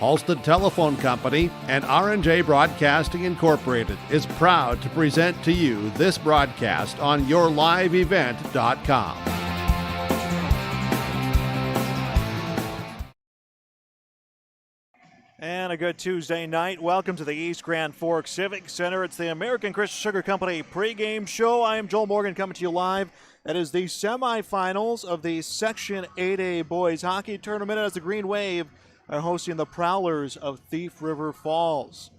Alston Telephone Company and R&J Broadcasting Incorporated is proud to present to you this broadcast on YourLiveEvent.com. And a good Tuesday night. Welcome to the East Grand Forks Civic Center. It's the American Crystal Sugar Company pregame show. I am Joel Morgan coming to you live. That is the semifinals of the Section 8A Boys Hockey Tournament as the Green Wave are hosting the Prowlers of Thief River Falls.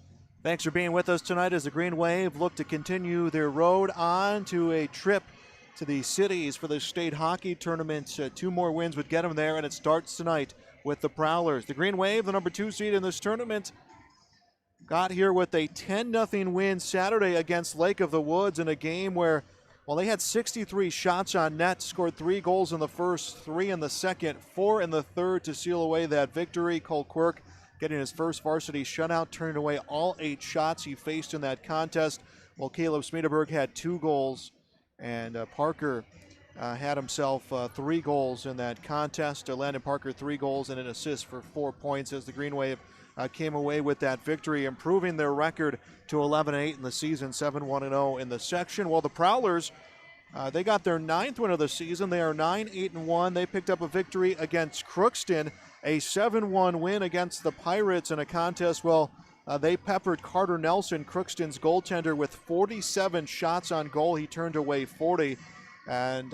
Thanks for being with us tonight as the Green Wave look to continue their road on to a trip to the cities for the state hockey tournament. 2 more wins would get them there, and it starts tonight with the Prowlers. The Green Wave, the number 2 seed in this tournament, got here with a 10-0 win Saturday against Lake of the Woods in a game where, well, they had 63 shots on net, scored 3 goals in the first, 3 in the second, 4 in the third to seal away that victory. Cole Quirk getting his first varsity shutout, turning away all 8 shots he faced in that contest, while Caleb Smedeberg had 2 goals, and Parker had himself 3 goals in that contest. Landon Parker 3 goals and an assist for 4 points as the Green Wave came away with that victory, improving their record to 11-8 in the season, 7-1-0 in the section. Well, the Prowlers, they got their 9th win of the season. They are 9-8-1. They picked up a victory against Crookston, a 7-1 win against the Pirates in a contest. Well, they peppered Carter Nelson, Crookston's goaltender, with 47 shots on goal. He turned away 40. And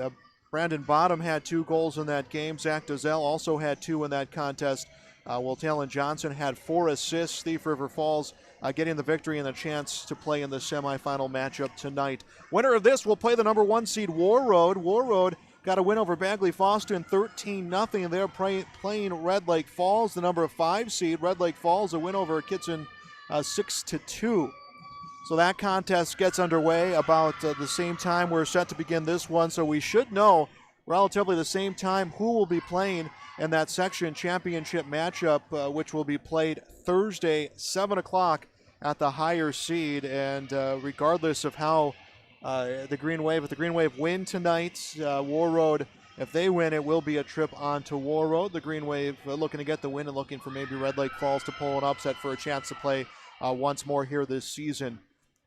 Brandon Bottom had 2 goals in that game. Zach Dozell also had 2 in that contest. While Talon Johnson had 4 assists. Thief River Falls getting the victory and a chance to play in the semifinal matchup tonight. Winner of this will play the number 1 seed Warroad. Warroad got a win over Bagley Foster 13-0. They're playing Red Lake Falls, the number 5 seed. Red Lake Falls, a win over Kitson 6-2. So that contest gets underway about the same time we're set to begin this one. So we should know relatively the same time who will be playing in that section championship matchup, which will be played Thursday, 7 o'clock at the higher seed. And regardless of how if the Green Wave win tonight, Warroad, if they win, it will be a trip on to Warroad. The Green Wave looking to get the win and looking for maybe Red Lake Falls to pull an upset for a chance to play once more here this season.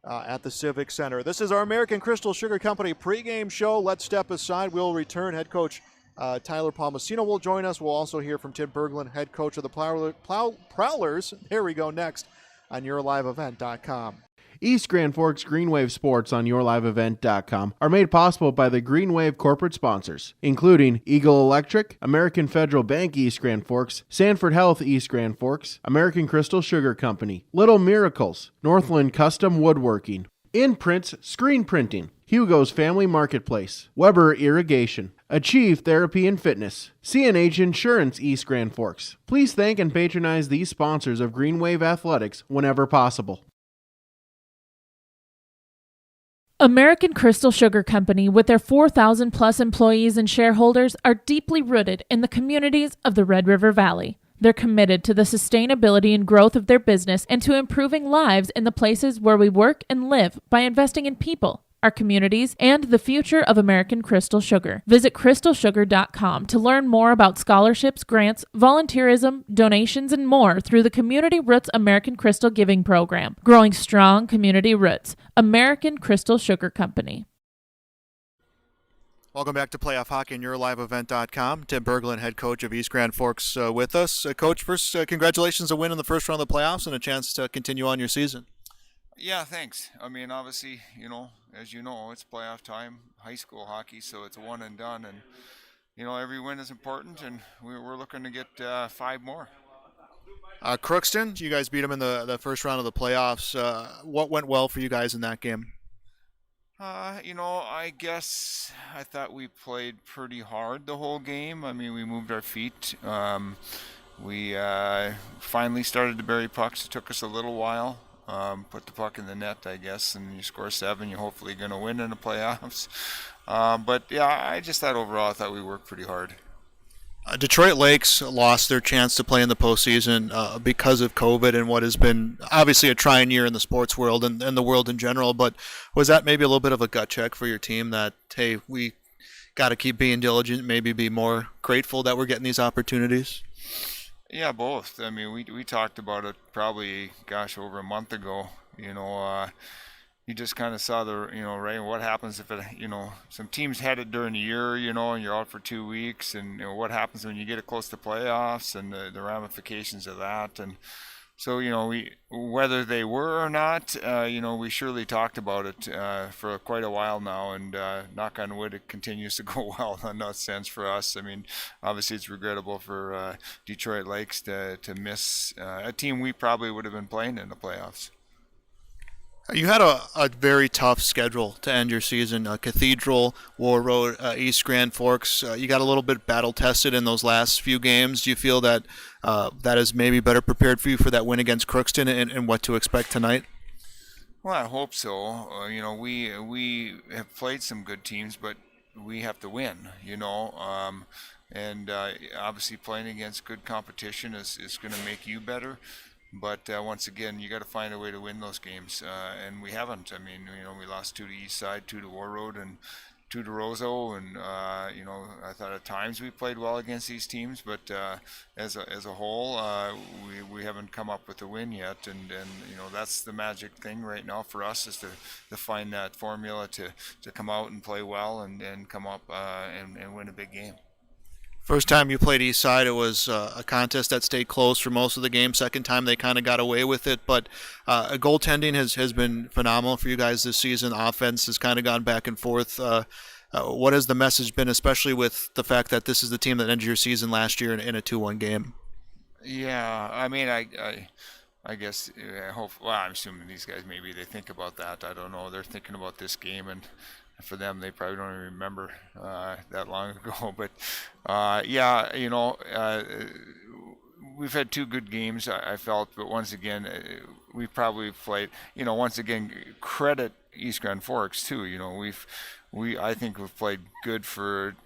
At the Civic Center. This is our American Crystal Sugar Company pregame show. Let's step aside. We'll return. Head coach Tyler Palmasino will join us. We'll also hear from Tim Berglund, head coach of the Prowlers. Here we go next on YourLiveEvent.com. East Grand Forks Green Wave Sports on YourLiveEvent.com are made possible by the Green Wave corporate sponsors, including Eagle Electric, American Federal Bank East Grand Forks, Sanford Health East Grand Forks, American Crystal Sugar Company, Little Miracles, Northland Custom Woodworking, Imprints Screen Printing, Hugo's Family Marketplace, Weber Irrigation, Achieve Therapy and Fitness, CNH Insurance East Grand Forks. Please thank and patronize these sponsors of Green Wave Athletics whenever possible. American Crystal Sugar Company, with their 4,000-plus employees and shareholders, are deeply rooted in the communities of the Red River Valley. They're committed to the sustainability and growth of their business and to improving lives in the places where we work and live by investing in people, our communities, and the future of American Crystal Sugar. Visit crystalsugar.com to learn more about scholarships, grants, volunteerism, donations, and more through the Community Roots American Crystal Giving Program. Growing strong community roots. American Crystal Sugar Company. Welcome back to Playoff Hockey on YourLiveEvent.com. Tim Berglund, head coach of East Grand Forks, with us. Coach, first, congratulations on winning the first round of the playoffs and a chance to continue on your season. Yeah, thanks. I mean, obviously, as you know, it's playoff time, high school hockey, so it's a one and done. And, every win is important, and we're looking to get 5 more. Crookston, you guys beat them in the first round of the playoffs. What went well for you guys in that game? I guess I thought we played pretty hard the whole game. I mean, we moved our feet. We finally started to bury pucks. It took us a little while. Put the puck in the net, I guess, and you score 7, you're hopefully going to win in the playoffs. But, yeah, I just thought overall, I thought we worked pretty hard. Detroit Lakes lost their chance to play in the postseason because of COVID and what has been obviously a trying year in the sports world and the world in general. But was that maybe a little bit of a gut check for your team that, hey, we got to keep being diligent, maybe be more grateful that we're getting these opportunities? Yeah, both. I mean, we talked about it probably, gosh, over a month ago. You just kind of saw right, what happens if some teams had it during the year, and you're out for 2 weeks, and what happens when you get it close to playoffs and the ramifications of that. And so, whether they were or not, we surely talked about it for quite a while now, and knock on wood, it continues to go well in that sense for us. I mean, obviously it's regrettable for Detroit Lakes to miss a team we probably would have been playing in the playoffs. You had a very tough schedule to end your season. Cathedral, War Road, East Grand Forks. You got a little bit battle tested in those last few games. Do you feel that that is maybe better prepared for you for that win against Crookston and what to expect tonight? Well, I hope so. We have played some good teams, but we have to win. And obviously playing against good competition is going to make you better. But once again, you got to find a way to win those games, and we haven't. I mean, we lost 2 to East Side, 2 to War Road, and 2 to Roseau, and I thought at times we played well against these teams, but as a whole, we haven't come up with a win yet, and that's the magic thing right now for us, is to find that formula to come out and play well and come up and win a big game. First time you played East Side, it was a contest that stayed close for most of the game. Second time, they kind of got away with it. But goaltending has been phenomenal for you guys this season. Offense has kind of gone back and forth. What has the message been, especially with the fact that this is the team that ended your season last year in a 2-1 game? Yeah, I mean, I guess I hope. Well, I'm assuming these guys, maybe they think about that. I don't know. They're thinking about this game, and for them, they probably don't even remember that long ago. But we've had 2 good games, I felt. But once again, we probably played. Once again, credit East Grand Forks too. I think we've played good for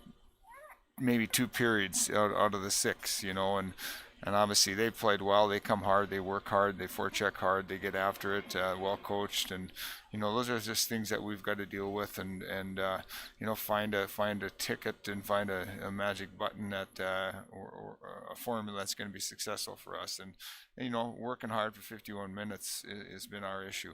maybe 2 periods out of the 6. And obviously they played well. They come hard. They work hard. They forecheck hard. They get after it. Well coached, and those are just things that we've got to deal with, and find a ticket and find a magic button that or a formula that's going to be successful for us. And working hard for 51 minutes has been our issue.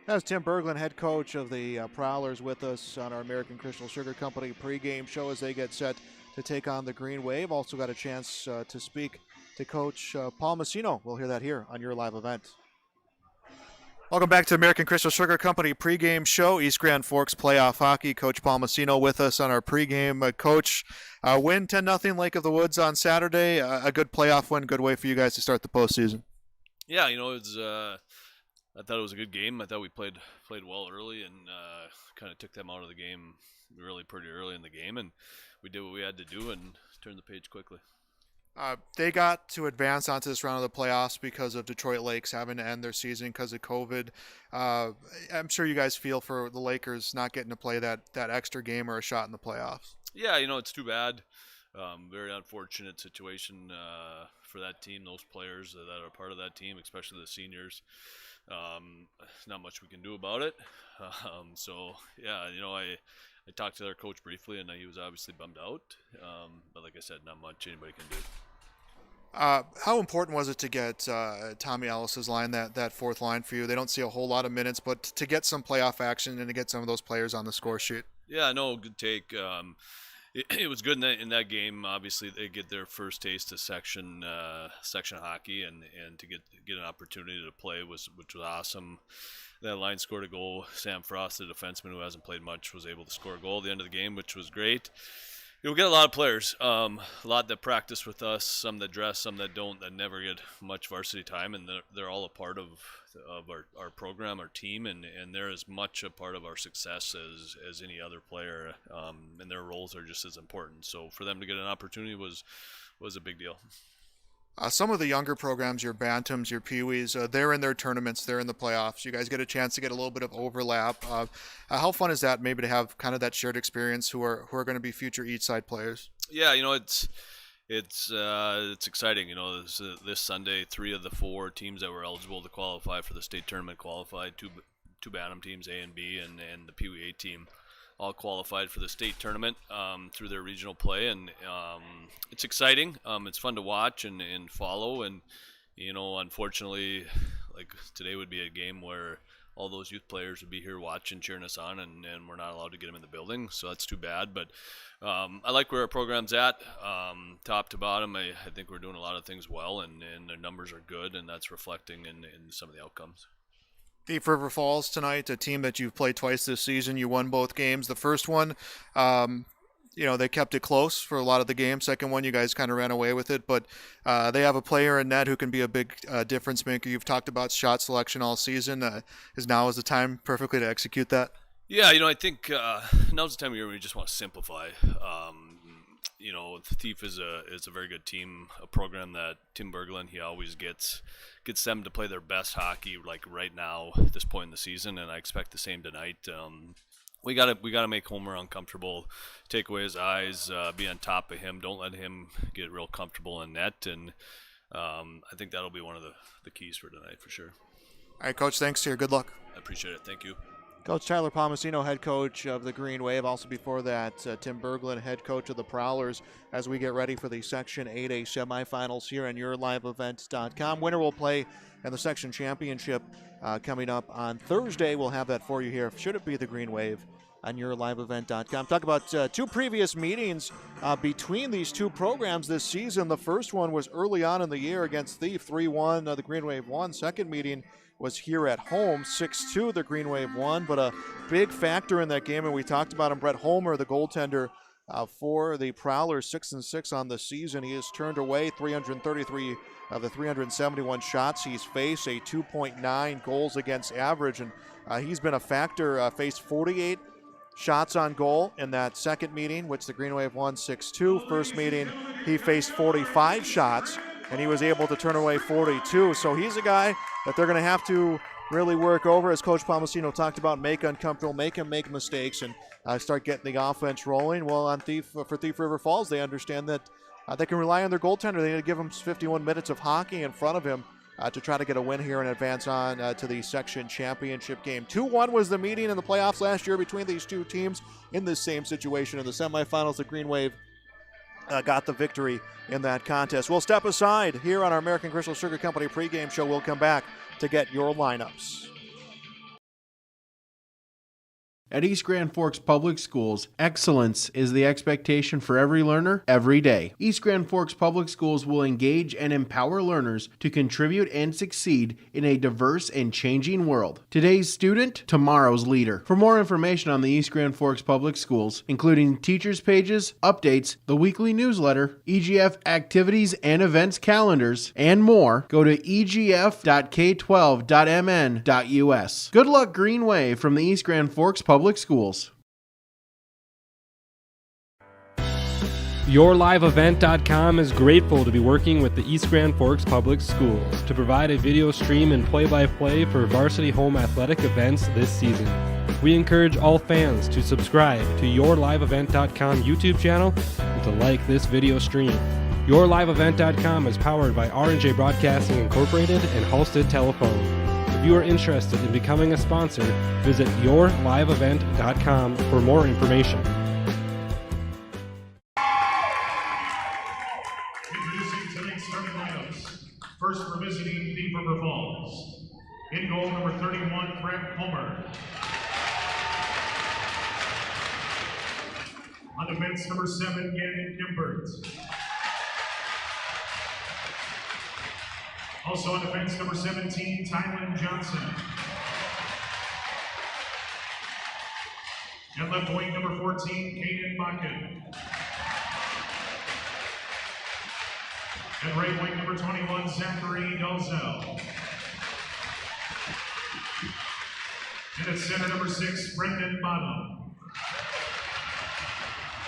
That's Tim Berglund, head coach of the Prowlers, with us on our American Crystal Sugar Company pregame show as they get set to take on the Green Wave. Also got a chance to speak to Coach Paul Massino. We'll hear that here on your live event. Welcome back to American Crystal Sugar Company pregame show. East Grand Forks playoff hockey. Coach Paul Massino with us on our pregame. Coach, win 10-0 Lake of the Woods on Saturday. A good playoff win, good way for you guys to start the postseason. Yeah, it was. I thought it was a good game. I thought we played well early and kind of took them out of the game really pretty early in the game, and we did what we had to do and turned the page quickly. They got to advance onto this round of the playoffs because of Detroit Lakes having to end their season because of COVID. I'm sure you guys feel for the Lakers not getting to play that extra game or a shot in the playoffs. Yeah, it's too bad. Very unfortunate situation for that team, those players that are part of that team, especially the seniors. Not much we can do about it. I talked to their coach briefly, and he was obviously bummed out. But like I said, not much anybody can do. How important was it to get Tommy Ellis's line, that fourth line for you? They don't see a whole lot of minutes, but to get some playoff action and to get some of those players on the score sheet. Yeah, no, good take. It was good in that game. Obviously, they get their first taste of section hockey, and to get an opportunity to play which was awesome. That line scored a goal. Sam Frost, the defenseman who hasn't played much, was able to score a goal at the end of the game, which was great. You'll get a lot of players, a lot that practice with us, some that dress, some that don't, that never get much varsity time, and they're all a part of our program, our team, and they're as much a part of our success as any other player, and their roles are just as important. So for them to get an opportunity was a big deal. Some of the younger programs, your Bantams, your Pee-wees, they're in their tournaments, they're in the playoffs. You guys get a chance to get a little bit of overlap. How fun is that, maybe, to have kind of that shared experience who are going to be future East Side players? Yeah, it's exciting. This Sunday, 3 of the 4 teams that were eligible to qualify for the state tournament qualified. Two Bantam teams, A and B, and the Pee-wee A team all qualified for the state tournament through their regional play, and it's exciting. It's fun to watch and follow, and unfortunately, like today would be a game where all those youth players would be here watching, cheering us on, and we're not allowed to get them in the building, so that's too bad. But I like where our program's at, top to bottom. I think we're doing a lot of things well, and the numbers are good, and that's reflecting in some of the outcomes. Thief River Falls tonight, a team that you've played twice this season. You won both games. The first one, they kept it close for a lot of the game. Second one, you guys kind of ran away with it. But they have a player in net who can be a big difference maker. You've talked about shot selection all season. Is the time perfectly to execute that? Yeah, I think now's the time of year where we just want to simplify. Thief is a very good team, a program that Tim Berglund, he always gets them to play their best hockey, like right now at this point in the season, and I expect the same tonight. We gotta make Homer uncomfortable, take away his eyes, be on top of him, don't let him get real comfortable in net, and I think that'll be one of the keys for tonight for sure. All right, Coach, thanks here. Good luck. I appreciate it. Thank you. Coach Tyler Palmasino, head coach of the Green Wave. Also before that, Tim Berglund, head coach of the Prowlers, as we get ready for the Section 8A semifinals here on YourLiveEvent.com. Winner will play in the Section Championship coming up on Thursday. We'll have that for you here. Should it be the Green Wave on YourLiveEvent.com. Talk about two previous meetings between these two programs this season. The first one was early on in the year against Thief, 3-1. The Green Wave won. Second meeting was here at home, 6-2. The Green Wave won, but a big factor in that game, and we talked about him, Brett Homer, the goaltender for the Prowlers, 6-6 on the season. He has turned away 333 of the 371 shots he's faced, a 2.9 goals against average, and he's been a factor. Faced 48 shots on goal in that second meeting, which the Green Wave won 6-2. First meeting, he faced 45 shots, and he was able to turn away 42. So he's a guy that they're going to have to really work over, as Coach Palmasino talked about, make uncomfortable, make him make mistakes, and start getting the offense rolling. Well, on Thief River Falls, they understand that they can rely on their goaltender. They need to give him 51 minutes of hockey in front of him to try to get a win here and advance on to the section championship game. 2-1 was the meeting in the playoffs last year between these two teams in this same situation. In the semifinals, the Green Wave got the victory in that contest. We'll step aside here on our American Crystal Sugar Company pregame show. We'll come back to get your lineups. At East Grand Forks Public Schools, excellence is the expectation for every learner, every day. East Grand Forks Public Schools will engage and empower learners to contribute and succeed in a diverse and changing world. Today's student, tomorrow's leader. For more information on the East Grand Forks Public Schools, including teachers' pages, updates, the weekly newsletter, EGF activities and events calendars, and more, go to egf.k12.mn.us. Good luck, Green Wave, from the East Grand Forks Public Schools. YourLiveEvent.com is grateful to be working with the East Grand Forks Public Schools to provide a video stream and play-by-play for varsity home athletic events this season. We encourage all fans to subscribe to YourLiveEvent.com YouTube channel and to like this video stream. YourLiveEvent.com is powered by R&J Broadcasting Incorporated and Halstead Telephone. If you are interested in becoming a sponsor, visit YourLiveEvent.com for more information. Introducing tonight's starting lineups. First for visiting Thief River Falls. In goal, number 31, Brett Homer. On defense, number 7, Gannon Kimbert. Also on defense, number 17, Tylen Johnson. And left wing, number 14, Kaden Bakken. And right wing, number 21, Zachary Dalzell. And at center, number 6, Brendan Bottom.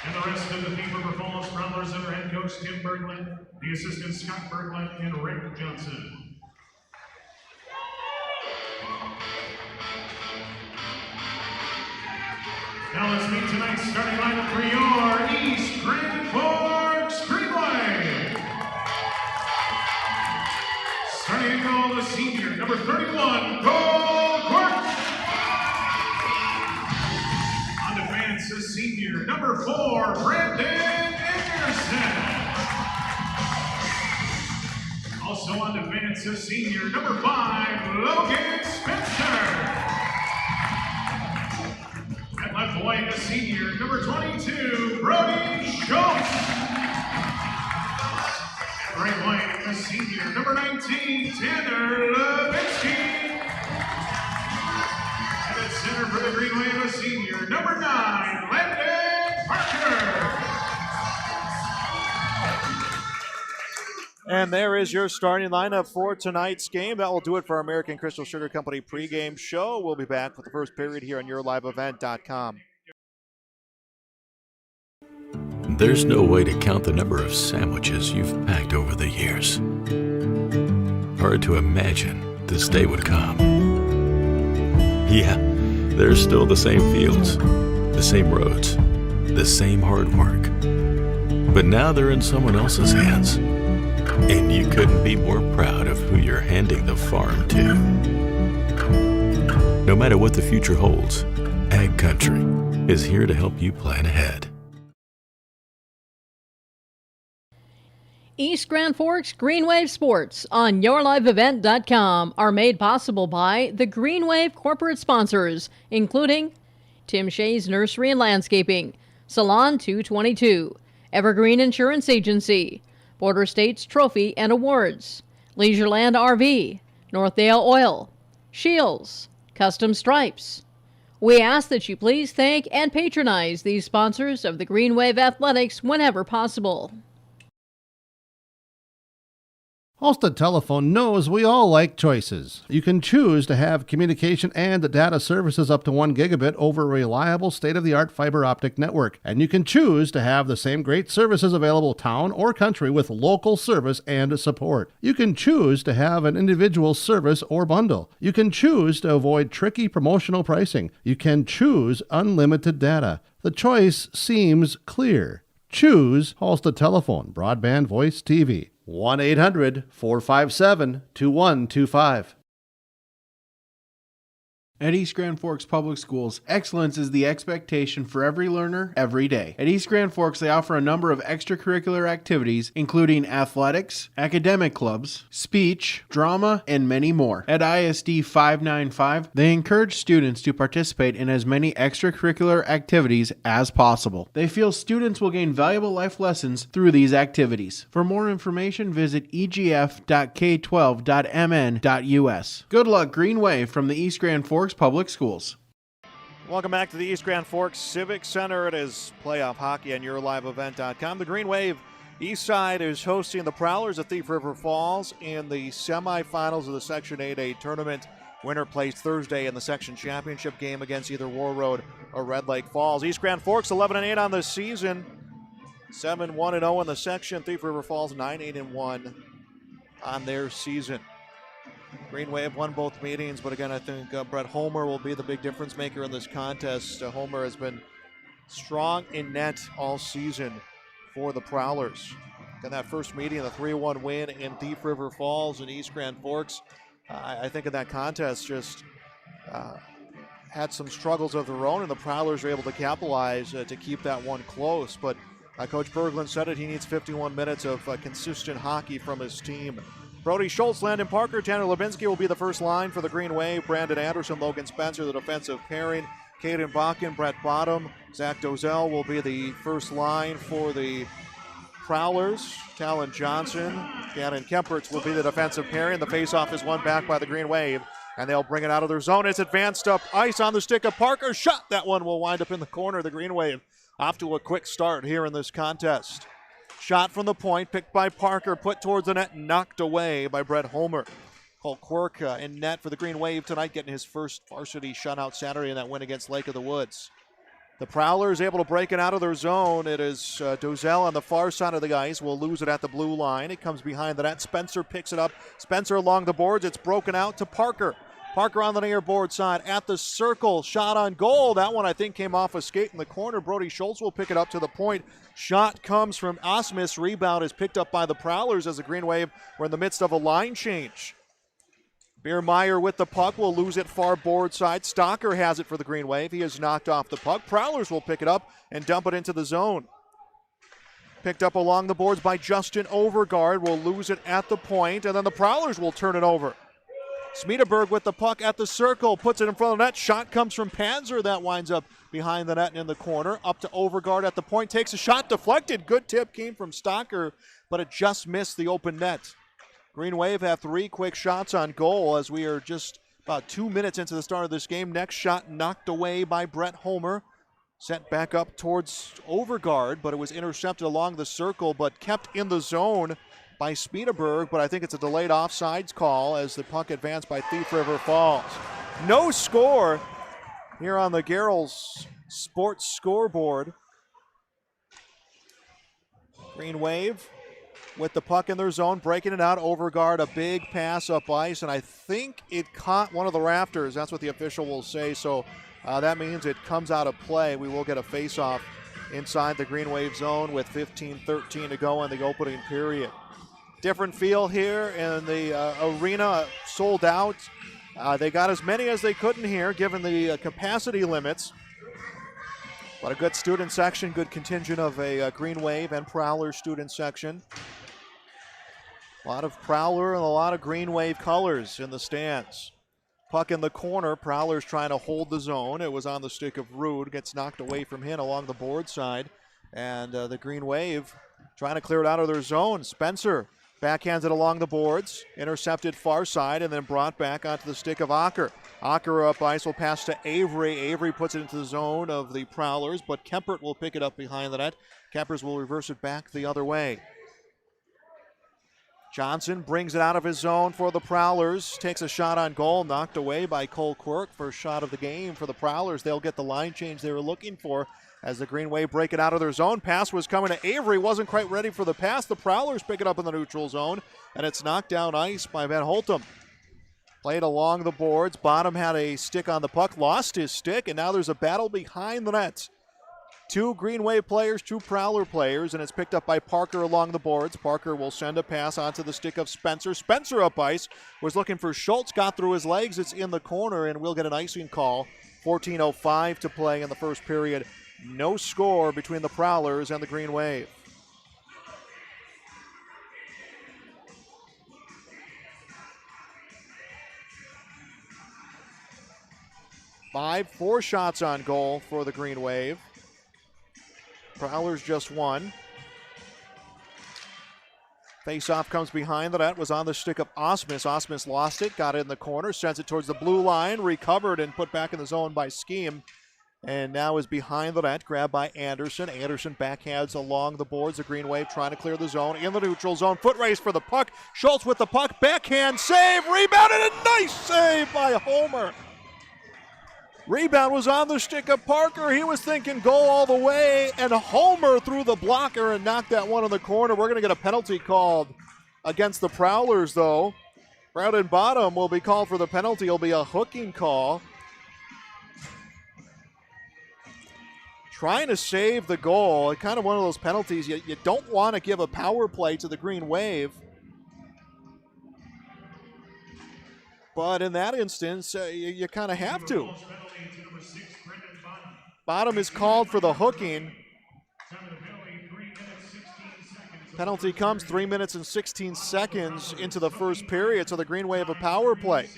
And the rest of the Thief River Falls Prowlers under head coach Tim Berglund, the assistant Scott Berglund, and Rick Johnson. Now let's meet tonight's starting lineup for your East Grand Forks Green Wave. Starting in goal, the senior, number 31, Cole Quirk. On defense, senior, number 4, Brandon Anderson. Also on defense, a senior, number 5, Logan Spencer. At left white, a senior, number 22, Brody Schultz. At right white, a senior, number 19, Tanner Levinsky. And at center for the Green Wave, a senior, number 9, Landon Parker. And there is your starting lineup for tonight's game. That will do it for our American Crystal Sugar Company pregame show. We'll be back with the first period here on YourLiveEvent.com. There's no way to count the number of sandwiches you've packed over the years. Hard to imagine this day would come. Yeah, there's still the same fields, the same roads, the same hard work. But now they're in someone else's hands. And you couldn't be more proud of who you're handing the farm to. No matter what the future holds, Ag Country is here to help you plan ahead. East Grand Forks Green Wave Sports on YourLiveEvent.com are made possible by the Green Wave corporate sponsors, including Tim Shea's Nursery and Landscaping, Salon 222, Evergreen Insurance Agency, Border States Trophy and Awards, Leisureland RV, Northdale Oil, Shields, Custom Stripes. We ask that you please thank and patronize these sponsors of the Green Wave Athletics whenever possible. Halstead Telephone knows we all like choices. You can choose to have communication and data services up to 1 gigabit over a reliable state-of-the-art fiber optic network. And you can choose to have the same great services available town or country with local service and support. You can choose to have an individual service or bundle. You can choose to avoid tricky promotional pricing. You can choose unlimited data. The choice seems clear. Choose Halstead Telephone, broadband voice TV. 1-800-457-2125. At East Grand Forks Public Schools, excellence is the expectation for every learner, every day. At East Grand Forks, they offer a number of extracurricular activities, including athletics, academic clubs, speech, drama, and many more. At ISD 595, they encourage students to participate in as many extracurricular activities as possible. They feel students will gain valuable life lessons through these activities. For more information, visit egf.k12.mn.us. Good luck, Green Wave, from the East Grand Forks Public Schools. Welcome back to the East Grand Forks Civic Center. It is playoff hockey on YourLiveEvent.com. The Green Wave East Side is hosting the Prowlers of Thief River Falls in the semifinals of the Section 8A tournament. Winner plays Thursday in the section championship game against either War Road or Red Lake Falls. East Grand Forks 11-8 on the season, 7-1-0 in the section. Thief River Falls 9-8-1 on their season. Green Wave won both meetings, but again, I think Brett Homer will be the big difference maker in this contest. Homer has been strong in net all season for the Prowlers. In that first meeting, the 3-1 win in Thief River Falls and East Grand Forks, I think in that contest just had some struggles of their own, and the Prowlers were able to capitalize to keep that one close. But Coach Berglund said it, he needs 51 minutes of consistent hockey from his team. Brody Schultz, Landon Parker, Tanner Levinsky will be the first line for the Green Wave. Brandon Anderson, Logan Spencer, the defensive pairing. Caden Bakken, Brett Bottom, Zach Dozell will be the first line for the Prowlers. Talon Johnson, Gannon Kempertz will be the defensive pairing. The faceoff is won back by the Green Wave, and they'll bring it out of their zone. It's advanced up ice on the stick of Parker. Shot. That one will wind up in the corner. The Green Wave off to a quick start here in this contest. Shot from the point, picked by Parker, put towards the net, knocked away by Brett Homer. Cole Quirk in net for the Green Wave tonight, getting his first varsity shutout Saturday in that win against Lake of the Woods. The Prowlers able to break it out of their zone. It is Dozell on the far side of the ice. Will lose it at the blue line. It comes behind the net. Spencer picks it up. Spencer along the boards. It's broken out to Parker. Parker on the near board side at the circle. Shot on goal. That one I think came off a skate in the corner. Brody Schultz will pick it up to the point. Shot comes from Osmus. Rebound is picked up by the Prowlers as the Green Wave were in the midst of a line change. Biermeyer with the puck will lose it far board side. Stocker has it for the Green Wave. He has knocked off the puck. Prowlers will pick it up and dump it into the zone. Picked up along the boards by Justin Overgaard. Will lose it at the point, and then the Prowlers will turn it over. Smederberg with the puck at the circle, puts it in front of the net. Shot comes from Panzer. That winds up behind the net and in the corner. Up to Overgaard at the point, takes a shot, deflected. Good tip came from Stocker, but it just missed the open net. Green Wave have 3 quick shots on goal as we are just about 2 minutes into the start of this game. Next shot knocked away by Brett Homer. Sent back up towards Overgaard, but it was intercepted along the circle, but kept in the zone by Smederberg. But I think it's a delayed offsides call as the puck advanced by Thief River Falls. No score here on the Garrels Sports scoreboard. Green Wave with the puck in their zone, breaking it out. Overgaard, a big pass up ice, and I think it caught one of the rafters. That's what the official will say, so that means it comes out of play. We will get a face-off inside the Green Wave zone with 15:13 to go in the opening period. Different feel here in the arena, sold out. They got as many as they could in here, given the capacity limits. But a good student section, good contingent of a Green Wave and Prowler student section. A lot of Prowler and a lot of Green Wave colors in the stands. Puck in the corner, Prowler's trying to hold the zone. It was on the stick of Rude, gets knocked away from him along the board side. And the Green Wave trying to clear it out of their zone. Spencer backhands it along the boards, intercepted far side, and then brought back onto the stick of Acker. Acker up ice will pass to Avery. Avery puts it into the zone of the Prowlers, but Kempert will pick it up behind the net. Kempers will reverse it back the other way. Johnson brings it out of his zone for the Prowlers. Takes a shot on goal, knocked away by Cole Quirk. First shot of the game for the Prowlers. They'll get the line change they were looking for as the Green Wave break it out of their zone. Pass was coming to Avery. Wasn't quite ready for the pass. The Prowlers pick it up in the neutral zone, and it's knocked down ice by Van Holtum. Played along the boards. Bottom had a stick on the puck, lost his stick, and now there's a battle behind the net. 2 Green Wave players, 2 Prowler players, and it's picked up by Parker along the boards. Parker will send a pass onto the stick of Spencer. Spencer up ice, was looking for Schultz, got through his legs. It's in the corner, and we'll get an icing call. 14:05 to play in the first period. No score between the Prowlers and the Green Wave. Four shots on goal for the Green Wave. Prowlers just 1. Face-off comes behind the net, was on the stick of Osmus. Osmus lost it, got it in the corner, sends it towards the blue line, recovered and put back in the zone by Scheme. And now is behind the net, grabbed by Anderson. Anderson backhands along the boards. The Green Wave trying to clear the zone in the neutral zone. Foot race for the puck. Schultz with the puck, backhand save, rebounded, a nice save by Homer. Rebound was on the stick of Parker. He was thinking goal all the way, and Homer threw the blocker and knocked that one in the corner. We're going to get a penalty called against the Prowlers, though. Brandon Bottom will be called for the penalty. It'll be a hooking call. Trying to save the goal. Kind of one of those penalties. You don't want to give a power play to the Green Wave. But in that instance, you kind of have to. Bottom is called for the hooking. Penalty comes 3 minutes and 16 seconds into the first period, so the Green Wave a power play.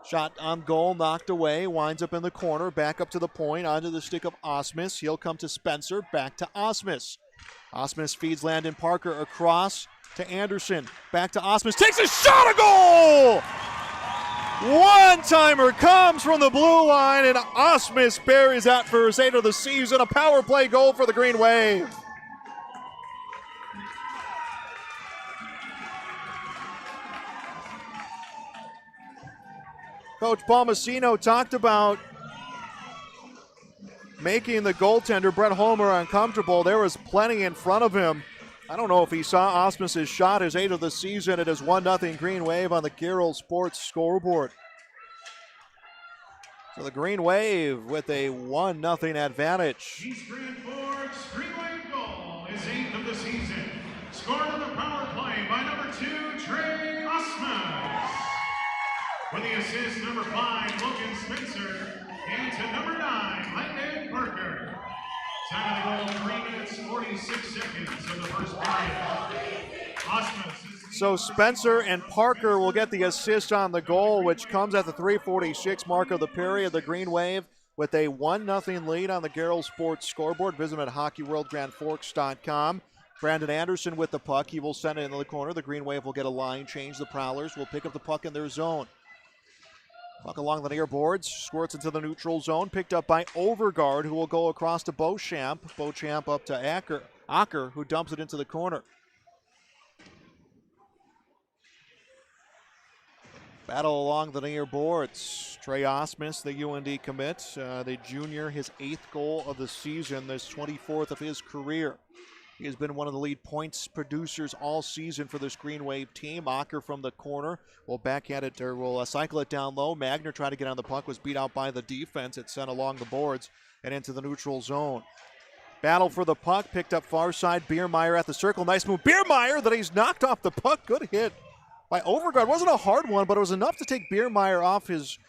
Shot on goal, knocked away, winds up in the corner, back up to the point, onto the stick of Osmus. He'll come to Spencer, back to Osmus. Osmus feeds Landon Parker across to Anderson, back to Osmus, takes a shot, a goal! One-timer comes from the blue line, and Osmus buries that for his 8th of the season. A power play goal for the Green Wave. Coach Palmasino talked about making the goaltender, Brett Homer, uncomfortable. There was plenty in front of him. I don't know if he saw Osmus's shot, his 8th of the season. It is 1-0 Green Wave on the Garrel Sports scoreboard. So the Green Wave with a 1-0 advantage. East Grand Forks Green Wave goal is 8th of the season. Scored on the power play by number 2, Trey Osmus. For the assist, number 5, Logan Spencer. And to number 9, Landon Parker. Time of the goal, 3 minutes, 46 seconds of the first period. Osmus. So Spencer and Parker will get the assist on the goal, which comes at the 3:46 mark of the period. The Green Wave with a 1-0 lead on the Garrell Sports scoreboard. Visit them at hockeyworldgrandforks.com. Brandon Anderson with the puck. He will send it into the corner. The Green Wave will get a line change. The Prowlers will pick up the puck in their zone. Puck along the near boards, squirts into the neutral zone, picked up by Overgaard, who will go across to Beauchamp. Beauchamp up to Acker, who dumps it into the corner. Battle along the near boards. Trey Osmus, the UND commit, the junior, his 8th goal of the season, this 24th of his career. He has been one of the lead points producers all season for this Green Wave team. Acker from the corner will backhand it, or will cycle it down low. Magner tried to get on the puck, was beat out by the defense. It's sent along the boards and into the neutral zone. Battle for the puck, picked up far side. Biermeyer at the circle. Nice move. Biermeyer, that he's knocked off the puck. Good hit by Overgaard. Wasn't a hard one, but it was enough to take Biermeyer off his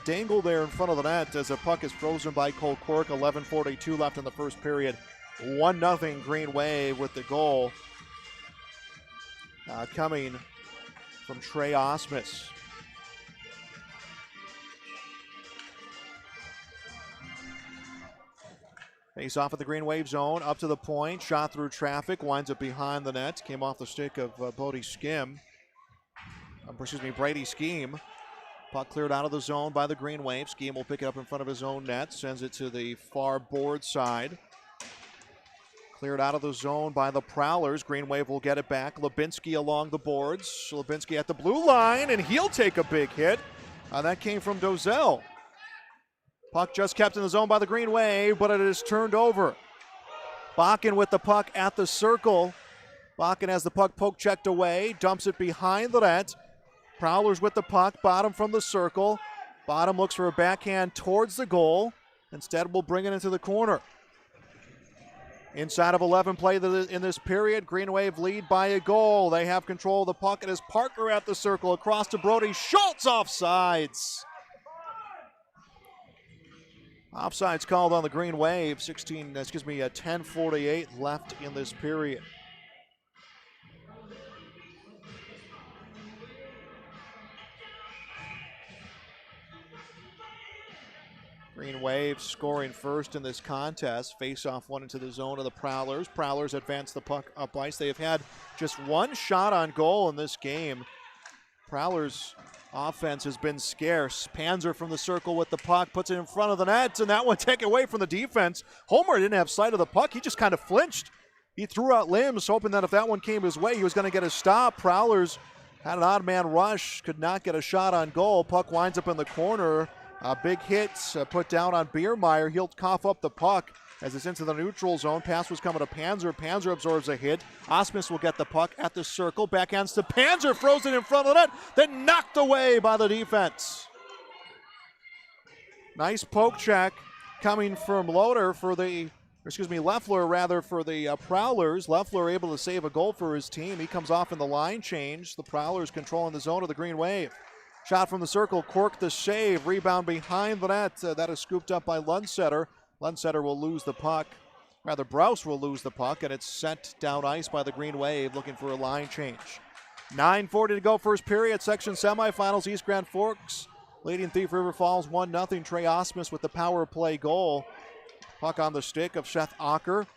dangle there in front of the net as the puck is frozen by Cole Cork. 11:42 left in the first period. 1-0 Green Wave with the goal coming from Trey Osmus. Face off at the Green Wave zone, up to the point, shot through traffic, winds up behind the net, came off the stick of Brady Scheme. Puck cleared out of the zone by the Green Wave. Scheme will pick it up in front of his own net, sends it to the far board side. Cleared out of the zone by the Prowlers. Green Wave will get it back. Lubinsky along the boards. Lubinsky at the blue line, and he'll take a big hit. That came from Dozell. Puck just kept in the zone by the Green Wave, but it is turned over. Bakken with the puck at the circle. Bakken has the puck poke checked away, dumps it behind the net. Prowlers with the puck, bottom from the circle. Bottom looks for a backhand towards the goal. Instead, will bring it into the corner. Inside of 11 play in this period, Green Wave lead by a goal. They have control of the puck. It is Parker at the circle, across to Brody Schultz, offsides. Offsides called on the Green Wave. 10:48 left in this period. Green Wave scoring first in this contest. Face-off one into the zone of the Prowlers. Prowlers advance the puck up ice. They have had just one shot on goal in this game. Prowlers' offense has been scarce. Panzer from the circle with the puck, puts it in front of the net, and that one taken away from the defense. Homer didn't have sight of the puck. He just kind of flinched. He threw out limbs, hoping that if that one came his way, he was going to get a stop. Prowlers had an odd man rush, could not get a shot on goal. Puck winds up in the corner. A big hit put down on Biermeyer. He'll cough up the puck as it's into the neutral zone. Pass was coming to Panzer. Panzer absorbs a hit. Osmus will get the puck at the circle. Backhands to Panzer. Frozen in front of the net. Then knocked away by the defense. Nice poke check coming from Leffler for the Prowlers. Leffler able to save a goal for his team. He comes off in the line change. The Prowlers controlling the zone of the Green Wave. Shot from the circle, Cork the save, rebound behind the net. That is scooped up by Lundsetter. Lundsetter will lose the puck. Rather, Brous will lose the puck, and it's sent down ice by the Green Wave, looking for a line change. 9:40 to go, first period, section semifinals. East Grand Forks leading Thief River Falls 1-0. Trey Osmus with the power play goal. Puck on the stick of Seth Acker.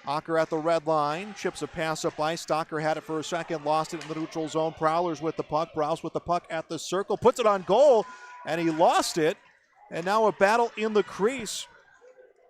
Acker at the red line, chips a pass up ice. Stocker had it for a second, lost it in the neutral zone. Prowlers with the puck. Brous with the puck at the circle, puts it on goal, and he lost it. And now a battle in the crease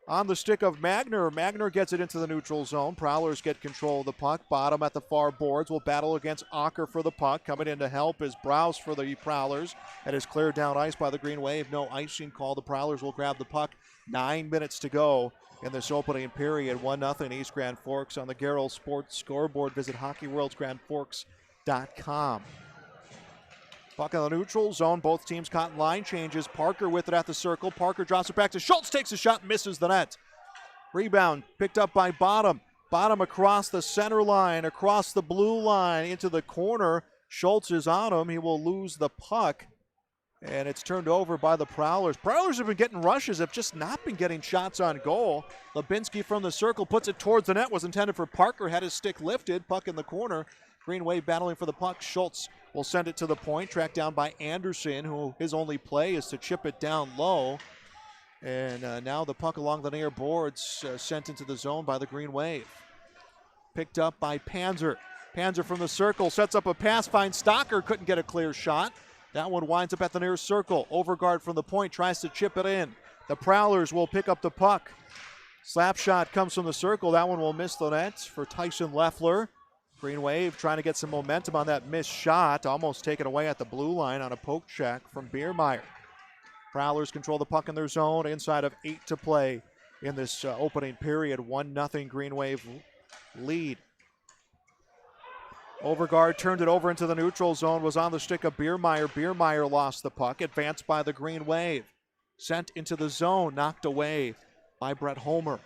on the stick of Magner. Magner gets it into the neutral zone. Prowlers get control of the puck. Bottom at the far boards will battle against Acker for the puck. Coming in to help is Brous for the Prowlers. That is cleared down ice by the Green Wave. No icing call. The Prowlers will grab the puck. 9 minutes to go in this opening period. 1-0 East Grand Forks on the Garrell Sports scoreboard. Visit hockeyworldsgrandforks.com. Puck on the neutral zone. Both teams caught in line changes. Parker with it at the circle. Parker drops it back to Schultz. Takes a shot, misses the net. Rebound picked up by Bottom. Bottom across the center line, across the blue line, into the corner. Schultz is on him. He will lose the puck. And it's turned over by the Prowlers. Prowlers have been getting rushes, have just not been getting shots on goal. Lubinski from the circle puts it towards the net. Was intended for Parker, had his stick lifted. Puck in the corner. Green Wave battling for the puck. Schultz will send it to the point. Tracked down by Anderson, who his only play is to chip it down low. And now the puck along the near boards sent into the zone by the Green Wave. Picked up by Panzer. Panzer from the circle sets up a pass, finds Stocker, couldn't get a clear shot. That one winds up at the near circle. Overguard from the point, tries to chip it in. The Prowlers will pick up the puck. Slap shot comes from the circle. That one will miss the net for Tyson Leffler. Green Wave trying to get some momentum on that missed shot. Almost taken away at the blue line on a poke check from Biermeyer. Prowlers control the puck in their zone. Inside of 8 to play in this opening period. 1-0 Green Wave lead. Overguard turned it over into the neutral zone, was on the stick of Biermeyer. Biermeyer lost the puck, advanced by the Green Wave. Sent into the zone, knocked away by Brett Homer.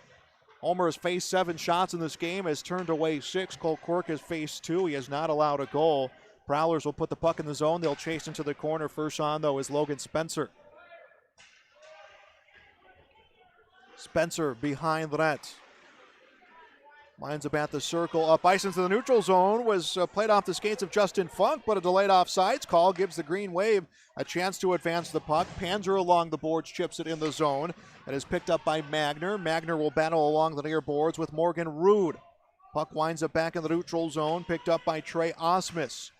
Homer has faced 7 shots in this game, has turned away 6. Cole Quirk has faced 2. He has not allowed a goal. Prowlers will put the puck in the zone. They'll chase into the corner. First on, though, is Logan Spencer. Spencer behind the net. Lines up at the circle, up ice into the neutral zone, was played off the skates of Justin Funk, but a delayed offsides call gives the Green Wave a chance to advance the puck. Panzer along the boards chips it in the zone. It is picked up by Magner. Magner will battle along the near boards with Morgan Rude. Puck winds up back in the neutral zone, picked up by Trey Osmus.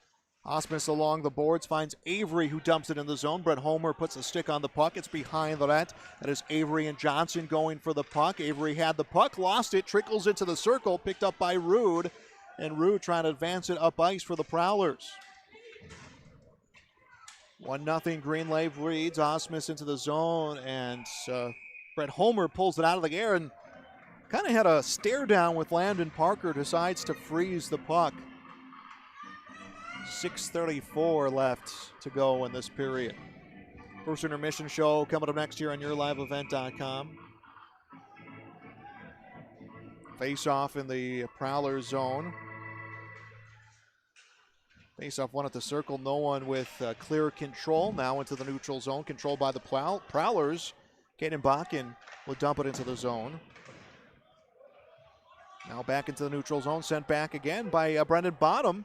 Osmus along the boards finds Avery, who dumps it in the zone. Brett Homer puts a stick on the puck. It's behind the net. That is Avery and Johnson going for the puck. Avery had the puck, lost it, trickles into the circle, picked up by Rude. And Rude trying to advance it up ice for the Prowlers. 1-0 Green Wave leads. Osmus into the zone, and Brett Homer pulls it out of the air and kind of had a stare down with Landon Parker, decides to freeze the puck. 6:34 left to go in this period. First intermission show coming up next here on YourLiveEvent.com. Face off in the Prowler zone. Face off one at the circle. No one with clear control. Now into the neutral zone, controlled by the Prowlers. Caden Bakken will dump it into the zone. Now back into the neutral zone, sent back again by Brendan Bottom.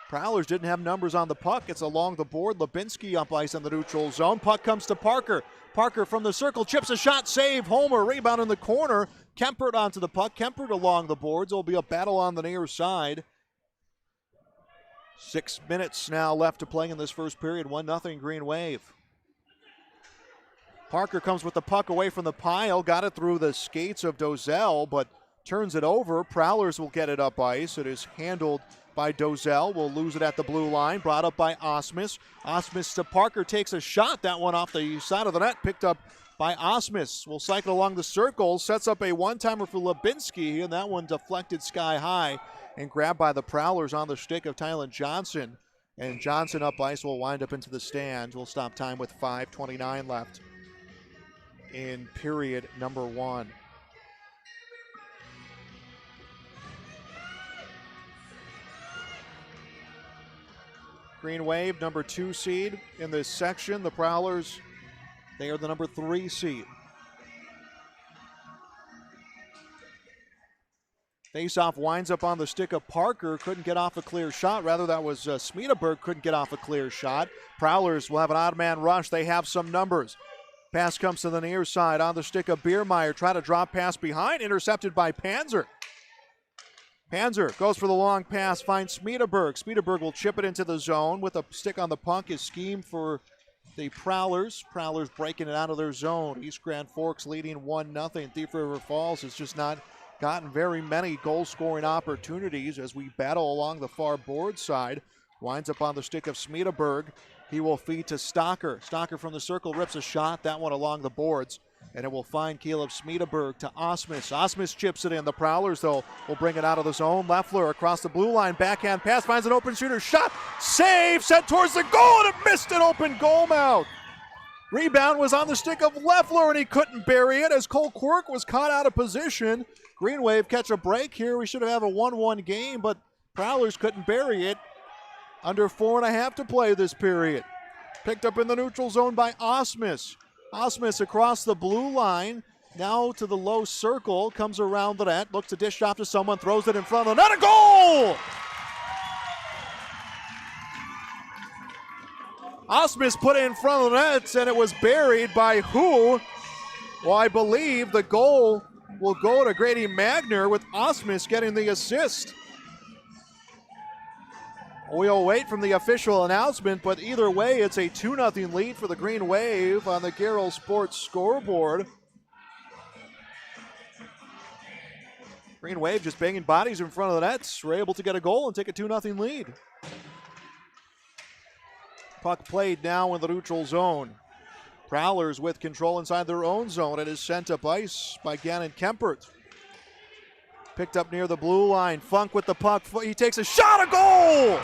Prowlers didn't have numbers on the puck. It's along the board. Lubinski up ice in the neutral zone. Puck comes to Parker. Parker from the circle, chips a shot, save. Homer, rebound in the corner. Kempert onto the puck. Kempert along the boards. It'll be a battle on the near side. 6 minutes now left to play in this first period. 1-0 Green Wave. Parker comes with the puck away from the pile. Got it through the skates of Dozell, but turns it over. Prowlers will get it up ice. It is handled by Dozell. Will lose it at the blue line. Brought up by Osmus. Osmus to Parker. Takes a shot. That one off the side of the net. Picked up by Osmus. Will cycle along the circle. Sets up a one-timer for Lubinski. And that one deflected sky high and grabbed by the Prowlers on the stick of Tylen Johnson. And Johnson up ice will wind up into the stands. We'll stop time with 5:29 left in period number 1. Green Wave, number 2 seed in this section. The Prowlers, they are the number 3 seed. Faceoff winds up on the stick of Parker. Couldn't get off a clear shot. Rather, that was Smedeberg couldn't get off a clear shot. Prowlers will have an odd man rush. They have some numbers. Pass comes to the near side on the stick of Biermeyer. Try to drop pass behind. Intercepted by Panzer. Panzer goes for the long pass, finds Smedeberg. Smedeberg will chip it into the zone with a stick on the puck. His scheme for the Prowlers. Prowlers breaking it out of their zone. East Grand Forks leading 1-0. Thief River Falls has just not gotten very many goal-scoring opportunities as we battle along the far board side. Winds up on the stick of Smedeberg. He will feed to Stocker. Stocker from the circle rips a shot. That one along the boards. And it will find Caleb Smedeberg to Osmus. Osmus chips it in. The Prowlers, though, will bring it out of the zone. Leffler across the blue line. Backhand pass. Finds an open shooter. Shot. Save. Sent towards the goal. And it missed an open goal mouth. Rebound was on the stick of Leffler, and he couldn't bury it as Cole Quirk was caught out of position. Green Wave catch a break here. We should have a 1-1 game, but Prowlers couldn't bury it. Under 4.5 to play this period. Picked up in the neutral zone by Osmus. Osmus across the blue line. Now to the low circle. Comes around the net. Looks to dish off to someone. Throws it in front of the net. A goal! Osmus put it in front of the net, and it was buried by who? Well, I believe the goal will go to Grady Magner with Osmus getting the assist. We'll wait from the official announcement, but either way, it's a 2-0 lead for the Green Wave on the Garrell Sports scoreboard. Green Wave just banging bodies in front of the nets. We're able to get a goal and take a 2-0 lead. Puck played now in the neutral zone. Prowlers with control inside their own zone. It is sent up ice by Gannon Kempert. Picked up near the blue line. Funk with the puck. He takes a shot, a goal!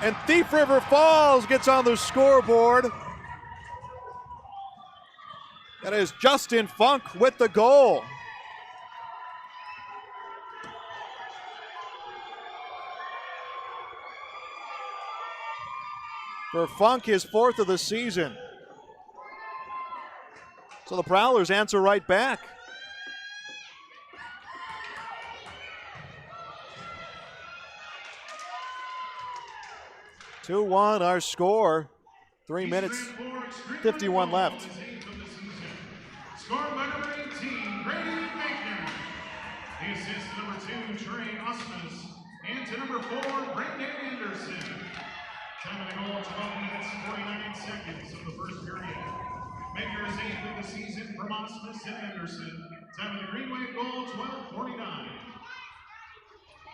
And Thief River Falls gets on the scoreboard. That is Justin Funk with the goal. For Funk, his 4th of the season. So the Prowlers answer right back. (2-1) our score. 3 minutes, 51 left. Scored by number 18, Grady Magner. The assist to number 2, Trey Osmus. And to number 4, Brendan Anderson. Time of the goal, 12 minutes, 49 seconds of the first period. Magner is 8th of the season from Osmus and Anderson. Time of the Green Wave goal, 12:49.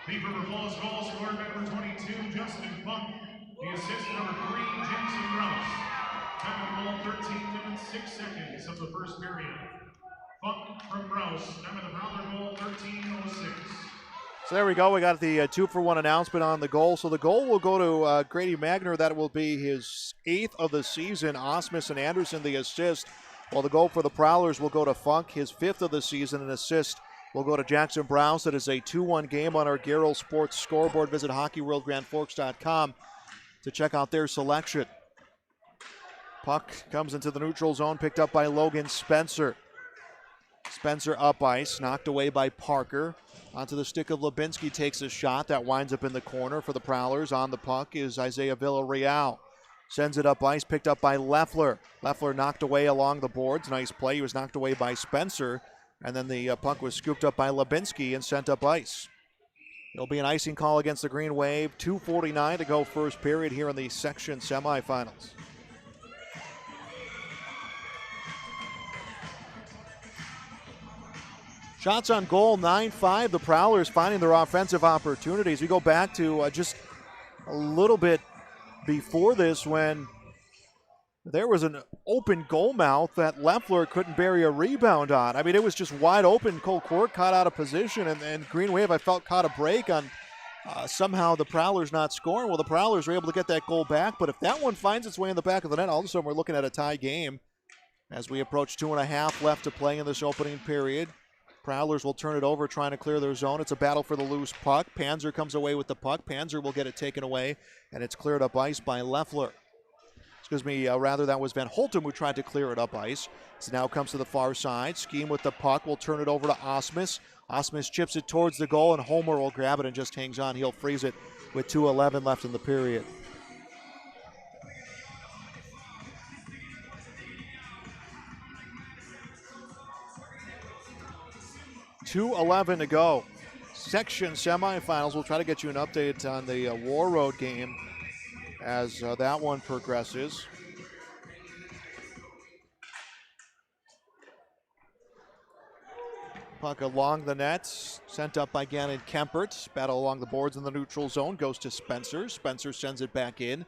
Thief River Falls goal scored by number 22, Justin Funk. The assist to number 3, Jackson Rouse. Time of the goal, 13 minutes, 6 seconds of the first period. Funk from Rouse. Time of the Prowler goal, 13:06. So there we go. We got the 2-for-1 announcement on the goal. So the goal will go to Grady Magner. That will be his 8th of the season. Osmus and Anderson the assist. While the goal for the Prowlers will go to Funk, his 5th of the season. An assist will go to Jackson Browse. That is a 2-1 game on our Garrell Sports scoreboard. Visit HockeyWorldGrandForks.com to check out their selection. Puck comes into the neutral zone, picked up by Logan Spencer. Spencer up ice, knocked away by Parker. Onto the stick of Lubinsky, takes a shot that winds up in the corner for the Prowlers. On the puck is Isaiah Villarreal. Sends it up ice, picked up by Leffler. Leffler knocked away along the boards. Nice play. He was knocked away by Spencer. And then the puck was scooped up by Lubinsky and sent up ice. It'll be an icing call against the Green Wave. 2:49 to go first period here in the section semifinals. Shots on goal, 9-5. The Prowlers finding their offensive opportunities. We go back to just a little bit before this when there was an open goal mouth that Leffler couldn't bury a rebound on. I mean, it was just wide open. Cole Court caught out of position, and Green Wave, I felt, caught a break on somehow the Prowlers not scoring. Well, the Prowlers were able to get that goal back, but if that one finds its way in the back of the net, all of a sudden we're looking at a tie game as we approach 2.5 left to play in this opening period. Prowlers will turn it over, trying to clear their zone. It's a battle for the loose puck. Panzer comes away with the puck. Panzer will get it taken away, and it's cleared up ice by Leffler. Excuse me, rather that was Van Holtum who tried to clear it up ice. So now comes to the far side. Scheme with the puck. Will turn it over to Osmus. Osmus chips it towards the goal, and Homer will grab it and just hangs on. He'll freeze it with 2:11 left in the period. .2:11 to go. Section semifinals. We'll try to get you an update on the War Road game as that one progresses. Puck along the nets, sent up by Gannon Kempert. Battle along the boards in the neutral zone, goes to Spencer. Spencer sends it back in.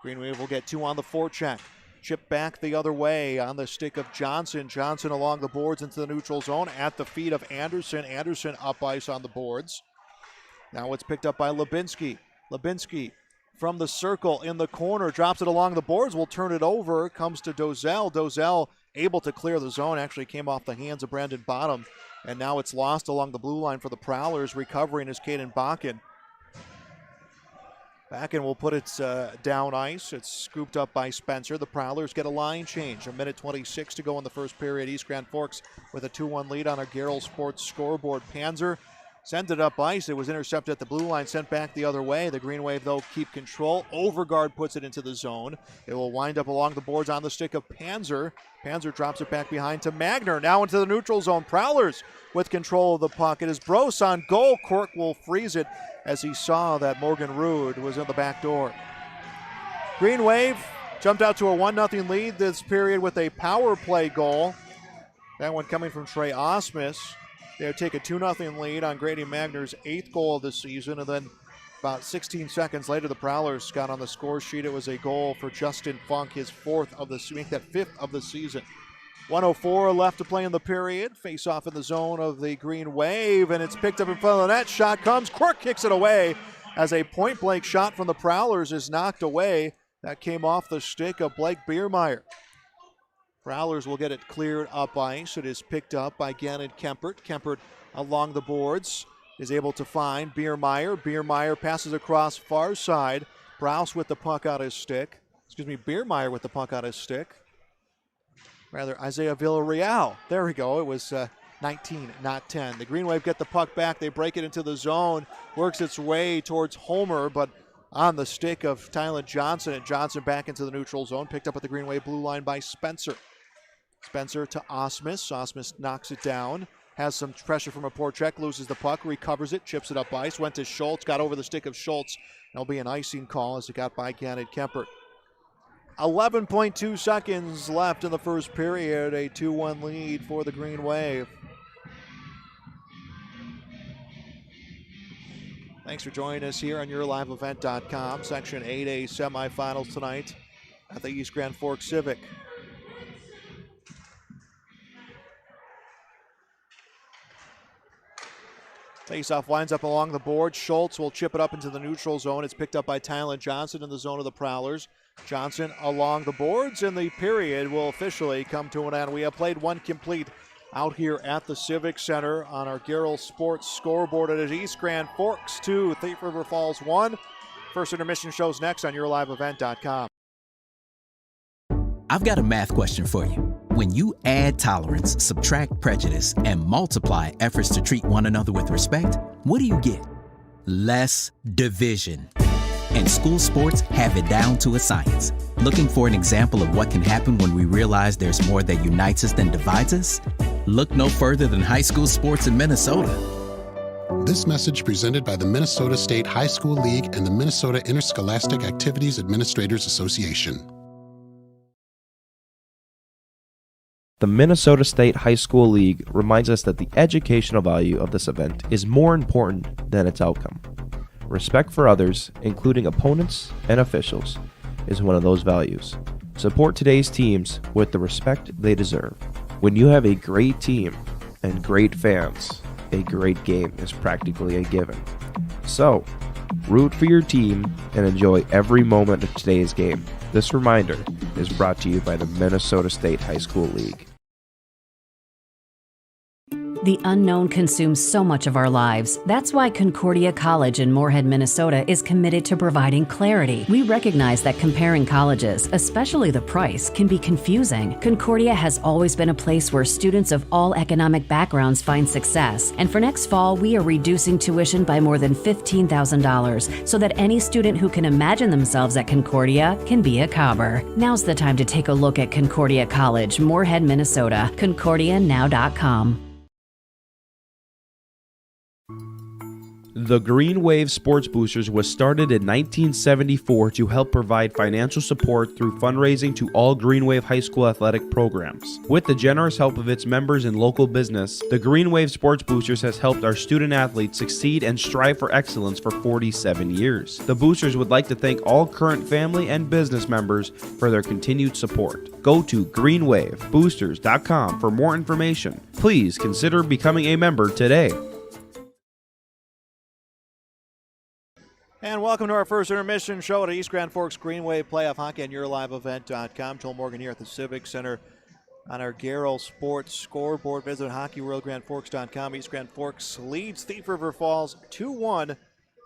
Green Wave will get 2 on the forecheck. Chip back the other way on the stick of Johnson. Johnson along the boards into the neutral zone at the feet of Anderson. Anderson up ice on the boards. Now it's picked up by Lubinsky. Lubinsky from the circle in the corner, drops it along the boards, will turn it over, comes to Dozell. Dozell able to clear the zone, actually came off the hands of Brandon Bottom, and now it's lost along the blue line for the Prowlers. Recovering is Caden Bakken. Back and will put it down ice. It's scooped up by Spencer. The Prowlers get a line change. 1:26 to go in the first period. East Grand Forks with a 2-1 lead on our Garrel Sports scoreboard. Panzer sent it up ice. It was intercepted at the blue line, sent back the other way. The Green Wave, though, keep control. Overguard puts it into the zone. It will wind up along the boards on the stick of Panzer. Panzer drops it back behind to Magner. Now into the neutral zone. Prowlers with control of the puck. It is Bros on goal. Cork will freeze it as he saw that Morgan Rude was in the back door. Green Wave jumped out to a 1-0 lead this period with a power play goal. That one coming from Trey Osmus. They take a 2-0 lead on Grady Magner's 8th goal of the season, and then about 16 seconds later, the Prowlers got on the score sheet. It was a goal for Justin Funk, his 4th of the season, that 5th of the season. 1:04 left to play in the period. Face off in the zone of the Green Wave, and it's picked up in front of the net. Shot comes. Quirk kicks it away as a point-blank shot from the Prowlers is knocked away. That came off the stick of Blake Biermeyer. Prowlers will get it cleared up ice. It is picked up by Gannon Kempert. Kempert along the boards is able to find Biermeyer. Biermeyer passes across far side. Browse with the puck out his stick. Biermeyer with the puck out his stick. Rather, Isaiah Villarreal. There we go. It was 19, not 10. The Green Wave get the puck back. They break it into the zone. Works its way towards Homer, but on the stick of Tylen Johnson. And Johnson back into the neutral zone. Picked up at the Green Wave blue line by Spencer. Spencer to Osmus. Osmus knocks it down. Has some pressure from a Porchek. Loses the puck. Recovers it. Chips it up ice. Went to Schultz. Got over the stick of Schultz. There'll be an icing call as it got by Gannon Kempert. 11.2 seconds left in the first period. A 2-1 lead for the Green Wave. Thanks for joining us here on YourLiveEvent.com. Section 8A semifinals tonight at the East Grand Forks Civic. Faceoff winds up along the board. Schultz will chip it up into the neutral zone. It's picked up by Tylen Johnson in the zone of the Prowlers. Johnson along the boards, and the period will officially come to an end. We have played one complete out here at the Civic Center on our Garrel Sports scoreboard. It is East Grand Forks 2, Thief River Falls 1. First intermission shows next on YourLiveEvent.com. I've got a math question for you. When you add tolerance, subtract prejudice, and multiply efforts to treat one another with respect, what do you get? Less division. And school sports have it down to a science. Looking for an example of what can happen when we realize there's more that unites us than divides us? Look no further than high school sports in Minnesota. This message presented by the Minnesota State High School League and the Minnesota Interscholastic Activities Administrators Association. The Minnesota State High School League reminds us that the educational value of this event is more important than its outcome. Respect for others, including opponents and officials, is one of those values. Support today's teams with the respect they deserve. When you have a great team and great fans, a great game is practically a given. So, root for your team and enjoy every moment of today's game. This reminder is brought to you by the Minnesota State High School League. The unknown consumes so much of our lives. That's why Concordia College in Moorhead, Minnesota is committed to providing clarity. We recognize that comparing colleges, especially the price, can be confusing. Concordia has always been a place where students of all economic backgrounds find success. And for next fall, we are reducing tuition by more than $15,000 so that any student who can imagine themselves at Concordia can be a Cobber. Now's the time to take a look at Concordia College, Moorhead, Minnesota. ConcordiaNow.com. The Green Wave Sports Boosters was started in 1974 to help provide financial support through fundraising to all Green Wave High School athletic programs. With the generous help of its members and local business, the Green Wave Sports Boosters has helped our student athletes succeed and strive for excellence for 47 years. The Boosters would like to thank all current family and business members for their continued support. Go to greenwaveboosters.com for more information. Please consider becoming a member today. And welcome to our first intermission show at East Grand Forks Green Wave Playoff Hockey on YourLiveEvent.com. Joel Morgan here at the Civic Center on our Garrel Sports scoreboard. Visit HockeyWorldGrandForks.com. East Grand Forks leads Thief River Falls 2-1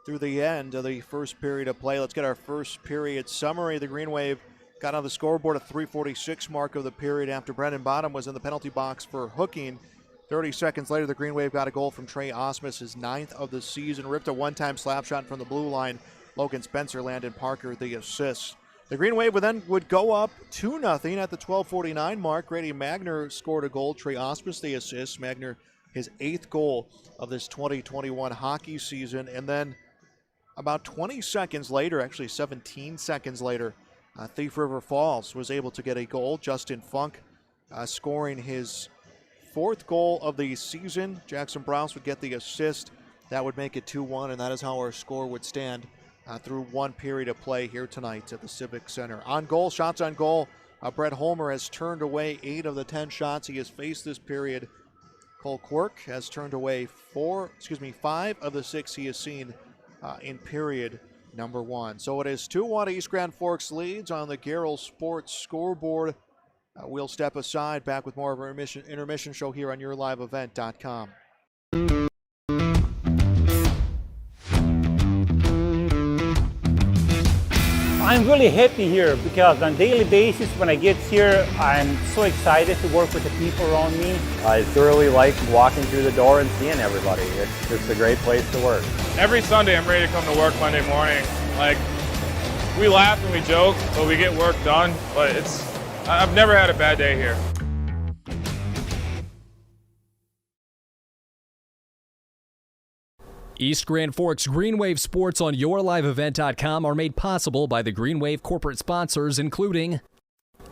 through the end of the first period of play. Let's get our first period summary. The Green Wave got on the scoreboard at 3:46 mark of the period after Brendan Bottom was in the penalty box for hooking. 30 seconds later, the Green Wave got a goal from Trey Osmus, his 9th of the season. Ripped a one-time slap shot from the blue line. Logan Spencer, Landon Parker, the assist. The Green Wave would go up 2-0 at the 12:49 mark. Grady Magner scored a goal. Trey Osmus, the assist. Magner, his 8th goal of this 2021 hockey season. And then about 20 seconds later, actually 17 seconds later, Thief River Falls was able to get a goal. Justin Funk scoring his 4th goal of the season. Jackson Browse would get the assist. That would make it 2-1, and that is how our score would stand through one period of play here tonight at the Civic Center. On goal, shots on goal, Brett Holmer has turned away 8 of the 10 shots he has faced this period. Cole Quirk has turned away 5 of the 6 he has seen in period number 1. So it is 2-1. East Grand Forks leads on the Garrell Sports scoreboard. We'll step aside, back with more of our intermission show here on YourLiveEvent.com. I'm really happy here because on a daily basis when I get here, I'm so excited to work with the people around me. I thoroughly like walking through the door and seeing everybody. It's just a great place to work. Every Sunday I'm ready to come to work Monday morning. Like, we laugh and we joke, but we get work done. But I've never had a bad day here. East Grand Forks Green Wave Sports on YourLiveEvent.com are made possible by the Green Wave corporate sponsors, including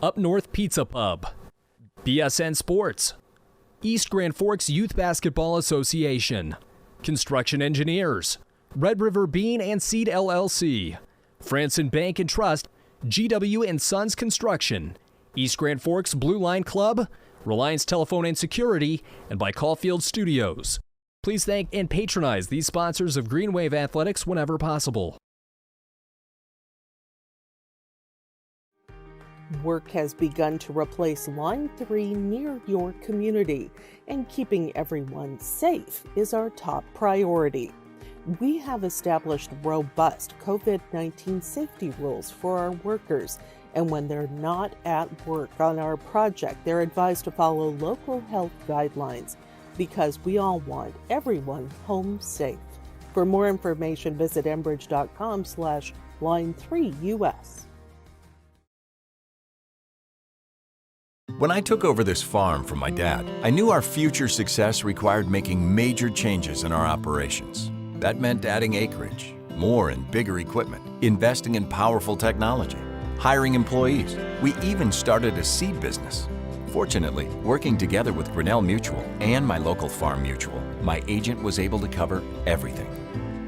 Up North Pizza Pub, BSN Sports, East Grand Forks Youth Basketball Association, Construction Engineers, Red River Bean and Seed LLC, Franson Bank and Trust, GW and Sons Construction, East Grand Forks Blue Line Club, Reliance Telephone and Security, and by Caulfield Studios. Please thank and patronize these sponsors of Green Wave Athletics whenever possible. Work has begun to replace Line 3 near your community, and keeping everyone safe is our top priority. We have established robust COVID-19 safety rules for our workers, and when they're not at work on our project, they're advised to follow local health guidelines, because we all want everyone home safe. For more information, visit enbridge.com/line3us. When I took over this farm from my dad, I knew our future success required making major changes in our operations. That meant adding acreage, more and bigger equipment, investing in powerful technology, hiring employees. We even started a seed business. Fortunately, working together with Grinnell Mutual and my local farm mutual, my agent was able to cover everything,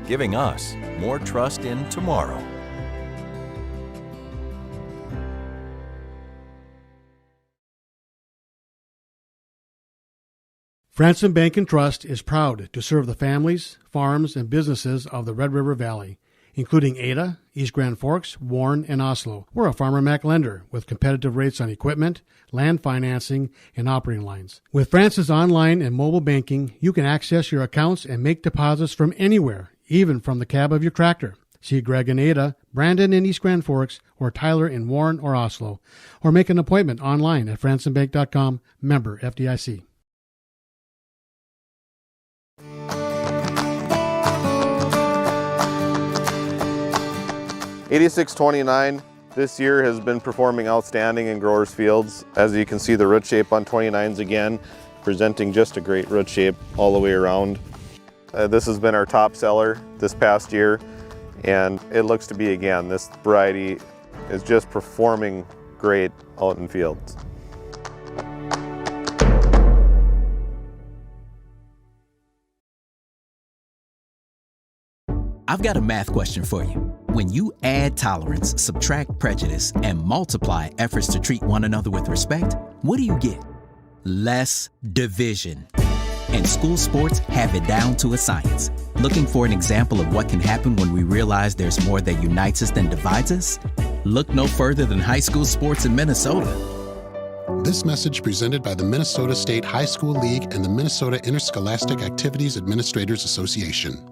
giving us more trust in tomorrow. Franson Bank and Trust is proud to serve the families, farms, and businesses of the Red River Valley, including Ada, East Grand Forks, Warren, and Oslo. We're a Farmer Mac lender with competitive rates on equipment, land financing, and operating lines. With Franson's online and mobile banking, you can access your accounts and make deposits from anywhere, even from the cab of your tractor. See Greg in Ada, Brandon in East Grand Forks, or Tyler in Warren or Oslo, or make an appointment online at fransonbank.com, member FDIC. 8629 this year has been performing outstanding in growers fields. As you can see, the root shape on 29s again, presenting just a great root shape all the way around. This has been our top seller this past year, and it looks to be again. This variety is just performing great out in fields. I've got a math question for you. When you add tolerance, subtract prejudice, and multiply efforts to treat one another with respect, what do you get? Less division. And school sports have it down to a science. Looking for an example of what can happen when we realize there's more that unites us than divides us? Look no further than high school sports in Minnesota. This message presented by the Minnesota State High School League and the Minnesota Interscholastic Activities Administrators Association.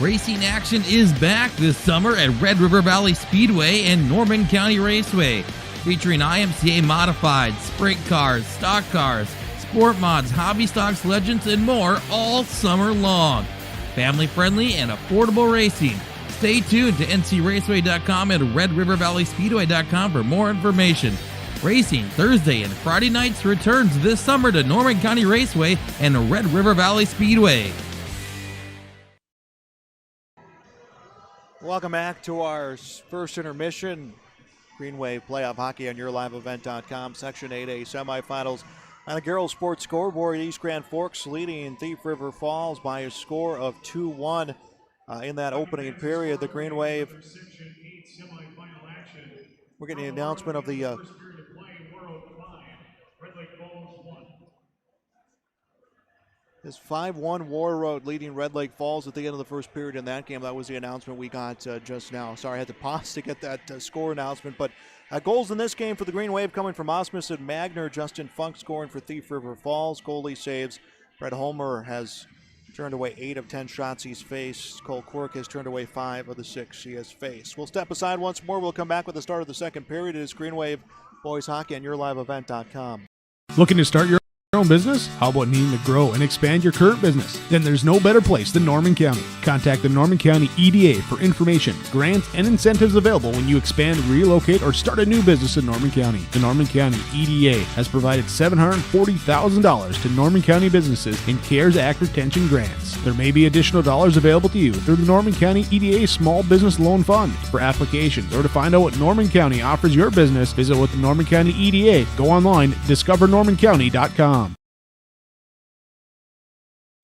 Racing action is back this summer at Red River Valley Speedway and Norman County Raceway, featuring IMCA modified, sprint cars, stock cars, sport mods, hobby stocks, legends, and more all summer long. Family-friendly and affordable racing. Stay tuned to ncraceway.com and redrivervalleyspeedway.com for more information. Racing Thursday and Friday nights returns this summer to Norman County Raceway and Red River Valley Speedway. Welcome back to our first intermission. Green Wave Playoff Hockey on YourLiveEvent.com. Section 8A semifinals. On the Garrel Sports scoreboard, East Grand Forks leading Thief River Falls by a score of 2-1 in that opening period. The Green Wave. We're getting the announcement of the This 5-1 War Road leading Red Lake Falls at the end of the first period in that game. That was the announcement we got just now. Sorry, I had to pause to get that score announcement. But goals in this game for the Green Wave coming from Osmus and Magner. Justin Funk scoring for Thief River Falls. Goalie saves. Brett Homer has turned away 8 of 10 shots he's faced. Cole Quirk has turned away 5 of the 6 he has faced. We'll step aside once more. We'll come back with the start of the second period. It is Green Wave Boys Hockey on YourLiveEvent.com. Looking to start your own business? How about needing to grow and expand your current business? Then there's no better place than Norman County. Contact the Norman County EDA for information, grants, and incentives available when you expand, relocate, or start a new business in Norman County. The Norman County EDA has provided $740,000 to Norman County businesses in CARES Act retention grants. There may be additional dollars available to you through the Norman County EDA Small Business Loan Fund. For applications or to find out what Norman County offers your business, visit with the Norman County EDA. Go online, discovernormancounty.com.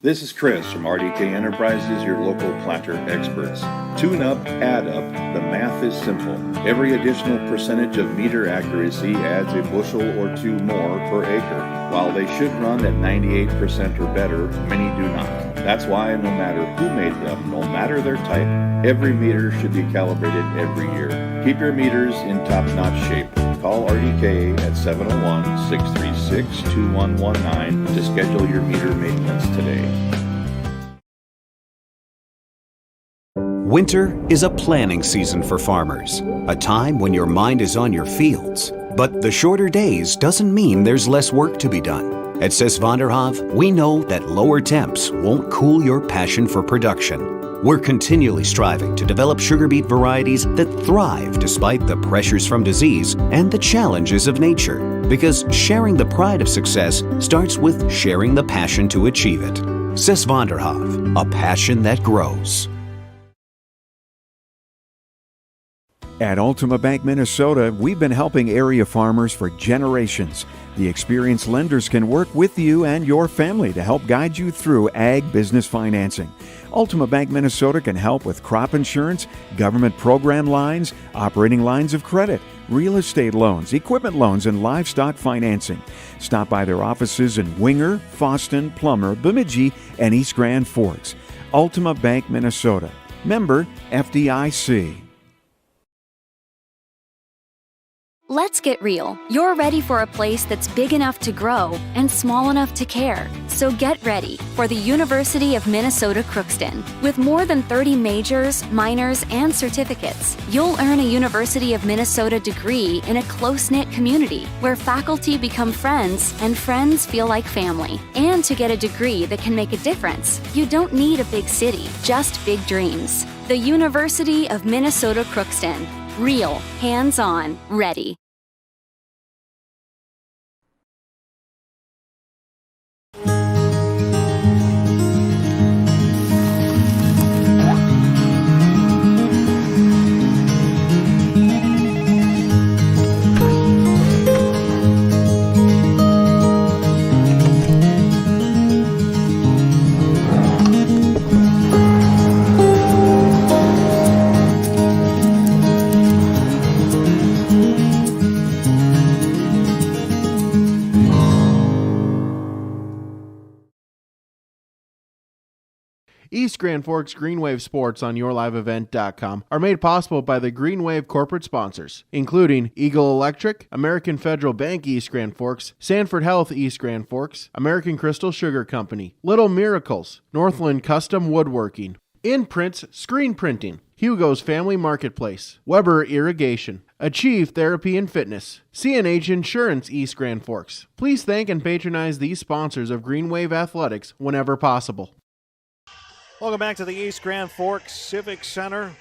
This is Chris from RDK Enterprises, your local planter experts. Tune up, add up. The math is simple. Every additional percentage of meter accuracy adds a bushel or two more per acre. While they should run at 98% or better, many do not. That's why no matter who made them, no matter their type, every meter should be calibrated every year. Keep your meters in top-notch shape. Call RDK at 701-636-2119 to schedule your meter maintenance today. Winter is a planning season for farmers, a time when your mind is on your fields. But the shorter days doesn't mean there's less work to be done. At Sis van der Haaf, we know that lower temps won't cool your passion for production. We're continually striving to develop sugar beet varieties that thrive despite the pressures from disease and the challenges of nature. Because sharing the pride of success starts with sharing the passion to achieve it. Sis van der Haaf, a passion that grows. At Ultima Bank Minnesota, we've been helping area farmers for generations. The experienced lenders can work with you and your family to help guide you through ag business financing. Ultima Bank Minnesota can help with crop insurance, government program lines, operating lines of credit, real estate loans, equipment loans, and livestock financing. Stop by their offices in Winger, Fosston, Plummer, Bemidji, and East Grand Forks. Ultima Bank Minnesota. Member FDIC. Let's get real. You're ready for a place that's big enough to grow and small enough to care. So get ready for the University of Minnesota Crookston. With more than 30 majors, minors, and certificates, you'll earn a University of Minnesota degree in a close-knit community where faculty become friends and friends feel like family. And to get a degree that can make a difference, you don't need a big city, just big dreams. The University of Minnesota Crookston. Real, hands-on, ready. East Grand Forks Green Wave Sports on YourLiveEvent.com are made possible by the Green Wave corporate sponsors, including Eagle Electric, American Federal Bank East Grand Forks, Sanford Health East Grand Forks, American Crystal Sugar Company, Little Miracles, Northland Custom Woodworking, Imprints Screen Printing, Hugo's Family Marketplace, Weber Irrigation, Achieve Therapy and Fitness, CNH Insurance East Grand Forks. Please thank and patronize these sponsors of Green Wave Athletics whenever possible. Welcome back to the East Grand Forks Civic Center.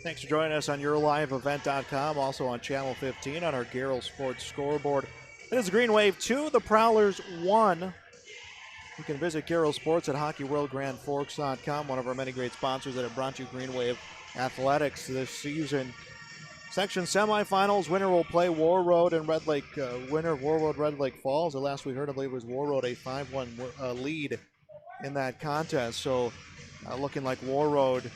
Thanks for joining us on YourLiveEvent.com, also on Channel 15 on our Garrell Sports scoreboard. It is Green Wave 2, the Prowlers 1. You can visit Garrell Sports at HockeyWorldGrandForks.com, one of our many great sponsors that have brought you Green Wave Athletics this season. Section semifinals, winner will play War Road and Red Lake, winner of War Road Red Lake Falls. The last we heard, I believe, was War Road a 5-1 lead in that contest. So looking like War Road,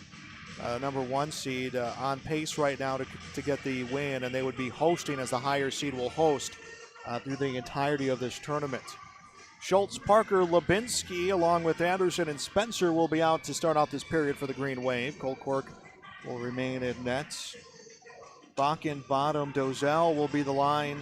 number 1 seed, on pace right now to get the win, and they would be hosting as the higher seed will host through the entirety of this tournament. Schultz, Parker, Lubinsky, along with Anderson and Spencer, will be out to start off this period for the Green Wave. Colcork will remain in nets. Bakken, Bottom, Dozell will be the line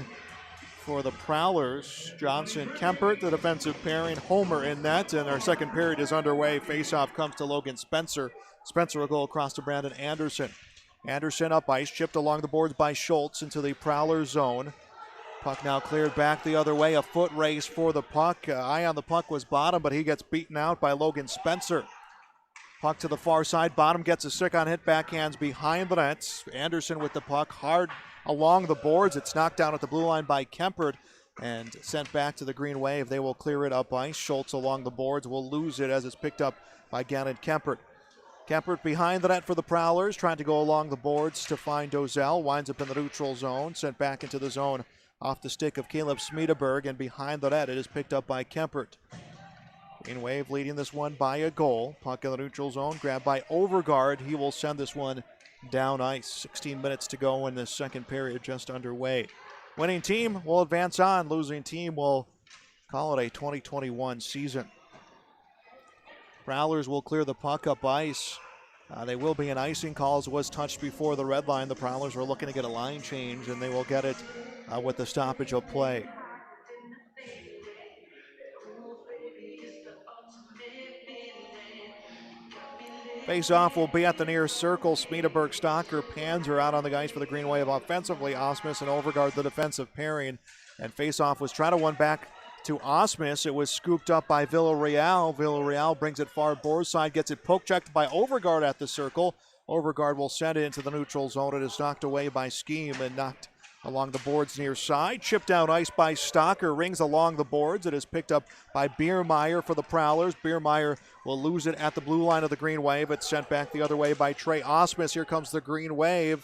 for the Prowlers. Johnson, Kempert, the defensive pairing. Homer in net, and our second period is underway. Faceoff comes to Logan Spencer. Spencer will go across to Brandon Anderson. Anderson up ice, chipped along the boards by Schultz into the Prowler zone. Puck now cleared back the other way. A foot race for the puck. Eye on the puck was Bottom, but he gets beaten out by Logan Spencer. Puck to the far side. Bottom gets a stick on hit, backhands behind the nets. Anderson with the puck hard along the boards. It's knocked down at the blue line by Kempert and sent back to the Green Wave. They will clear it up ice. Schultz along the boards will lose it as it's picked up by Gannon Kempert. Kempert behind the net for the Prowlers, trying to go along the boards to find Dozell. Winds up in the neutral zone, sent back into the zone off the stick of Caleb Smedeberg, and behind the net it is picked up by Kempert. Green Wave leading this one by a goal. Puck in the neutral zone, grabbed by Overgaard. He will send this one down ice. 16 minutes to go in this second period, just underway. Winning team will advance on. Losing team will call it a 2021 season. Prowlers will clear the puck up ice. They will be an icing call as was touched before the red line. The Prowlers are looking to get a line change, and they will get it with the stoppage of play. Face-off will be at the near circle. Smedeberg, Stocker, Panzer out on the ice for the Green Wave offensively. Osmus and Overgaard the defensive pairing. And face-off was trying to win back to Osmus. It was scooped up by Villarreal. Villarreal brings it far board side, gets it poke-checked by Overgaard at the circle. Overgaard will send it into the neutral zone. It is knocked away by Scheme and knocked along the boards near side. Chipped down ice by Stocker, rings along the boards. It is picked up by Biermeyer for the Prowlers. Biermeyer will lose it at the blue line of the Green Wave. It's sent back the other way by Trey Osmus. Here comes the Green Wave.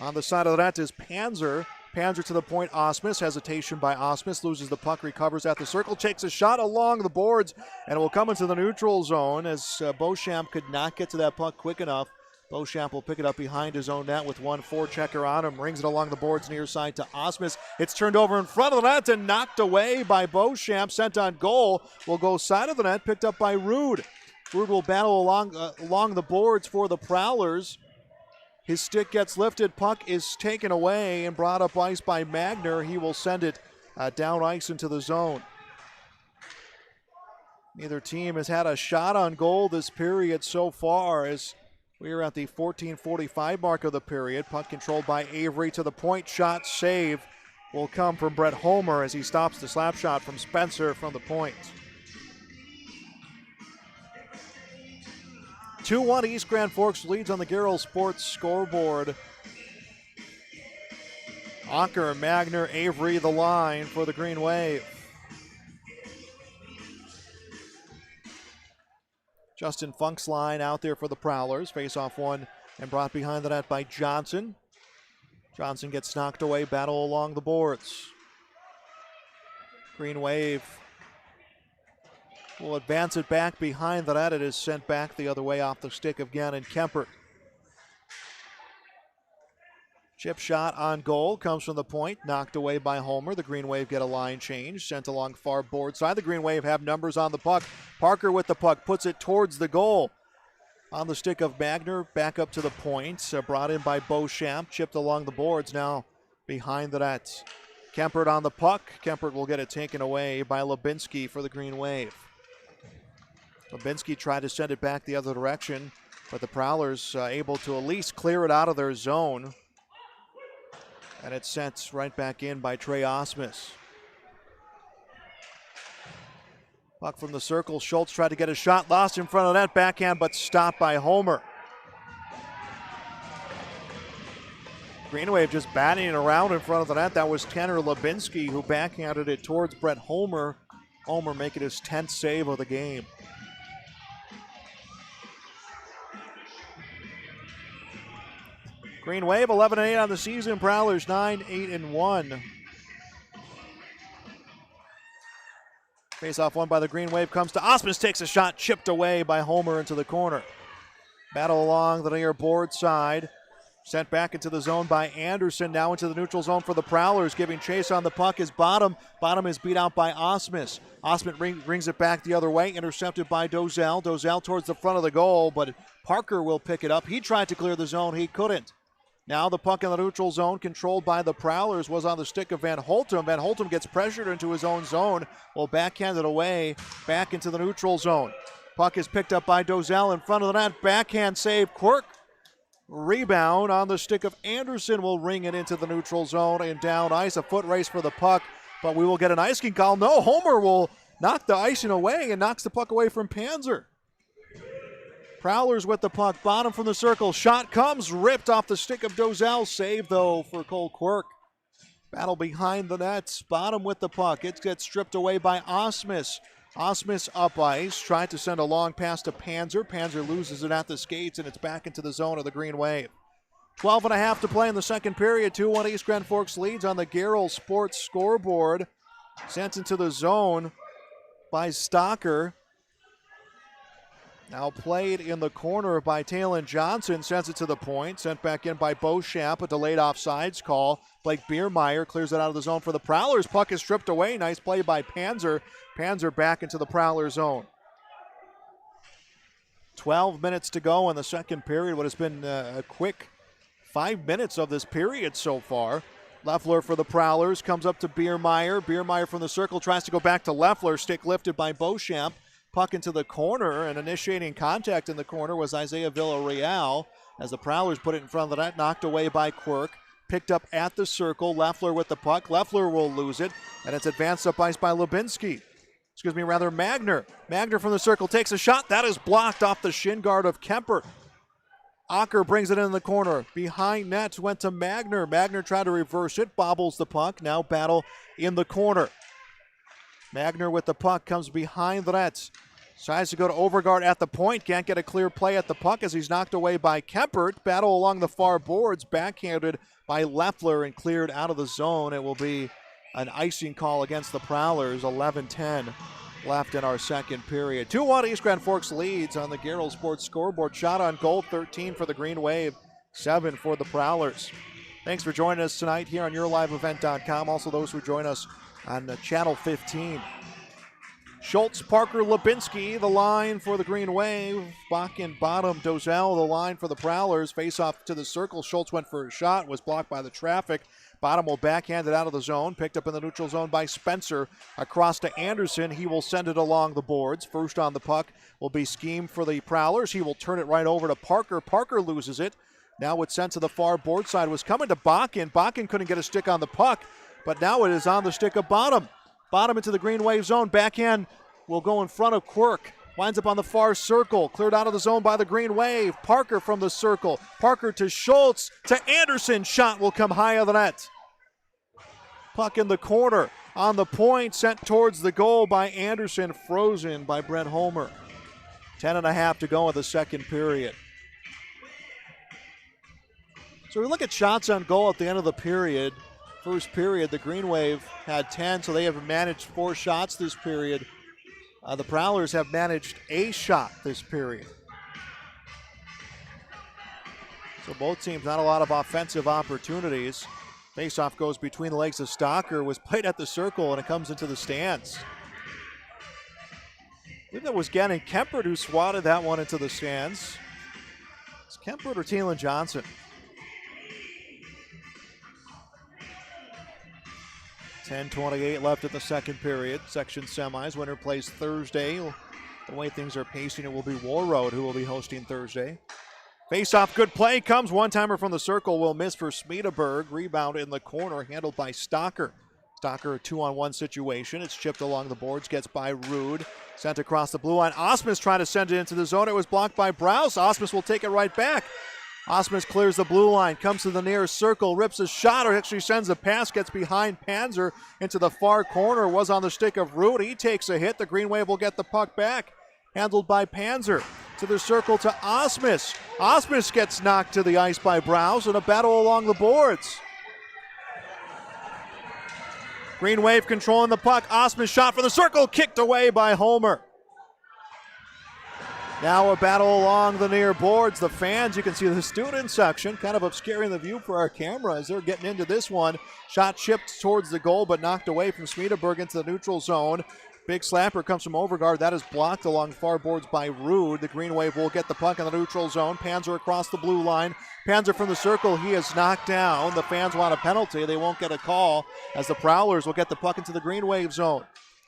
On the side of the net is Panzer. Panzer to the point. Osmus, hesitation by Osmus, loses the puck, recovers at the circle, takes a shot along the boards, and it will come into the neutral zone as Beauchamp could not get to that puck quick enough. Beauchamp will pick it up behind his own net with one forechecker on him, rings it along the boards near side to Osmus. It's turned over in front of the net and knocked away by Beauchamp, sent on goal. Will go side of the net, picked up by Rude. Rude will battle along the boards for the Prowlers. His stick gets lifted, puck is taken away and brought up ice by Magner. He will send it down ice into the zone. Neither team has had a shot on goal this period so far as we are at the 14:45 mark of the period. Puck controlled by Avery to the point. Shot save will come from Brett Homer as he stops the slap shot from Spencer from the point. 2-1 East Grand Forks leads on the Garrell Sports scoreboard. Anker, Magner, Avery the line for the Green Wave. Justin Funk's line out there for the Prowlers. Face-off one and brought behind the net by Johnson. Johnson gets knocked away, battle along the boards. Green Wave will advance it back behind the net. It is sent back the other way off the stick of Gannon Kempert. Chip shot on goal comes from the point, knocked away by Homer. The Green Wave get a line change, sent along far board side. The Green Wave have numbers on the puck. Parker with the puck, puts it towards the goal. On the stick of Magner, back up to the point. Brought in by Beauchamp, chipped along the boards, now behind the net. Kempert on the puck. Kempert will get it taken away by Lubinsky for the Green Wave. Lubinsky tried to send it back the other direction. But the Prowlers able to at least clear it out of their zone. And it's sent right back in by Trey Osmus. Puck from the circle. Schultz tried to get a shot, lost in front of that backhand, but stopped by Homer. Green Wave just batting it around in front of the net. That was Tanner Lubinsky who backhanded it towards Brett Homer. Homer making his 10th save of the game. Green Wave 11-8 on the season. Prowlers 9-8-1. Face-off won by the Green Wave comes to Osmus, takes a shot, chipped away by Homer into the corner. Battle along the near board side. Sent back into the zone by Anderson. Now into the neutral zone for the Prowlers. Giving chase on the puck is Bottom. Bottom is beat out by Osmus. Osmus brings it back the other way. Intercepted by Dozell. Dozell towards the front of the goal, but Parker will pick it up. He tried to clear the zone. He couldn't. Now the puck in the neutral zone, controlled by the Prowlers, was on the stick of Van Holtum. Van Holtum gets pressured into his own zone. Will backhand it away back into the neutral zone. Puck is picked up by Dozell in front of the net. Backhand save. Quirk. Rebound on the stick of Anderson will ring it into the neutral zone and down ice. A foot race for the puck, but we will get an icing call. No, Homer will knock the icing away and knocks the puck away from Panzer. Prowlers with the puck, Bottom from the circle. Shot comes, ripped off the stick of Dozell. Save, though, for Cole Quirk. Battle behind the nets. Bottom with the puck. It gets stripped away by Osmus. Osmus up ice, tried to send a long pass to Panzer. Panzer loses it at the skates, and it's back into the zone of the Green Wave. 12.5 to play in the second period. 2-1 East Grand Forks leads on the Garrell Sports scoreboard. Sent into the zone by Stocker. Now played in the corner by Talon Johnson. Sends it to the point. Sent back in by Beauchamp. A delayed offsides call. Blake Biermeyer clears it out of the zone for the Prowlers. Puck is stripped away. Nice play by Panzer. Panzer back into the Prowler zone. 12 minutes to go in the second period. What has been a quick 5 minutes of this period so far. Leffler for the Prowlers. Comes up to Biermeyer. Biermeyer from the circle tries to go back to Leffler. Stick lifted by Beauchamp. Puck into the corner, and initiating contact in the corner was Isaiah Villarreal as the Prowlers put it in front of the net, knocked away by Quirk. Picked up at the circle, Leffler with the puck. Leffler will lose it, and it's advanced up ice by Lubinsky. Magner. Magner from the circle takes a shot. That is blocked off the shin guard of Kemper. Ocker brings it in the corner. Behind net went to Magner. Magner tried to reverse it, bobbles the puck. Now battle in the corner. Magner with the puck comes behind the nets. Tries to go to Overgaard at the point. Can't get a clear play at the puck as he's knocked away by Kempert. Battle along the far boards. Backhanded by Leffler and cleared out of the zone. It will be an icing call against the Prowlers. 11-10 left in our second period. 2-1 East Grand Forks leads on the Garrell Sports scoreboard. Shot on goal, 13 for the Green Wave, 7 for the Prowlers. Thanks for joining us tonight here on YourLiveEvent.com. Also those who join us on Channel 15. Schultz, Parker, Lubinsky, the line for the Green Wave. Bakken, Bottom, Dozell, the line for the Prowlers. Face off to the circle. Schultz went for a shot, was blocked by the traffic. Bottom will backhand it out of the zone. Picked up in the neutral zone by Spencer. Across to Anderson. He will send it along the boards. First on the puck will be Scheme for the Prowlers. He will turn it right over to Parker. Parker loses it. Now it's sent to the far board side. Was coming to Bakken. Bakken couldn't get a stick on the puck. But now it is on the stick of Bottom. Bottom into the Green Wave zone. Backhand will go in front of Quirk. Winds up on the far circle. Cleared out of the zone by the Green Wave. Parker from the circle. Parker to Schultz. To Anderson. Shot will come high of the net. Puck in the corner. On the point. Sent towards the goal by Anderson. Frozen by Brent Homer. 10.5 to go in the second period. So we look at shots on goal at the end of the period. First period, the Green Wave had 10, so they have managed 4 shots this period. The Prowlers have managed a shot this period. So both teams, not a lot of offensive opportunities. Faceoff goes between the legs of Stocker, was played at the circle, and it comes into the stands. I believe that was Gannon Kempert who swatted that one into the stands. It's Kempert or Talon Johnson? 10:28 left in the second period. Section semis. Winner plays Thursday. The way things are pacing, it will be Warroad who will be hosting Thursday. Face-off, good play comes. One-timer from the circle will miss for Smederberg. Rebound in the corner, handled by Stocker. Stocker, a 2-on-1 situation. It's chipped along the boards, gets by Rude. Sent across the blue line. Osmus trying to send it into the zone. It was blocked by Browse. Osmus will take it right back. Osmus clears the blue line, comes to the near circle, rips a shot, or actually sends a pass, gets behind Panzer into the far corner, was on the stick of Rude. He takes a hit. The Green Wave will get the puck back. Handled by Panzer. To the circle to Osmus. Osmus gets knocked to the ice by Browse in a battle along the boards. Green Wave controlling the puck. Osmus shot from the circle, kicked away by Homer. Now a battle along the near boards. The fans, you can see the student section kind of obscuring the view for our camera as they're getting into this one. Shot chipped towards the goal but knocked away from Smederberg into the neutral zone. Big slapper comes from Overgaard. That is blocked along far boards by Rude. The Green Wave will get the puck in the neutral zone. Panzer across the blue line. Panzer from the circle. He is knocked down. The fans want a penalty. They won't get a call as the Prowlers will get the puck into the Green Wave zone.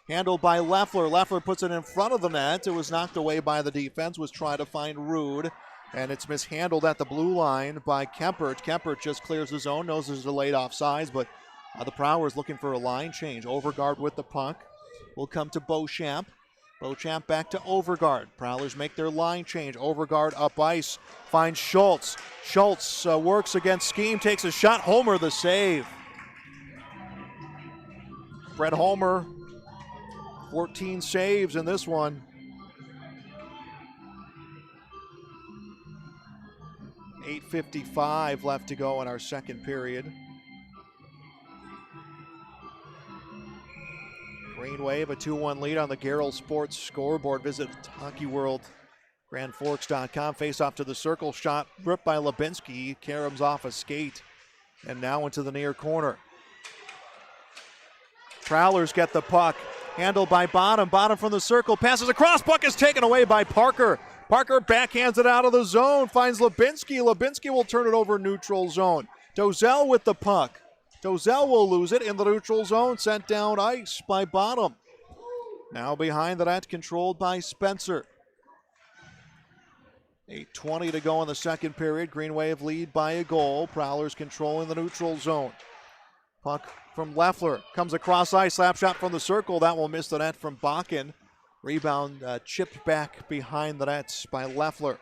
Handled by Leffler. Leffler puts it in front of the net. It was knocked away by the defense. Was trying to find Rude. And it's mishandled at the blue line by Kempert. Kempert just clears the zone. Knows there's a delayed offsides, but the Prowlers looking for a line change. Overgaard with the puck. Will come to Beauchamp. Beauchamp back to Overgaard. Prowlers make their line change. Overgaard up ice. Finds Schultz. Schultz works against Scheme. Takes a shot. Homer the save. Brett Homer, 14 saves in this one. .855 left to go in our second period. Green Wave, a 2-1 lead on the Garrell Sports scoreboard. Visit hockeyworldgrandforks.com. Face off to the circle. Shot ripped by Lubinsky. Caroms off a skate. And now into the near corner. Prowlers get the puck. Handled by Bottom. Bottom from the circle. Passes across. Puck is taken away by Parker. Parker backhands it out of the zone. Finds Lubinsky. Lubinsky will turn it over neutral zone. Dozell with the puck. Dozell will lose it in the neutral zone, sent down ice by Bottom. Now behind the net, controlled by Spencer. 8:20 to go in the second period. Green Wave lead by a goal. Prowlers controlling the neutral zone. Puck from Leffler. Comes across ice, slap shot from the circle. That will miss the net from Bakken. Rebound chipped back behind the nets by Leffler.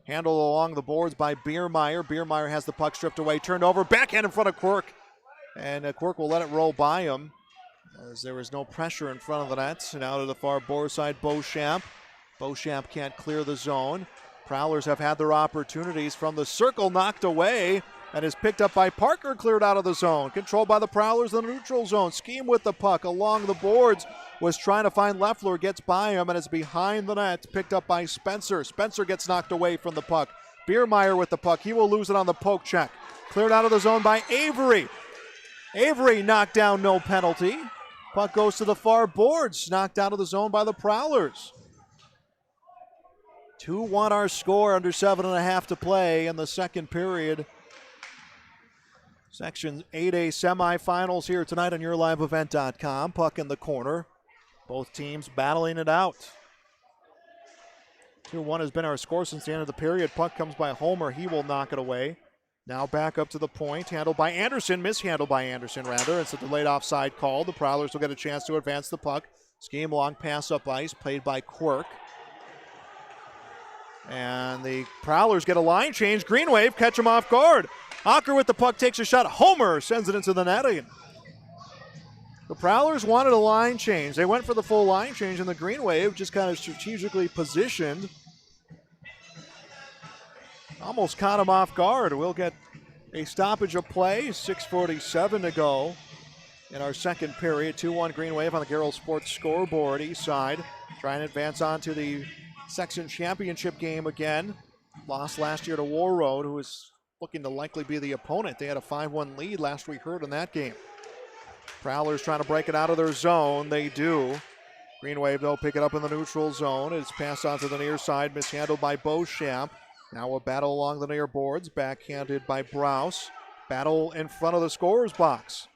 Handled along the boards by Biermeyer. Biermeyer has the puck stripped away, turned over, backhand in front of Quirk. And Quirk will let it roll by him as there is no pressure in front of the nets. And out to the far board side, Beauchamp. Beauchamp can't clear the zone. Prowlers have had their opportunities from the circle, knocked away, and is picked up by Parker, cleared out of the zone. Controlled by the Prowlers in the neutral zone. Scheme with the puck along the boards. Was trying to find Leffler, gets by him, and is behind the net. Picked up by Spencer. Spencer gets knocked away from the puck. Biermeyer with the puck. He will lose it on the poke check. Cleared out of the zone by Avery. Avery knocked down, no penalty. Puck goes to the far boards, knocked out of the zone by the Prowlers. 2-1 our score, under 7.5 to play in the second period. Section 8A semifinals here tonight on YourLiveEvent.com. Puck in the corner. Both teams battling it out. 2-1 has been our score since the end of the period. Puck comes by Homer. He will knock it away. Now back up to the point, handled by Anderson, mishandled by Anderson rather. It's a delayed offside call. The Prowlers will get a chance to advance the puck. Scheme long pass up ice, played by Quirk. And the Prowlers get a line change. Green Wave catch him off guard. Ocker with the puck takes a shot. Homer sends it into the netting. The Prowlers wanted a line change. They went for the full line change, and the Green Wave just kind of strategically positioned. Almost caught him off guard. We'll get a stoppage of play. 6:47 to go in our second period. 2-1 Green Wave on the Garrell Sports scoreboard. East side trying to advance on to the section championship game again. Lost last year to War Road, who is looking to likely be the opponent. They had a 5-1 lead last we heard in that game. Prowlers trying to break it out of their zone. They do. Green Wave, though, pick it up in the neutral zone. It's passed on to the near side, mishandled by Beauchamp. Now a battle along the near boards, backhanded by Browse. Battle in front of the scorer's box.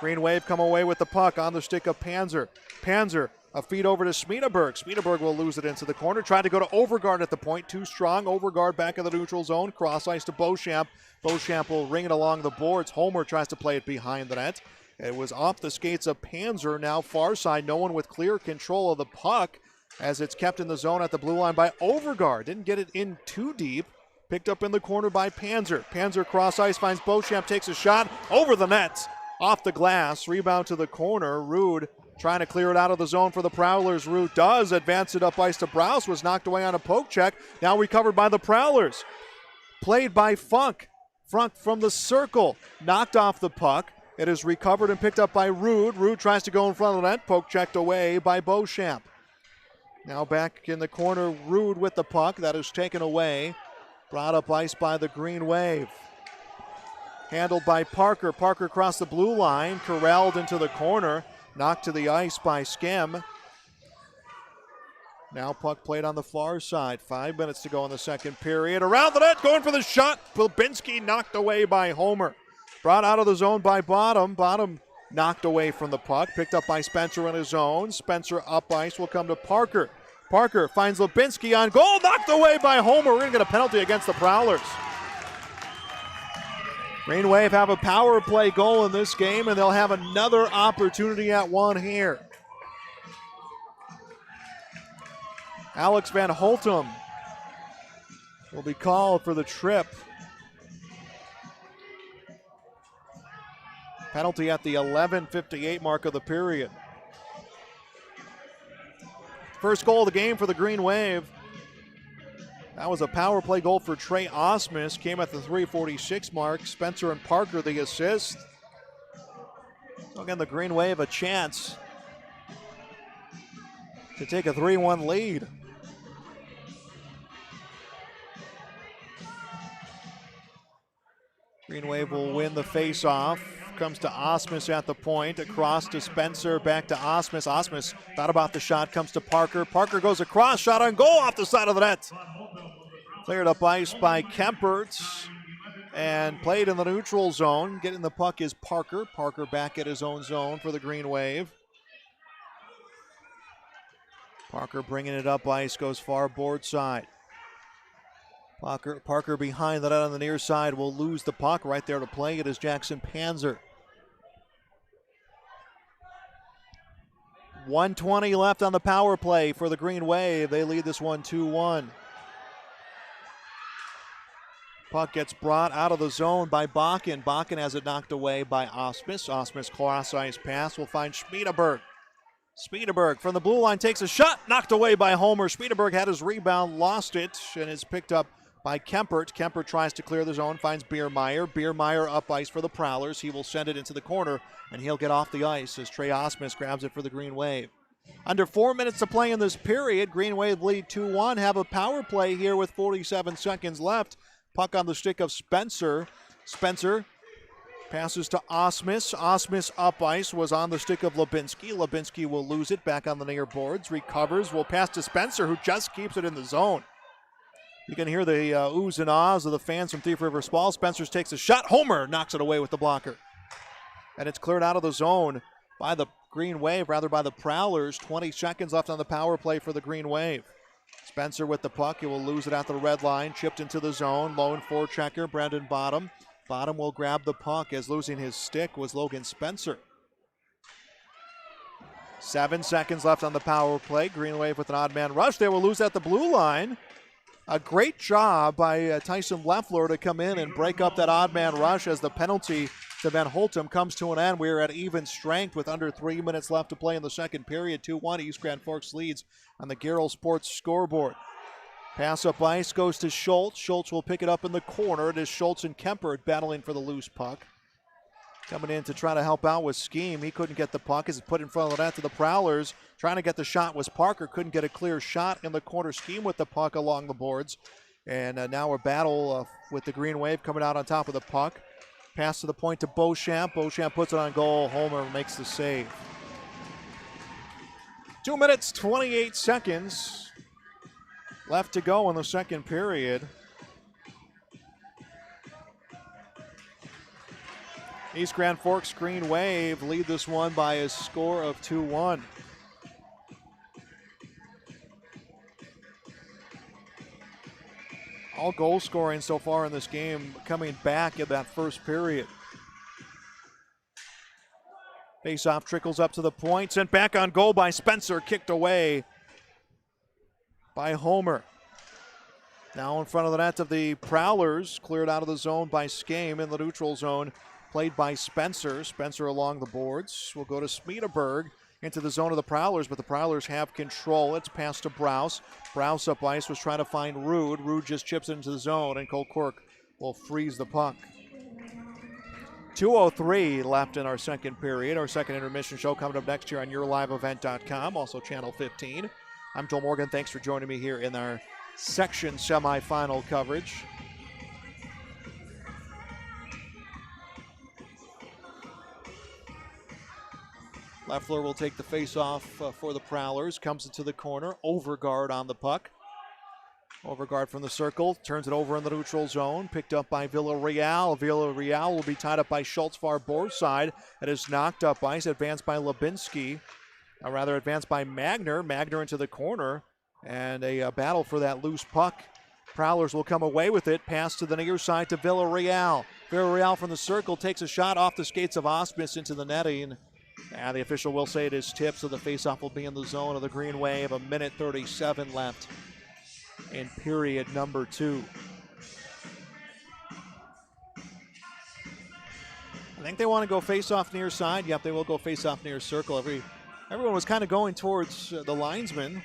Green Wave come away with the puck on the stick of Panzer. Panzer, a feed over to Smederberg. Smederberg will lose it into the corner. Tried to go to Overgaard at the point. Too strong. Overgaard back in the neutral zone. Cross ice to Beauchamp. Beauchamp will ring it along the boards. Homer tries to play it behind the net. It was off the skates of Panzer. Now far side. No one with clear control of the puck as it's kept in the zone at the blue line by Overgaard. Didn't get it in too deep. Picked up in the corner by Panzer. Panzer cross ice finds Beauchamp. Takes a shot over the net. Off the glass. Rebound to the corner. Rude trying to clear it out of the zone for the Prowlers. Rude does. Advance it up ice to Browse. Was knocked away on a poke check. Now recovered by the Prowlers. Played by Funk. Funk from the circle. Knocked off the puck. It is recovered and picked up by Rude. Rude tries to go in front of the net. Poke checked away by Beauchamp. Now back in the corner. Rude with the puck. That is taken away. Brought up ice by the Green Wave. Handled by Parker. Parker across the blue line. Corralled into the corner. Knocked to the ice by Skem. Now puck played on the far side. 5 minutes to go in the second period. Around the net, going for the shot. Pilbinski knocked away by Homer. Brought out of the zone by Bottom. Bottom knocked away from the puck. Picked up by Spencer in his zone. Spencer up ice will come to Parker. Parker finds Lubinski on goal. Knocked away by Homer. We're going to get a penalty against the Prowlers. Green Wave have a power play goal in this game, and they'll have another opportunity at one here. Alex Van Holtum will be called for the trip. Penalty at the 11:58 mark of the period. First goal of the game for the Green Wave. That was a power play goal for Trey Osmus. Came at the 3:46 mark. Spencer and Parker the assist. So again, the Green Wave a chance to take a 3-1 lead. Green Wave will win the face-off. Comes to Osmus at the point. Across to Spencer. Back to Osmus. Osmus thought about the shot. Comes to Parker. Parker goes across. Shot on goal off the side of the net. Cleared up ice by Kempert and played in the neutral zone. Getting the puck is Parker. Parker back at his own zone for the Green Wave. Parker bringing it up ice, goes far board side. Parker behind the net on the near side will lose the puck. Right there to play it is Jackson Panzer. 1:20 left on the power play for the Green Wave. They lead this one 2-1. Puck gets brought out of the zone by Bakken. Bakken has it knocked away by Osmus. Osmus cross ice pass will find Smederberg. Smederberg from the blue line takes a shot, knocked away by Homer. Smederberg had his rebound, lost it, and is picked up by Kempert. Kempert tries to clear the zone, finds Biermeyer. Biermeyer up ice for the Prowlers. He will send it into the corner, and he'll get off the ice as Trey Osmus grabs it for the Green Wave. Under 4 minutes to play in this period, Green Wave lead 2-1. Have a power play here with 47 seconds left. Puck on the stick of Spencer. Spencer passes to Osmus. Osmus up ice was on the stick of Lubinski. Lubinski will lose it back on the near boards. Recovers. Will pass to Spencer, who just keeps it in the zone. You can hear the oohs and ahs of the fans from Thief River Small. Spencer takes a shot. Homer knocks it away with the blocker. And it's cleared out of the zone by the Green Wave, rather by the Prowlers. 20 seconds left on the power play for the Green Wave. Spencer with the puck. He will lose it at the red line. Chipped into the zone. Lone forechecker, Brendan Bottom. Bottom will grab the puck as losing his stick was Logan Spencer. 7 seconds left on the power play. Green Wave with an odd man rush. They will lose at the blue line. A great job by Tyson Leffler to come in and break up that odd man rush as the penalty to Van Holtum comes to an end. We are at even strength with under 3 minutes left to play in the second period. 2-1 East Grand Forks leads on the Garrell Sports scoreboard. Pass up ice goes to Schultz. Schultz will pick it up in the corner. It is Schultz and Kempert battling for the loose puck. Coming in to try to help out with Scheme. He couldn't get the puck as it's put in front of the net to the Prowlers. Trying to get the shot was Parker. Couldn't get a clear shot in the corner. Scheme with the puck along the boards. And now a battle with the Green Wave coming out on top of the puck. Pass to the point to Beauchamp. Beauchamp puts it on goal. Homer makes the save. 2 minutes, 28 seconds left to go in the second period. East Grand Forks Green Wave lead this one by a score of 2-1. All goal scoring so far in this game coming back in that first period. Face-off trickles up to the point, sent back on goal by Spencer, kicked away by Homer. Now in front of the net of the Prowlers, cleared out of the zone by Skame in the neutral zone, played by Spencer. Spencer along the boards will go to Smedeberg into the zone of the Prowlers, but the Prowlers have control. It's passed to Browse. Browse up ice was trying to find Rude. Rude just chips into the zone, and Cole Quirk will freeze the puck. 2:03 left in our second period. Our second intermission show coming up next year on YourLiveEvent.com, also Channel 15. I'm Joel Morgan. Thanks for joining me here in our section semifinal coverage. Leffler will take the face-off for the Prowlers. Comes into the corner. Overgard on the puck. Overgard from the circle. Turns it over in the neutral zone. Picked up by Villarreal. Villarreal will be tied up by Schultz far board side. It is knocked up ice. Advanced by Lubinski. Or rather advanced by Magner. Magner into the corner. And a battle for that loose puck. Prowlers will come away with it. Pass to the near side to Villarreal. Villarreal from the circle takes a shot off the skates of Osmus into the netting. The official will say it is tipped, so the faceoff will be in the zone of the Green Wave. 1:37 left in period number 2. I think they want to go face-off near side. Yep, they will go face-off near circle. Everyone was kind of going towards the linesman.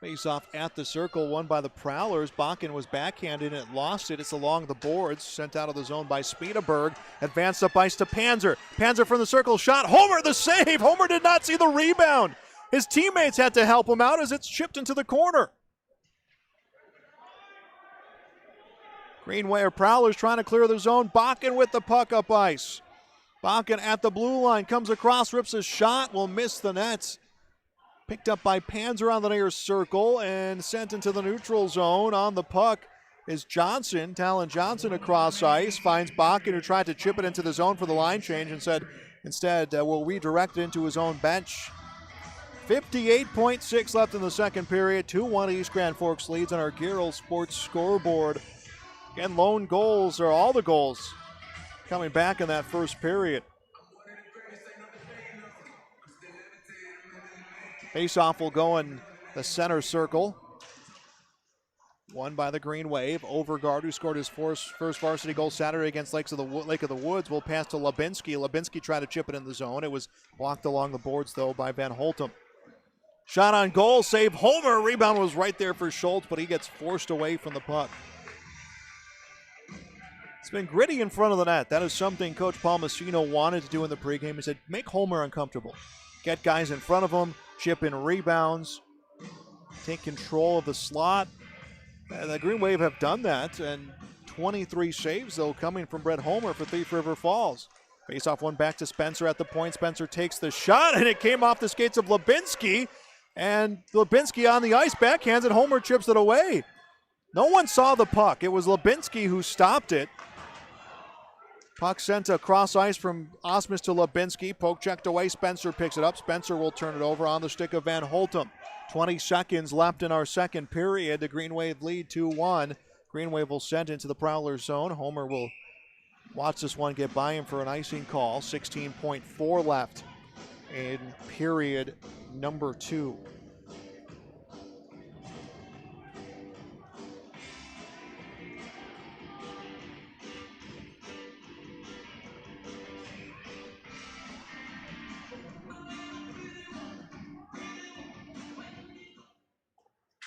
Face-off at the circle, won by the Prowlers. Bakken was backhanded and lost it. It's along the boards, sent out of the zone by Smedeberg. Advanced up ice to Panzer. Panzer from the circle, shot. Homer the save. Homer did not see the rebound. His teammates had to help him out as it's chipped into the corner. Green Wave Prowlers trying to clear the zone. Bakken with the puck up ice. Bakken at the blue line, comes across, rips a shot, will miss the nets. Picked up by Panzer on the near circle and sent into the neutral zone. On the puck is Johnson. Talon Johnson across ice. Finds Bakken, who tried to chip it into the zone for the line change and said instead will redirect it into his own bench. 58.6 left in the second period. 2-1 East Grand Forks leads on our Garrel Sports scoreboard. Again, lone goals, or all the goals, coming back in that first period. Face-off will go in the center circle. Won by the Green Wave. Overgard, who scored his first varsity goal Saturday against Lake of the Woods, will pass to Lubinski. Lubinski tried to chip it in the zone. It was blocked along the boards, though, by Van Holtum. Shot on goal, save Homer. Rebound was right there for Schultz, but he gets forced away from the puck. It's been gritty in front of the net. That is something Coach Palmasino wanted to do in the pregame. He said, make Homer uncomfortable. Get guys in front of him. Chip in rebounds, take control of the slot. The Green Wave have done that, and 23 saves, though, coming from Brett Homer for Thief River Falls. Face-off one back to Spencer at the point. Spencer takes the shot, and it came off the skates of Lubinski. And Lubinski on the ice, backhands it. Homer chips it away. No one saw the puck. It was Lubinski who stopped it. Puck sent across ice from Osmus to Lubinski. Poke checked away. Spencer picks it up. Spencer will turn it over on the stick of Van Holtum. 20 seconds left in our second period. The Green Wave lead 2-1. Green Wave will send into the Prowler zone. Homer will watch this one get by him for an icing call. 16.4 left in period number 2.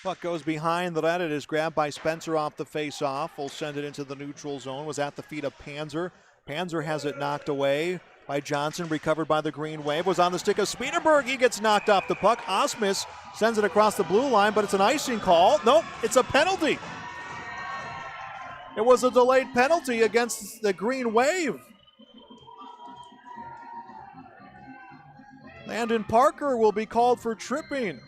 Puck goes behind the net. It is grabbed by Spencer off the face-off. Will send it into the neutral zone. Was at the feet of Panzer. Panzer has it knocked away by Johnson. Recovered by the Green Wave. Was on the stick of Smedeberg. He gets knocked off the puck. Osmus sends it across the blue line, but it's an icing call. Nope, it's a penalty. It was a delayed penalty against the Green Wave. Landon Parker will be called for tripping.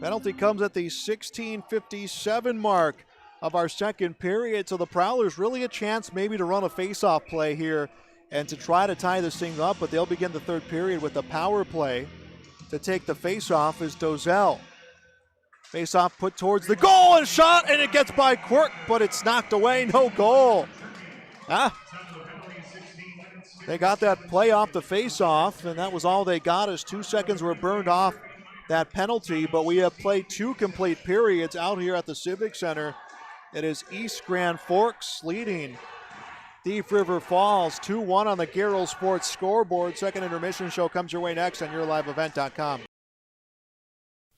Penalty comes at the 16:57 mark of our second period, so the Prowlers really a chance maybe to run a face-off play here and to try to tie this thing up, but they'll begin the third period with a power play. To take the face-off is Dozell. Face-off put towards the goal and shot, and it gets by Quirk, but it's knocked away, no goal. They got that play off the face-off, and that was all they got as 2 seconds were burned off that penalty, but we have played 2 complete periods out here at the Civic Center. It is East Grand Forks leading Thief River Falls 2-1 on the Garrell Sports scoreboard. Second intermission show comes your way next on YourLiveEvent.com.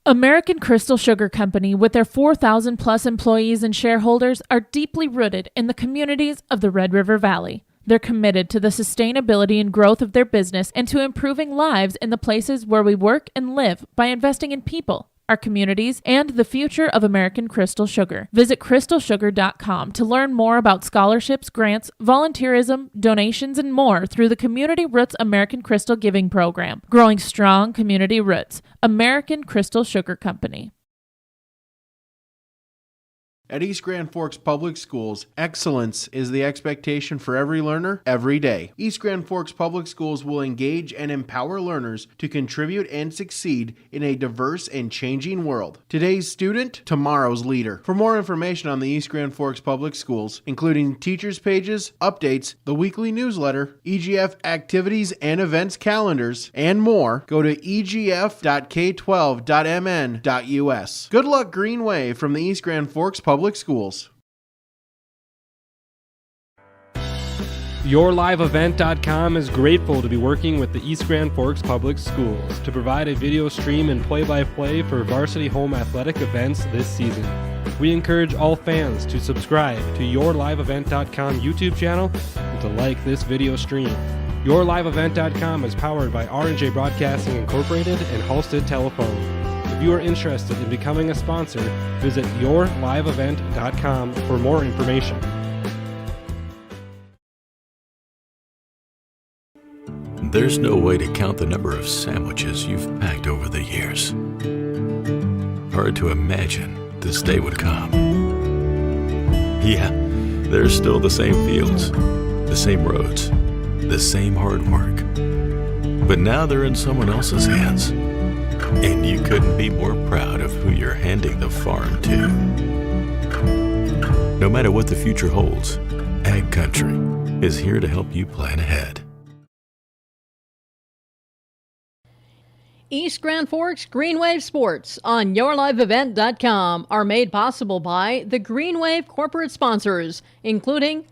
American Crystal Sugar Company, with their 4,000 plus employees and shareholders, are deeply rooted in the communities of the Red River Valley. They're committed to the sustainability and growth of their business and to improving lives in the places where we work and live by investing in people, our communities, and the future of American Crystal Sugar. Visit crystalsugar.com to learn more about scholarships, grants, volunteerism, donations, and more through the Community Roots American Crystal Giving Program. Growing strong community roots. American Crystal Sugar Company. At East Grand Forks Public Schools, excellence is the expectation for every learner, every day. East Grand Forks Public Schools will engage and empower learners to contribute and succeed in a diverse and changing world. Today's student, tomorrow's leader. For more information on the East Grand Forks Public Schools, including teachers' pages, updates, the weekly newsletter, EGF activities and events calendars, and more, go to egf.k12.mn.us. Good luck, Green Wave, from the East Grand Forks Public Schools. YourLiveEvent.com is grateful to be working with the East Grand Forks Public Schools to provide a video stream and play-by-play for varsity home athletic events this season. We encourage all fans to subscribe to YourLiveEvent.com YouTube channel and to like this video stream. YourLiveEvent.com is powered by R&J Broadcasting Incorporated and Halstead Telephone. If you are interested in becoming a sponsor, visit YourLiveEvent.com for more information. There's no way to count the number of sandwiches you've packed over the years. Hard to imagine this day would come. Yeah, there's still the same fields, the same roads, the same hard work. But now they're in someone else's hands. And you couldn't be more proud of who you're handing the farm to. No matter what the future holds, Ag Country is here to help you plan ahead. East Grand Forks Green Wave Sports on YourLiveEvent.com are made possible by the Green Wave corporate sponsors, including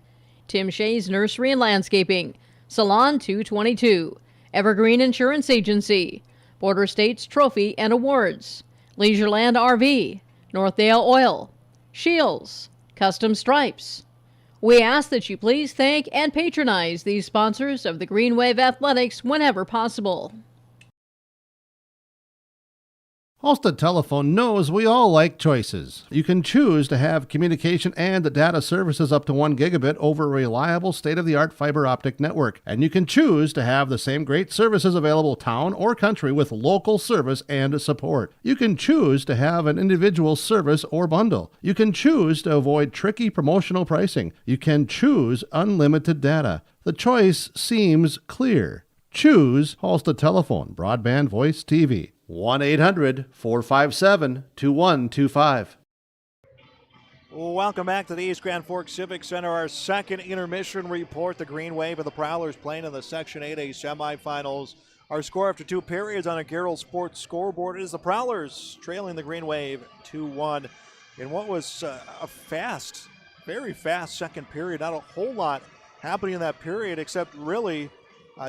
Tim Shea's Nursery and Landscaping, Salon 222, Evergreen Insurance Agency, Border States Trophy and Awards, Leisureland RV, Northdale Oil, Shields, Custom Stripes. We ask that you please thank and patronize these sponsors of the Green Wave Athletics whenever possible. Halstead Telephone knows we all like choices. You can choose to have communication and data services up to 1 gigabit over a reliable state-of-the-art fiber optic network. And you can choose to have the same great services available town or country with local service and support. You can choose to have an individual service or bundle. You can choose to avoid tricky promotional pricing. You can choose unlimited data. The choice seems clear. Choose Halstead Telephone, broadband voice TV. 1-800-457-2125. Welcome back to the East Grand Forks Civic Center. Our second intermission report. The Green Wave of the Prowlers playing in the Section 8A semifinals. Our score after 2 periods on a Garrell Sports scoreboard is the Prowlers trailing the Green Wave 2-1 in what was a fast, very fast second period. Not a whole lot happening in that period except really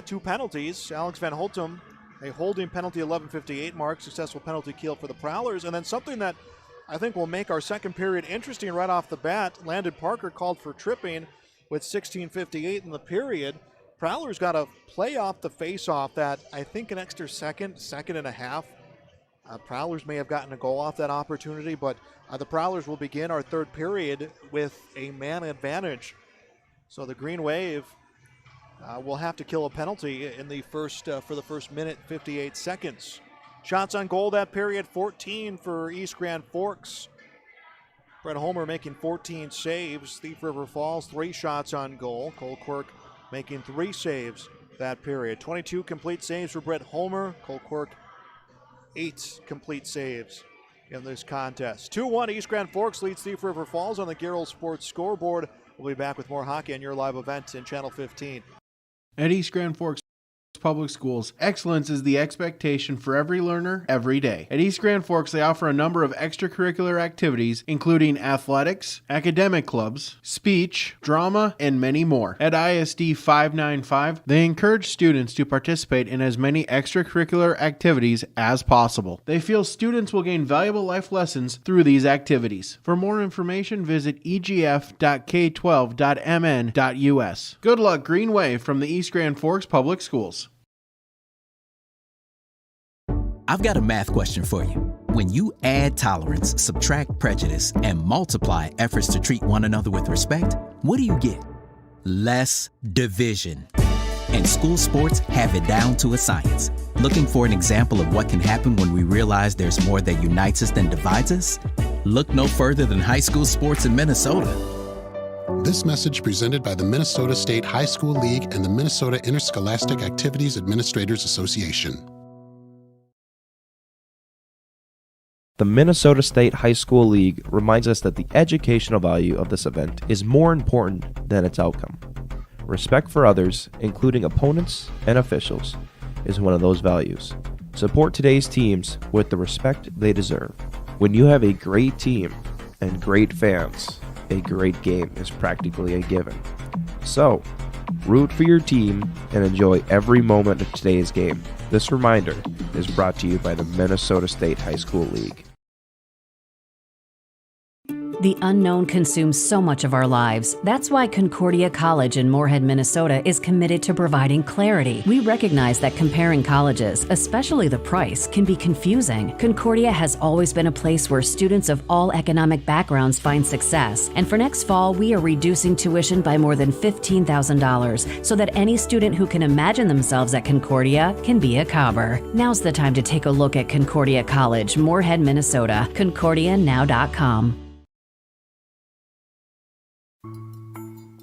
2 penalties. Alex Van Holtum, a holding penalty, 11:58 mark, successful penalty kill for the Prowlers. And then something that I think will make our second period interesting right off the bat, Landon Parker called for tripping with 16:58 in the period. Prowlers got a play off the face-off that I think an extra second and a half. Prowlers may have gotten a goal off that opportunity, but the Prowlers will begin our third period with a man advantage. So the Green Wave will have to kill a penalty in the first for the first minute 58 seconds. Shots on goal that period, 14 for East Grand Forks. Brett Homer making 14 saves. Thief River Falls, 3 shots on goal. Cole Quirk making 3 saves that period. 22 complete saves for Brett Homer. Cole Quirk, 8 complete saves in this contest. 2-1, East Grand Forks leads Thief River Falls on the Garrell Sports scoreboard. We'll be back with more hockey on your live event in Channel 15. At East Grand Forks Public Schools, excellence is the expectation for every learner every day. At East Grand Forks, they offer a number of extracurricular activities, including athletics, academic clubs, speech, drama, and many more. At ISD 595, they encourage students to participate in as many extracurricular activities as possible. They feel students will gain valuable life lessons through these activities. For more information, visit egf.k12.mn.us. Good luck, Green Wave, from the East Grand Forks Public Schools. I've got a math question for you. When you add tolerance, subtract prejudice, and multiply efforts to treat one another with respect, what do you get? Less division. And school sports have it down to a science. Looking for an example of what can happen when we realize there's more that unites us than divides us? Look no further than high school sports in Minnesota. This message presented by the Minnesota State High School League and the Minnesota Interscholastic Activities Administrators Association. The Minnesota State High School League reminds us that the educational value of this event is more important than its outcome. Respect for others, including opponents and officials, is one of those values. Support today's teams with the respect they deserve. When you have a great team and great fans, a great game is practically a given. So, root for your team and enjoy every moment of today's game. This reminder is brought to you by the Minnesota State High School League. The unknown consumes so much of our lives. That's why Concordia College in Moorhead, Minnesota is committed to providing clarity. We recognize that comparing colleges, especially the price, can be confusing. Concordia has always been a place where students of all economic backgrounds find success. And for next fall, we are reducing tuition by more than $15,000 so that any student who can imagine themselves at Concordia can be a Cobber. Now's the time to take a look at Concordia College, Moorhead, Minnesota. ConcordiaNow.com.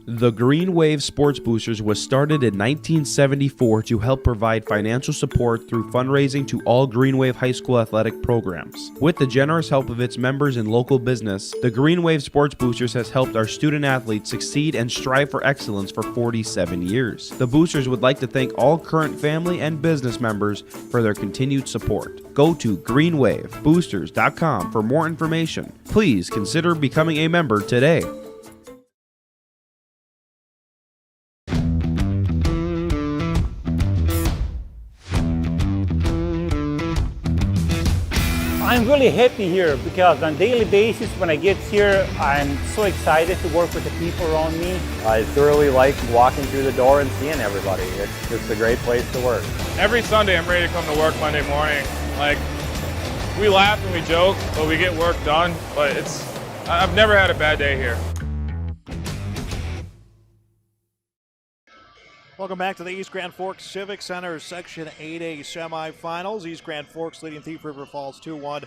The Green Wave Sports Boosters was started in 1974 to help provide financial support through fundraising to all Green Wave High School athletic programs. With the generous help of its members and local business, the Green Wave Sports Boosters has helped our student athletes succeed and strive for excellence for 47 years. The Boosters would like to thank all current family and business members for their continued support. Go to greenwaveboosters.com for more information. Please consider becoming a member today. I'm really happy here because on a daily basis when I get here, I'm so excited to work with the people around me. I thoroughly like walking through the door and seeing everybody. It's a great place to work. Every Sunday I'm ready to come to work Monday morning. Like, we laugh and we joke, but we get work done. But I've never had a bad day here. Welcome back to the East Grand Forks Civic Center Section 8A semifinals. East Grand Forks leading Thief River Falls 2-1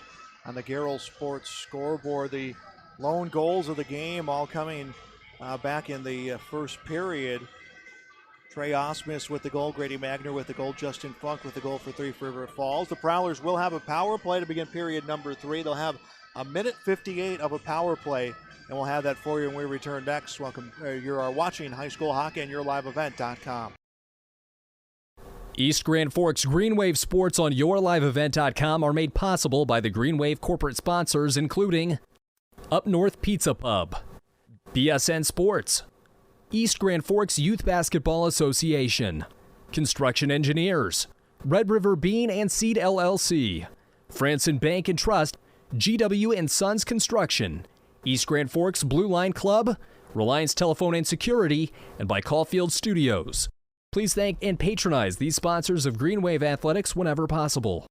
on the Garrell Sports scoreboard. The lone goals of the game all coming back in the first period. Trey Osmus with the goal, Grady Magner with the goal, Justin Funk with the goal for Thief River Falls. The Prowlers will have a power play to begin period number 3. They'll have a minute 58 of a power play, and we'll have that for you when we return next. Welcome. You are watching high school hockey on yourliveevent.com. East Grand Forks Green Wave Sports on yourliveevent.com are made possible by the Green Wave corporate sponsors, including Up North Pizza Pub, BSN Sports, East Grand Forks Youth Basketball Association, Construction Engineers, Red River Bean and Seed LLC, Franson Bank and Trust, GW and Sons Construction, East Grand Forks Blue Line Club, Reliance Telephone and Security, and by Caulfield Studios. Please thank and patronize these sponsors of Green Wave Athletics whenever possible.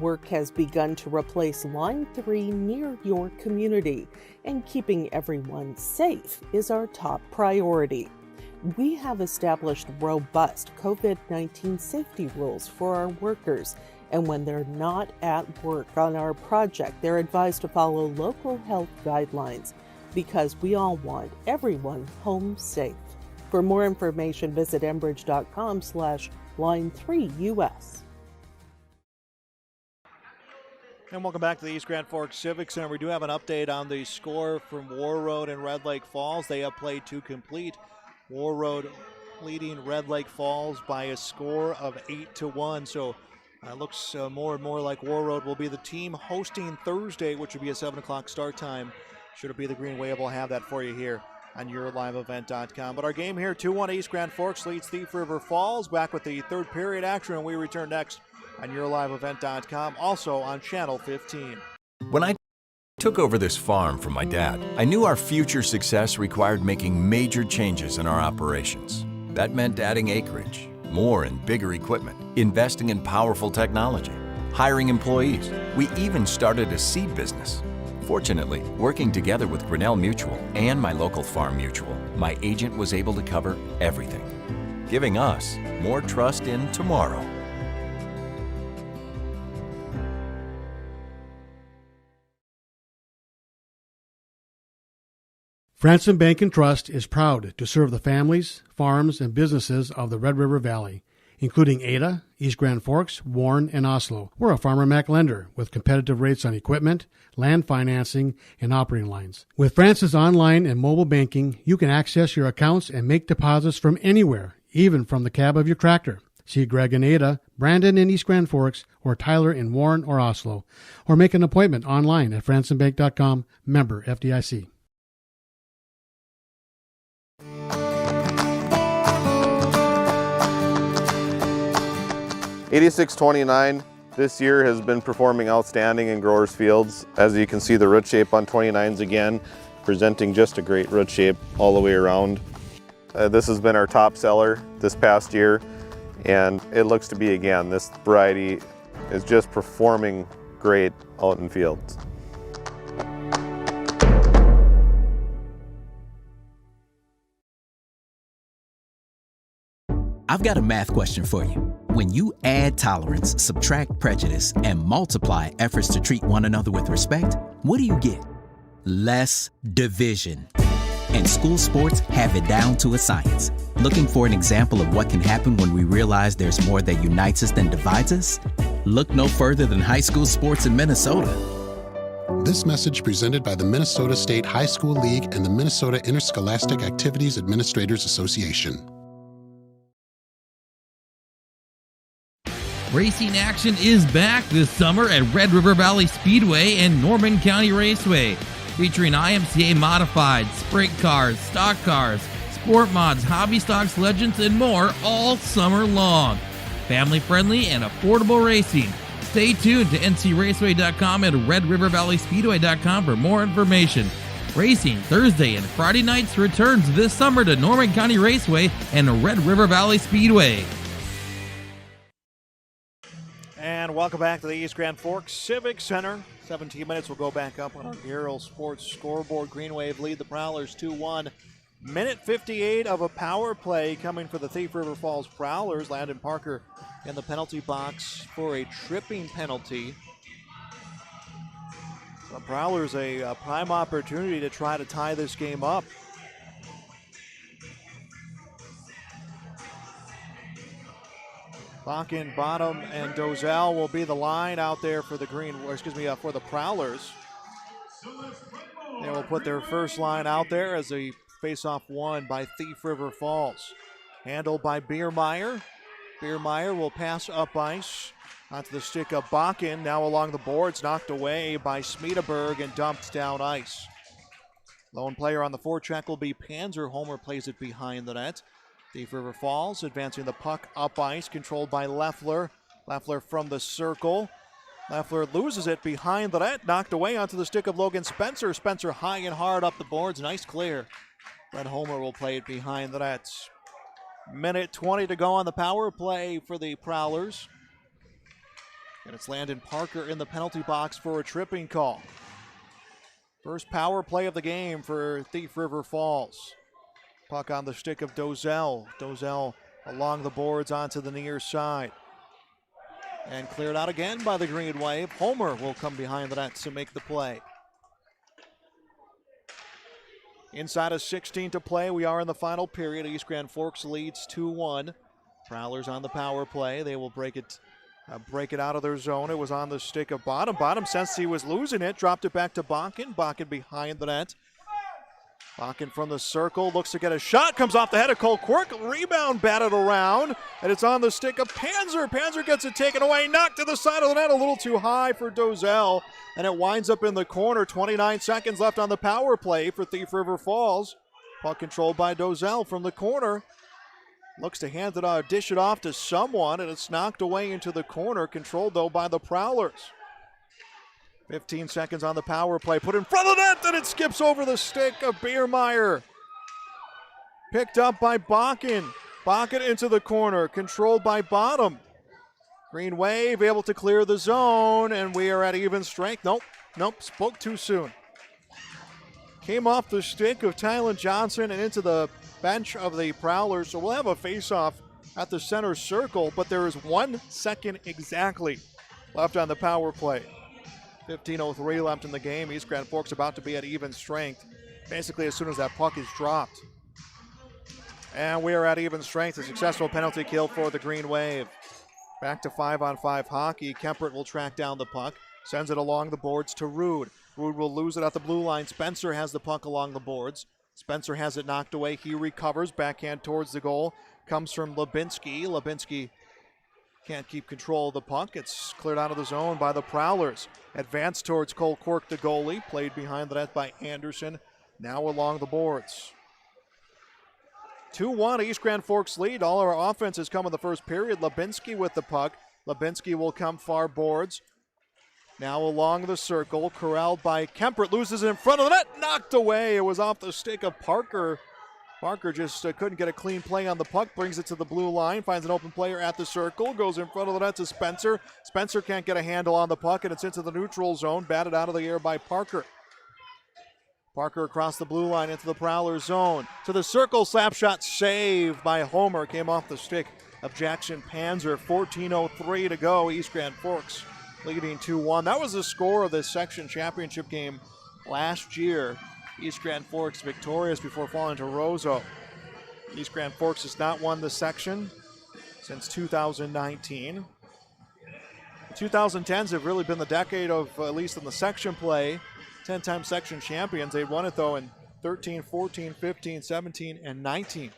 Work has begun to replace Line 3 near your community, and keeping everyone safe is our top priority. We have established robust COVID-19 safety rules for our workers, and when they're not at work on our project, they're advised to follow local health guidelines because we all want everyone home safe. For more information, visit enbridge.com/line3US. And welcome back to the East Grand Forks Civic Center. We do have an update on the score from Warroad and Red Lake Falls. They have played to complete. Warroad leading Red Lake Falls by a score of 8-1. So it looks more and more like Warroad will be the team hosting Thursday, which would be a 7 o'clock start time. Should it be the Green Wave, we'll have that for you here on yourliveevent.com. But our game here, 2-1 East Grand Forks leads Thief River Falls. Back with the third period action, and we return next on yourliveevent.com, also on Channel 15. When I took over this farm from my dad, I knew our future success required making major changes in our operations. That meant adding acreage, more and bigger equipment, investing in powerful technology, hiring employees. We even started a seed business. Fortunately, working together with Grinnell Mutual and my local farm mutual, my agent was able to cover everything, giving us more trust in tomorrow. Franson Bank and Trust is proud to serve the families, farms, and businesses of the Red River Valley, including Ada, East Grand Forks, Warren, and Oslo. We're a Farmer Mac lender with competitive rates on equipment, land financing, and operating lines. With Franson's online and mobile banking, you can access your accounts and make deposits from anywhere, even from the cab of your tractor. See Greg in Ada, Brandon in East Grand Forks, or Tyler in Warren or Oslo, or make an appointment online at fransonbank.com, member FDIC. 8629 this year has been performing outstanding in growers' fields. As you can see, the root shape on 29s again, presenting just a great root shape all the way around. This has been our top seller this past year, and it looks to be again. This variety is just performing great out in fields. I've got a math question for you. When you add tolerance, subtract prejudice, and multiply efforts to treat one another with respect, what do you get? Less division. And school sports have it down to a science. Looking for an example of what can happen when we realize there's more that unites us than divides us? Look no further than high school sports in Minnesota. This message presented by the Minnesota State High School League and the Minnesota Interscholastic Activities Administrators Association. Racing action is back this summer at Red River Valley Speedway and Norman County Raceway, featuring IMCA modified, sprint cars, stock cars, sport mods, hobby stocks, legends, and more all summer long. Family-friendly and affordable racing. Stay tuned to ncraceway.com and redrivervalleyspeedway.com for more information. Racing Thursday and Friday nights returns this summer to Norman County Raceway and Red River Valley Speedway. And welcome back to the East Grand Forks Civic Center. 17 minutes will go back up on our Aerial Sports scoreboard. Green Wave lead the Prowlers 2-1. Minute 58 of a power play coming for the Thief River Falls Prowlers. Landon Parker in the penalty box for a tripping penalty. The Prowlers a prime opportunity to try to tie this game up. Bakken, Bottom, and Dozell will be the line out there for the for the Prowlers. They will put their first line out there as a face-off won by Thief River Falls. Handled by Biermeyer. Biermeyer will pass up ice onto the stick of Bakken. Now along the boards, knocked away by Smedeberg and dumped down ice. Lone player on the forecheck will be Panzer. Homer plays it behind the net. Thief River Falls advancing the puck up ice, controlled by Leffler. Leffler from the circle. Leffler loses it behind the net, knocked away onto the stick of Logan Spencer. Spencer high and hard up the boards, nice clear. Brett Homer will play it behind the net. Minute 20 to go on the power play for the Prowlers. And it's Landon Parker in the penalty box for a tripping call. First power play of the game for Thief River Falls. Puck on the stick of Dozell. Dozell along the boards onto the near side. And cleared out again by the Green Wave. Homer will come behind the net to make the play. Inside of 16 to play. We are in the final period. East Grand Forks leads 2-1. Prowlers on the power play. They will break it out of their zone. It was on the stick of Bottom. Bottom sensed he was losing it. Dropped it back to Bakken. Bakken behind the net. Bakken from the circle, looks to get a shot, comes off the head of Cole Quirk, rebound batted around, and it's on the stick of Panzer. Panzer gets it taken away, knocked to the side of the net, a little too high for Dozell, and it winds up in the corner. 29 seconds left on the power play for Thief River Falls. Puck controlled by Dozell from the corner. Looks to hand it out, dish it off to someone, and it's knocked away into the corner, controlled though by the Prowlers. 15 seconds on the power play. Put in front of the net, and it skips over the stick of Biermeyer. Picked up by Bakken. Bakken into the corner, controlled by Bottom. Green Wave able to clear the zone, and we are at even strength. Nope, spoke too soon. Came off the stick of Tylen Johnson and into the bench of the Prowlers, so we'll have a face-off at the center circle, but there is 1 second exactly left on the power play. 15:03 left in the game. East Grand Forks about to be at even strength, basically as soon as that puck is dropped. And we are at even strength. A successful penalty kill for the Green Wave. Back to 5-on-5 hockey. Kempert will track down the puck, sends it along the boards to Rude. Rude will lose it at the blue line. Spencer has the puck along the boards. Spencer has it knocked away. He recovers, backhand towards the goal. Comes from Lubinsky. Lubinsky can't keep control of the puck. It's cleared out of the zone by the Prowlers. Advanced towards Cole Quirk, the goalie. Played behind the net by Anderson. Now along the boards. 2-1 East Grand Forks lead. All our offense has come in the first period. Lubinsky with the puck. Lubinsky will come far boards. Now along the circle. Corralled by Kempert. Loses it in front of the net. Knocked away. It was off the stick of Parker. Parker just couldn't get a clean play on the puck. Brings it to the blue line. Finds an open player at the circle. Goes in front of the net to Spencer. Spencer can't get a handle on the puck, and it's into the neutral zone. Batted out of the air by Parker. Parker across the blue line into the Prowler zone. To the circle. Slap shot saved by Homer. Came off the stick of Jackson Panzer. 14:03 to go. East Grand Forks leading 2-1. That was the score of this section championship game last year. East Grand Forks victorious before falling to Roseau. East Grand Forks has not won the section since 2019. The 2010s have really been the decade of, at least in the section play, 10-time section champions. They won it, though, in 13, 14, 15, 17, and 19.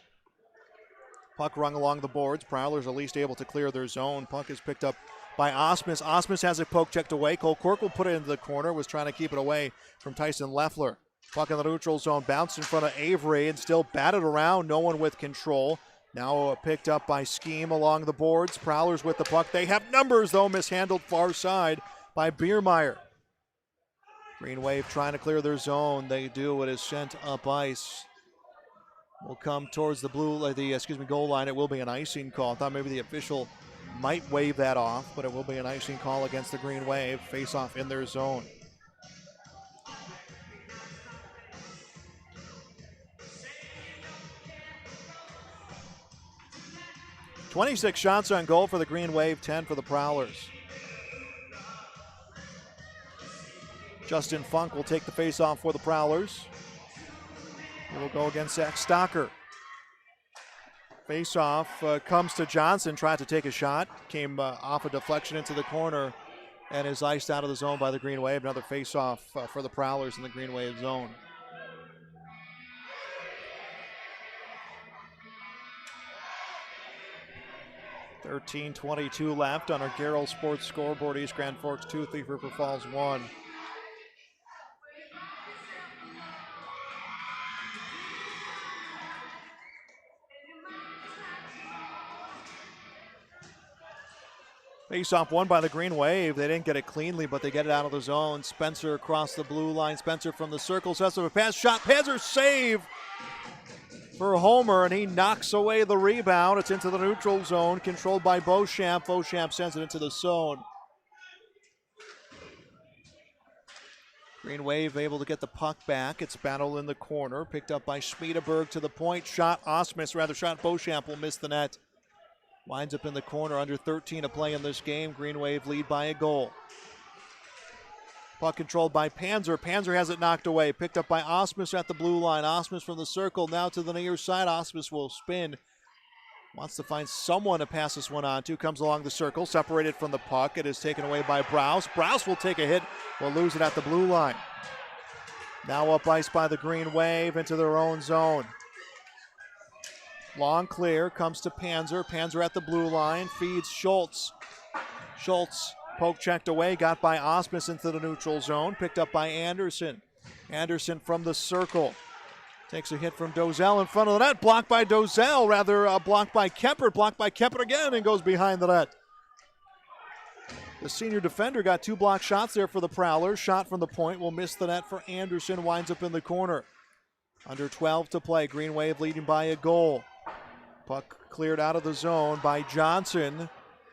Puck rung along the boards. Prowlers at least able to clear their zone. Puck is picked up by Osmus. Osmus has it poke checked away. Cole Quirk will put it into the corner. Was trying to keep it away from Tyson Leffler. Puck in the neutral zone, bounced in front of Avery and still batted around. No one with control. Now picked up by Scheme along the boards. Prowlers with the puck. They have numbers, though, mishandled far side by Biermeyer. Green Wave trying to clear their zone. They do. It is sent up ice. Will come towards the goal line. It will be an icing call. I thought maybe the official might wave that off, but it will be an icing call against the Green Wave. Face off in their zone. .26 shots on goal for the Green Wave, 10 for the Prowlers. Justin Funk will take the face-off for the Prowlers. He will go against Zach Stocker. Face-off comes to Johnson, tried to take a shot. Came off a deflection into the corner and is iced out of the zone by the Green Wave. Another face-off for the Prowlers in the Green Wave zone. .22 left on our Garrell Sports scoreboard. East Grand Forks 2, Thief River Falls 1. Face-off won by the Green Wave. They didn't get it cleanly, but they get it out of the zone. Spencer across the blue line. Spencer from the circle sets up a pass. Shot. Panzer save for Homer, and he knocks away the rebound. It's into the neutral zone, controlled by Beauchamp. Beauchamp sends it into the zone. Green Wave able to get the puck back. It's battled in the corner. Picked up by Schmiedeberg to the point. Shot Beauchamp will miss the net. Winds up in the corner. Under 13 to play in this game. Green Wave lead by a goal. Puck controlled by Panzer. Panzer has it knocked away. Picked up by Osmus at the blue line. Osmus from the circle now to the near side. Osmus will spin. Wants to find someone to pass this one on to. Comes along the circle. Separated from the puck. It is taken away by Browse. Browse will take a hit. Will lose it at the blue line. Now up ice by the Green Wave into their own zone. Long clear. Comes to Panzer. Panzer at the blue line. Feeds Schultz. Schultz. Poke checked away, got by Osmus into the neutral zone, picked up by Anderson. Anderson from the circle. Takes a hit from Dozell in front of the net, blocked by Dozell, blocked by Kempert again, and goes behind the net. The senior defender got 2 block shots there for the Prowlers. Shot from the point will miss the net for Anderson, winds up in the corner. Under 12 to play, Green Wave leading by a goal. Puck cleared out of the zone by Johnson.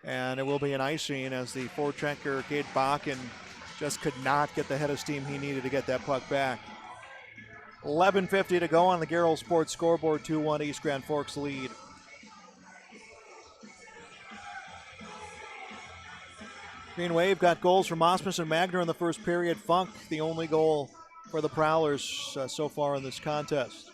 And it will be an icing as the forechecker, Cade Bakken, just could not get the head of steam he needed to get that puck back. 11:50 to go on the Garrell Sports scoreboard. 2-1 East Grand Forks lead. Green Wave got goals from Osmus and Magner in the first period. Funk, the only goal for the Prowlers so far in this contest.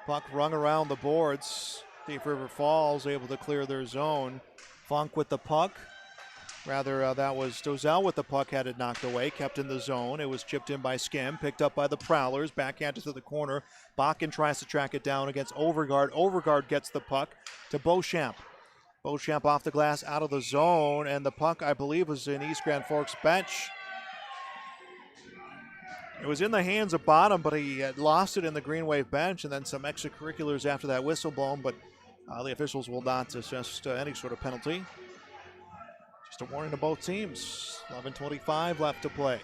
Puck rung around the boards. Thief River Falls able to clear their zone. Funk with the puck. That was Dozell with the puck, had it knocked away, kept in the zone. It was chipped in by Skim, picked up by the Prowlers, backhanded to the corner. Bakken tries to track it down against Overgaard. Overgaard gets the puck to Beauchamp. Beauchamp off the glass, out of the zone, and the puck, I believe, was in East Grand Forks bench. It was in the hands of Bottom, but he had lost it in the Green Wave bench, and then some extracurriculars after that whistle blown, but the officials will not assess any sort of penalty. Just a warning to both teams. 11:25 left to play.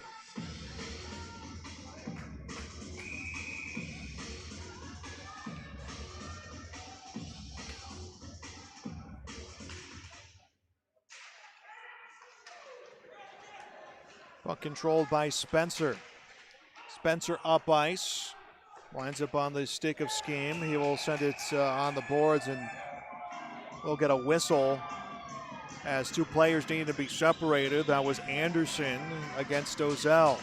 Puck controlled by Spencer. Spencer up ice. Winds up on the stick of Scheme. He will send it on the boards, and we'll get a whistle as 2 players need to be separated. That was Anderson against Dozell.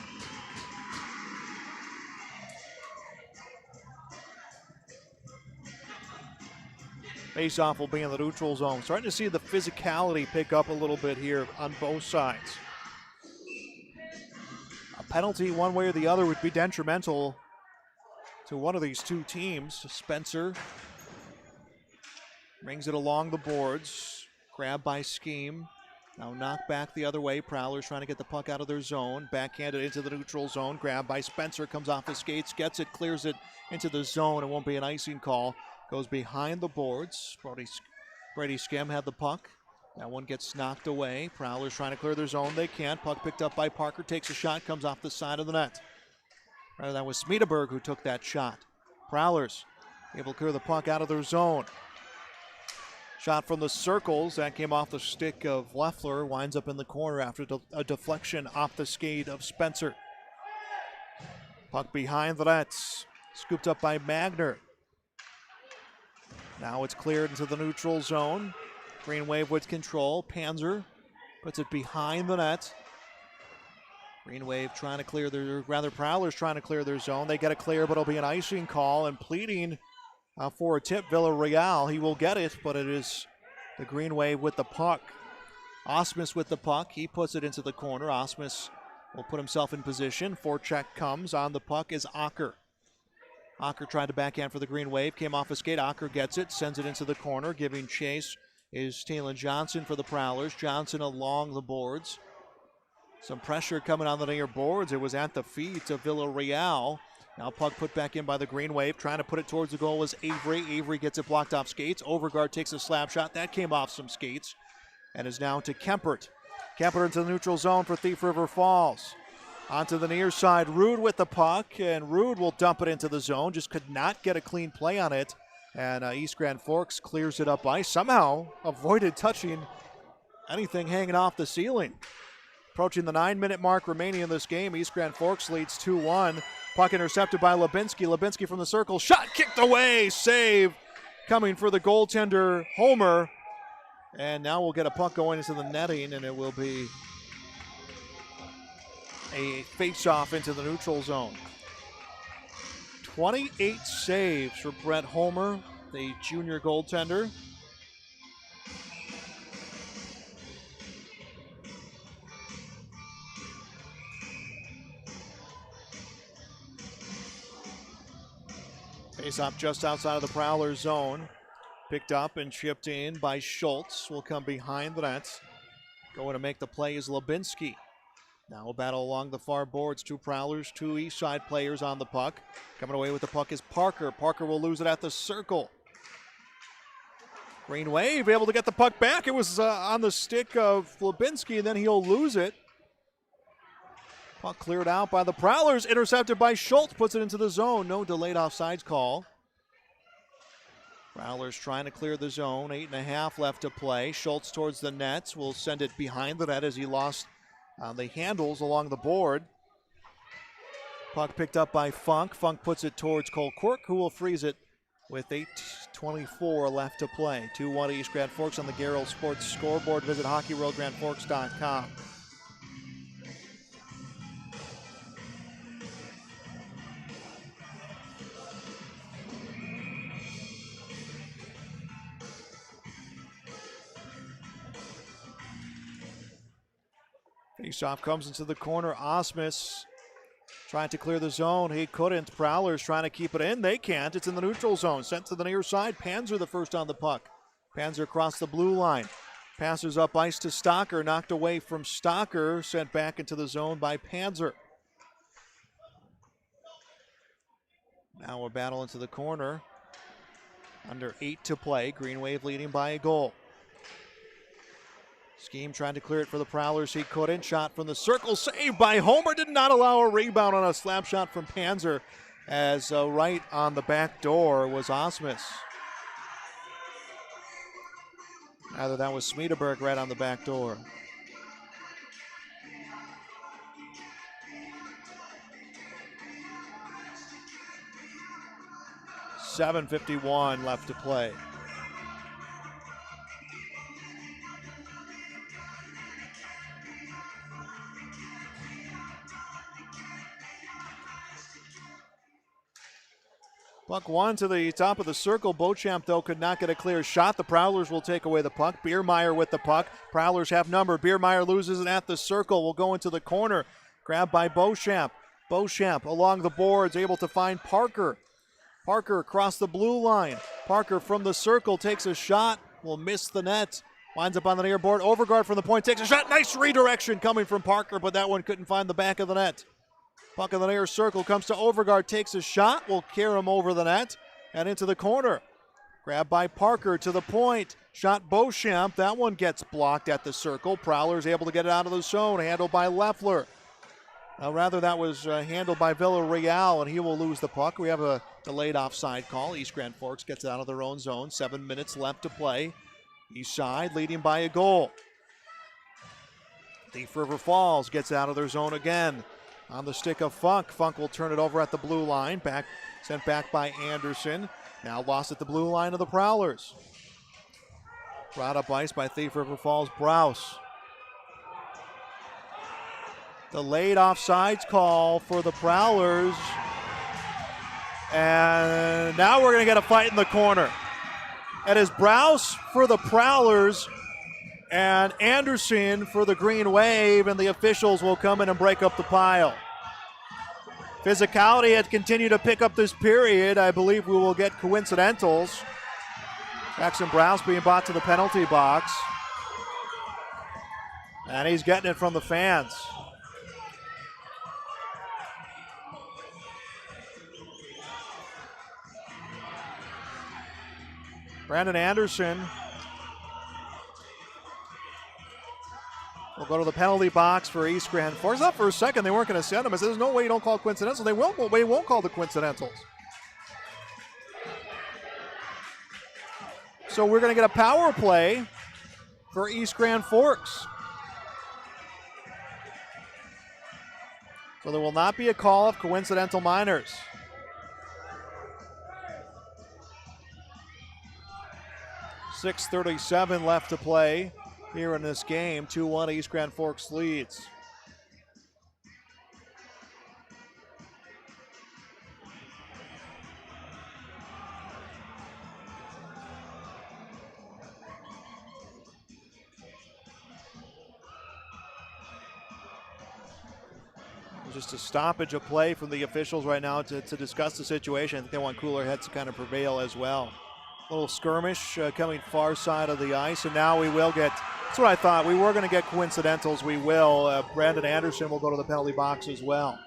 Face-off will be in the neutral zone. Starting to see the physicality pick up a little bit here on both sides. A penalty one way or the other would be detrimental to one of these 2 teams. Spencer brings it along the boards. Grabbed by Scheme. Now knocked back the other way. Prowlers trying to get the puck out of their zone. Backhanded into the neutral zone. Grabbed by Spencer. Comes off his skates. Gets it. Clears it into the zone. It won't be an icing call. Goes behind the boards. Brady Skim had the puck. That one gets knocked away. Prowlers trying to clear their zone. They can't. Puck picked up by Parker. Takes a shot. Comes off the side of the net. That was Schmiedeberg who took that shot. Prowlers able to clear the puck out of their zone. Shot from the circles. That came off the stick of Leffler. Winds up in the corner after a deflection off the skate of Spencer. Puck behind the nets. Scooped up by Magner. Now it's cleared into the neutral zone. Green Wave with control. Panzer puts it behind the net. Green Wave trying to clear Prowlers trying to clear their zone. They get a clear, but it'll be an icing call, and pleading for a tip, Villarreal. He will get it, but it is the Green Wave with the puck. Osmus with the puck. He puts it into the corner. Osmus will put himself in position. Forecheck comes. On the puck is Acker. Acker tried to backhand for the Green Wave. Came off a skate. Acker gets it. Sends it into the corner. Giving chase is Talon Johnson for the Prowlers. Johnson along the boards. Some pressure coming on the near boards. It was at the feet of Villarreal. Now puck put back in by the Green Wave. Trying to put it towards the goal is Avery. Avery gets it blocked off skates. Overgaard takes a slap shot. That came off some skates. And is now to Kempert. Kempert into the neutral zone for Thief River Falls. Onto the near side. Rude with the puck. And Rude will dump it into the zone. Just could not get a clean play on it. And East Grand Forks clears it up ice. Somehow avoided touching anything hanging off the ceiling. Approaching the 9-minute mark remaining in this game. East Grand Forks leads 2-1. Puck intercepted by Lubinsky. Lubinsky from the circle. Shot kicked away. Save coming for the goaltender, Homer. And now we'll get a puck going into the netting, and it will be a face-off into the neutral zone. 28 saves for Brett Homer, the junior goaltender. Face-off just outside of the Prowler zone. Picked up and chipped in by Schultz. Will come behind the net. Going to make the play is Lubinsky. Now a battle along the far boards. Two Prowlers, two east side players on the puck. Coming away with the puck is Parker. Parker will lose it at the circle. Green Wave able to get the puck back. It was on the stick of Lubinsky, and then he'll lose it. Puck cleared out by the Prowlers, intercepted by Schultz, puts it into the zone. No delayed offsides call. Prowlers trying to clear the zone, 8.5 left to play. Schultz towards the nets, will send it behind the net as he lost the handles along the board. Puck picked up by Funk. Funk puts it towards Cole Quirk, who will freeze it with 8:24 left to play. 2-1 East Grand Forks on the Garrell Sports scoreboard. Visit hockeyworldgrandforks.com. Faceoff comes into the corner. Osmus trying to clear the zone. He couldn't. Prowlers trying to keep it in. They can't. It's in the neutral zone. Sent to the near side. Panzer the first on the puck. Panzer across the blue line. Passes up ice to Stocker. Knocked away from Stocker. Sent back into the zone by Panzer. Now a battle into the corner. Under 8 to play. Green Wave leading by a goal. Scheme trying to clear it for the Prowlers. He couldn't. Shot from the circle. Saved by Homer. Did not allow a rebound on a slap shot from Panzer, as right on the back door was Osmus. Either that was Smedeberg right on the back door. $7:51 left to play. Puck one to the top of the circle. Beauchamp, though, could not get a clear shot. The Prowlers will take away the puck. Biermeyer with the puck. Prowlers have number. Biermeyer loses it at the circle. Will go into the corner. Grabbed by Beauchamp. Beauchamp along the boards, able to find Parker. Parker across the blue line. Parker from the circle takes a shot. Will miss the net. Winds up on the near board. Overgaard from the point takes a shot. Nice redirection coming from Parker, but that one couldn't find the back of the net. Puck in the near circle comes to Overgaard, takes a shot, will carry him over the net and into the corner. Grabbed by Parker to the point. Shot Beauchamp. That one gets blocked at the circle. Prowler's able to get it out of the zone. Handled by Leffler. Rather, that was handled by Villarreal, and he will lose the puck. We have a delayed offside call. East Grand Forks gets it out of their own zone. 7 minutes left to play. East side leading by a goal. Thief River Falls gets out of their zone again. On the stick of Funk. Funk will turn it over at the blue line. Sent back by Anderson. Now lost at the blue line of the Prowlers. Brought up ice by Thief River Falls' Browse. Delayed offsides call for the Prowlers. And now we're going to get a fight in the corner. It is Browse for the Prowlers and Anderson for the Green Wave, and the officials will come in and break up the pile. Physicality had continued to pick up this period. I believe we will get coincidentals. Jackson Browse being brought to the penalty box. And he's getting it from the fans. Brandon Anderson will go to the penalty box for East Grand Forks. Up for a second, they weren't going to send him. I said, there's no way you don't call coincidentals. They won't call the coincidentals. So we're going to get a power play for East Grand Forks. So there will not be a call of coincidental minors. .6:37 left to play here in this game. 2-1 East Grand Forks leads. Just a stoppage of play from the officials right now to discuss the situation. I think they want cooler heads to kind of prevail as well. A little skirmish coming far side of the ice, and now we will get, that's what I thought, we were going to get coincidentals. We will. Brandon Anderson will go to the penalty box as well.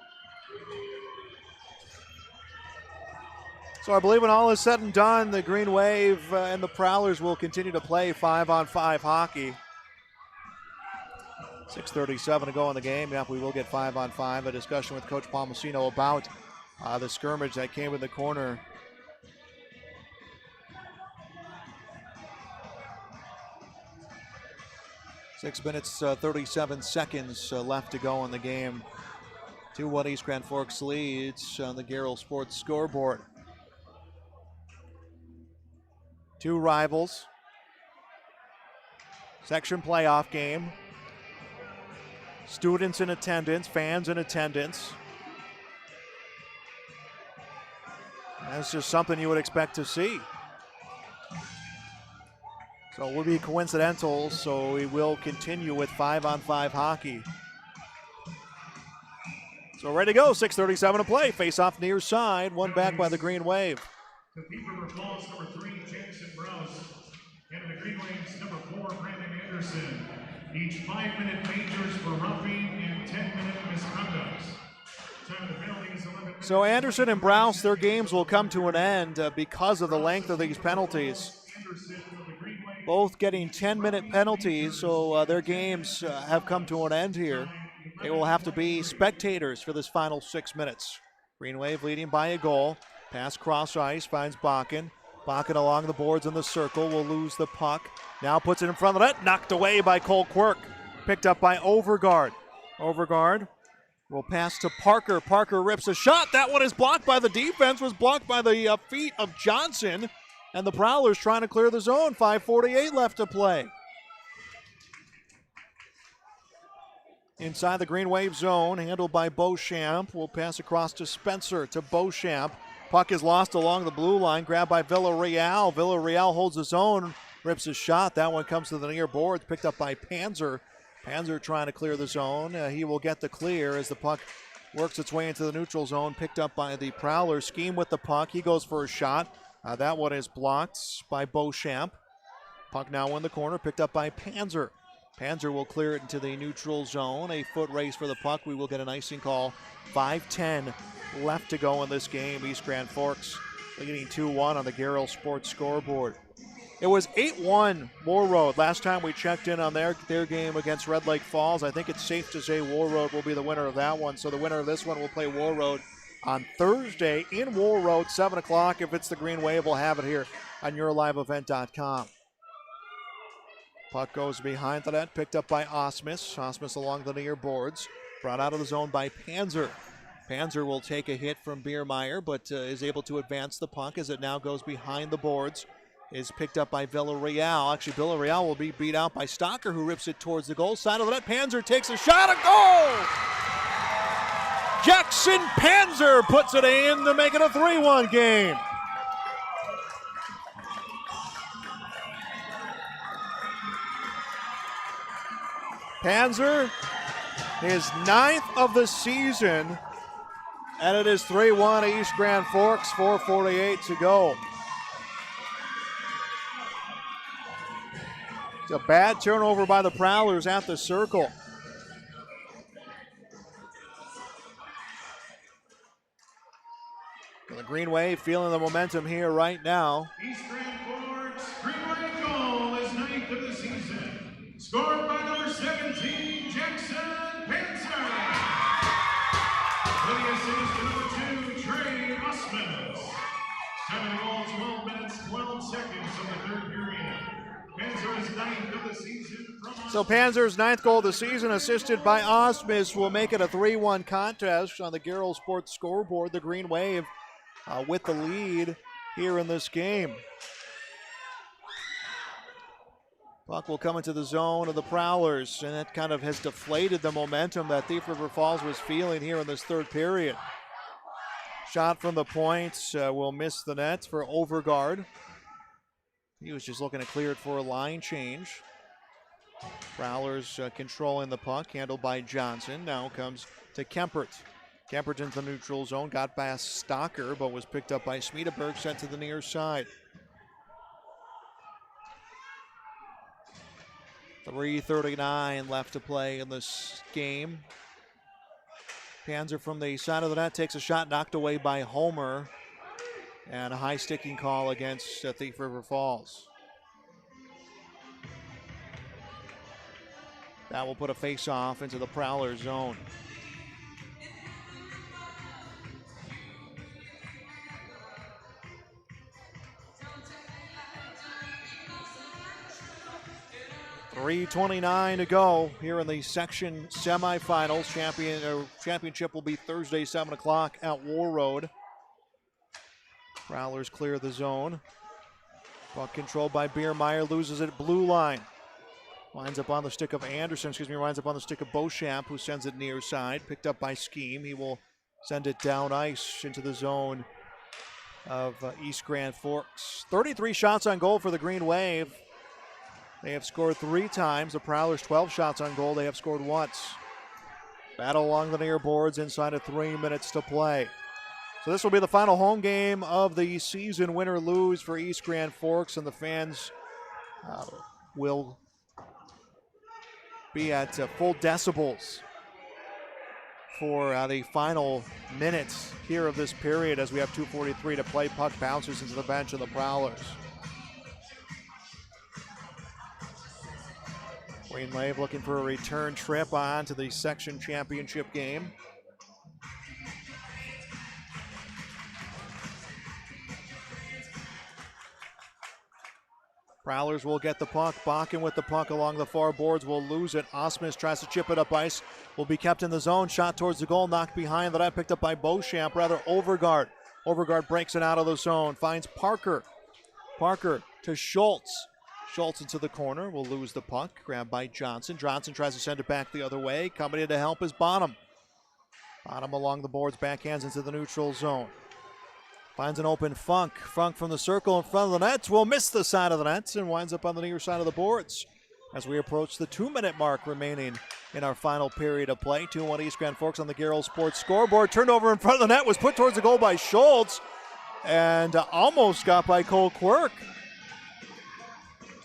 So I believe when all is said and done, the Green Wave and the Prowlers will continue to play 5-on-5 hockey. 6:37 to go in the game. Yep, we will get 5-on-5. A discussion with Coach Palmasino about the skirmish that came in the corner. Six minutes, 37 seconds left to go in the game. 2-1 East Grand Forks leads on the Garrell Sports scoreboard. Two rivals. Section playoff game. Students in attendance, fans in attendance. That's just something you would expect to see. So it will be coincidental, so we will continue with 5-on-5 hockey. So ready to go, 6:37 to play. Face off near side, one back by the Green Wave. The keeper recalls number 3, Jackson Browse, and the Green Waves number 4, Brandon Anderson. Each 5-minute majors for roughing and 10-minute misconduct. Time of the penalties, 11. So Anderson and Browse, their games will come to an end because of the length of these penalties. Both getting 10-minute penalties, so their games have come to an end here. They will have to be spectators for this final 6 minutes. Green Wave leading by a goal. Pass cross ice, finds Bakken. Bakken along the boards in the circle, will lose the puck. Now puts it in front of the net, knocked away by Cole Quirk. Picked up by Overgaard. Overgaard will pass to Parker. Parker rips a shot. That one is blocked by the defense, was blocked by the feet of Johnson. And the Prowlers trying to clear the zone. 5:48 left to play. Inside the Green Wave zone, handled by Beauchamp. Will pass across to Spencer, to Beauchamp. Puck is lost along the blue line, grabbed by Villarreal. Villarreal holds his own, rips a shot. That one comes to the near boards, picked up by Panzer. Panzer trying to clear the zone. He will get the clear as the puck works its way into the neutral zone, picked up by the Prowlers. Scheme with the puck. He goes for a shot. That one is blocked by Beauchamp. Puck now in the corner, picked up by Panzer. Panzer will clear it into the neutral zone. A foot race for the puck. We will get an icing call. 5:10 left to go in this game. East Grand Forks leading 2-1 on the Garrell Sports scoreboard. It was 8-1 War Road last time we checked in on their game against Red Lake Falls. I think it's safe to say War Road will be the winner of that one. So the winner of this one will play War Road on Thursday in War Road, 7 o'clock. If it's the Green Wave, we'll have it here on yourliveevent.com. Puck goes behind the net, picked up by Osmus. Osmus along the near boards, brought out of the zone by Panzer. Panzer will take a hit from Biermeyer, but is able to advance the puck as it now goes behind the boards. Is picked up by Villarreal. Actually, Villarreal will be beat out by Stocker, who rips it towards the goal side of the net. Panzer takes a shot, a goal! Jackson Panzer puts it in to make it a 3-1 game. Panzer, his 9th of the season, and it is 3-1 East Grand Forks, 4:48 to go. It's a bad turnover by the Prowlers at the circle. The Green Wave feeling the momentum here right now. East Grand Forks Green Wave goal is 9th of the season. Scored by number 17, Jackson Panzer. For the assist to number 2, Trey Osmus. 7 goals, 12 minutes, 12 seconds of the third period. Panzer's 9th of the season from So Panzer's 9th goal of the season, assisted by Osmus, will make it a 3-1 contest on the Garrell Sports scoreboard. The Green Wave with the lead here in this game. Puck will come into the zone of the Prowlers, and that kind of has deflated the momentum that Thief River Falls was feeling here in this third period. Shot from the point will miss the net for Overgaard. He was just looking to clear it for a line change. Prowlers controlling the puck, handled by Johnson. Now comes to Kempert. Kempert into the neutral zone, got past Stocker, but was picked up by Schmiedeberg, sent to the near side. 3:39 left to play in this game. Panzer from the side of the net takes a shot, knocked away by Homer. And a high sticking call against Thief River Falls. That will put a face-off into the Prowler zone. .329 to go here in the section semifinals. Championship will be Thursday, 7 o'clock at War Road. Prowlers clear the zone. Puck controlled by Biermeyer, loses it blue line. Winds up on the stick of Anderson, winds up on the stick of Beauchamp, who sends it near side. Picked up by Scheme. He will send it down ice into the zone of East Grand Forks. 33 shots on goal for the Green Wave. They have scored 3 times. The Prowlers 12 shots on goal. They have scored once. Battle along the near boards inside of 3 minutes to play. So this will be the final home game of the season, win or lose for East Grand Forks, and the fans will be at full decibels for the final minutes here of this period as we have 2:43 to play. Puck bounces into the bench of the Prowlers. Green Wave looking for a return trip on to the section championship game. Prowlers will get the puck. Bakken with the puck along the far boards will lose it. Osmus tries to chip it up ice. Will be kept in the zone. Shot towards the goal. Knocked behind. That picked up by Beauchamp. Rather Overgaard. Overgaard breaks it out of the zone. Finds Parker. Parker to Schultz. Schultz into the corner. Will lose the puck. Grabbed by Johnson. Johnson tries to send it back the other way. Coming in to help is Bonham. Bonham along the boards. Backhands into the neutral zone. Finds an open Funk. Funk from the circle in front of the net will miss the side of the net and winds up on the near side of the boards as we approach the 2-minute mark remaining in our final period of play. 2-1 East Grand Forks on the Garrell Sports scoreboard. Turnover in front of the net was put towards the goal by Schultz and almost got by Cole Quirk.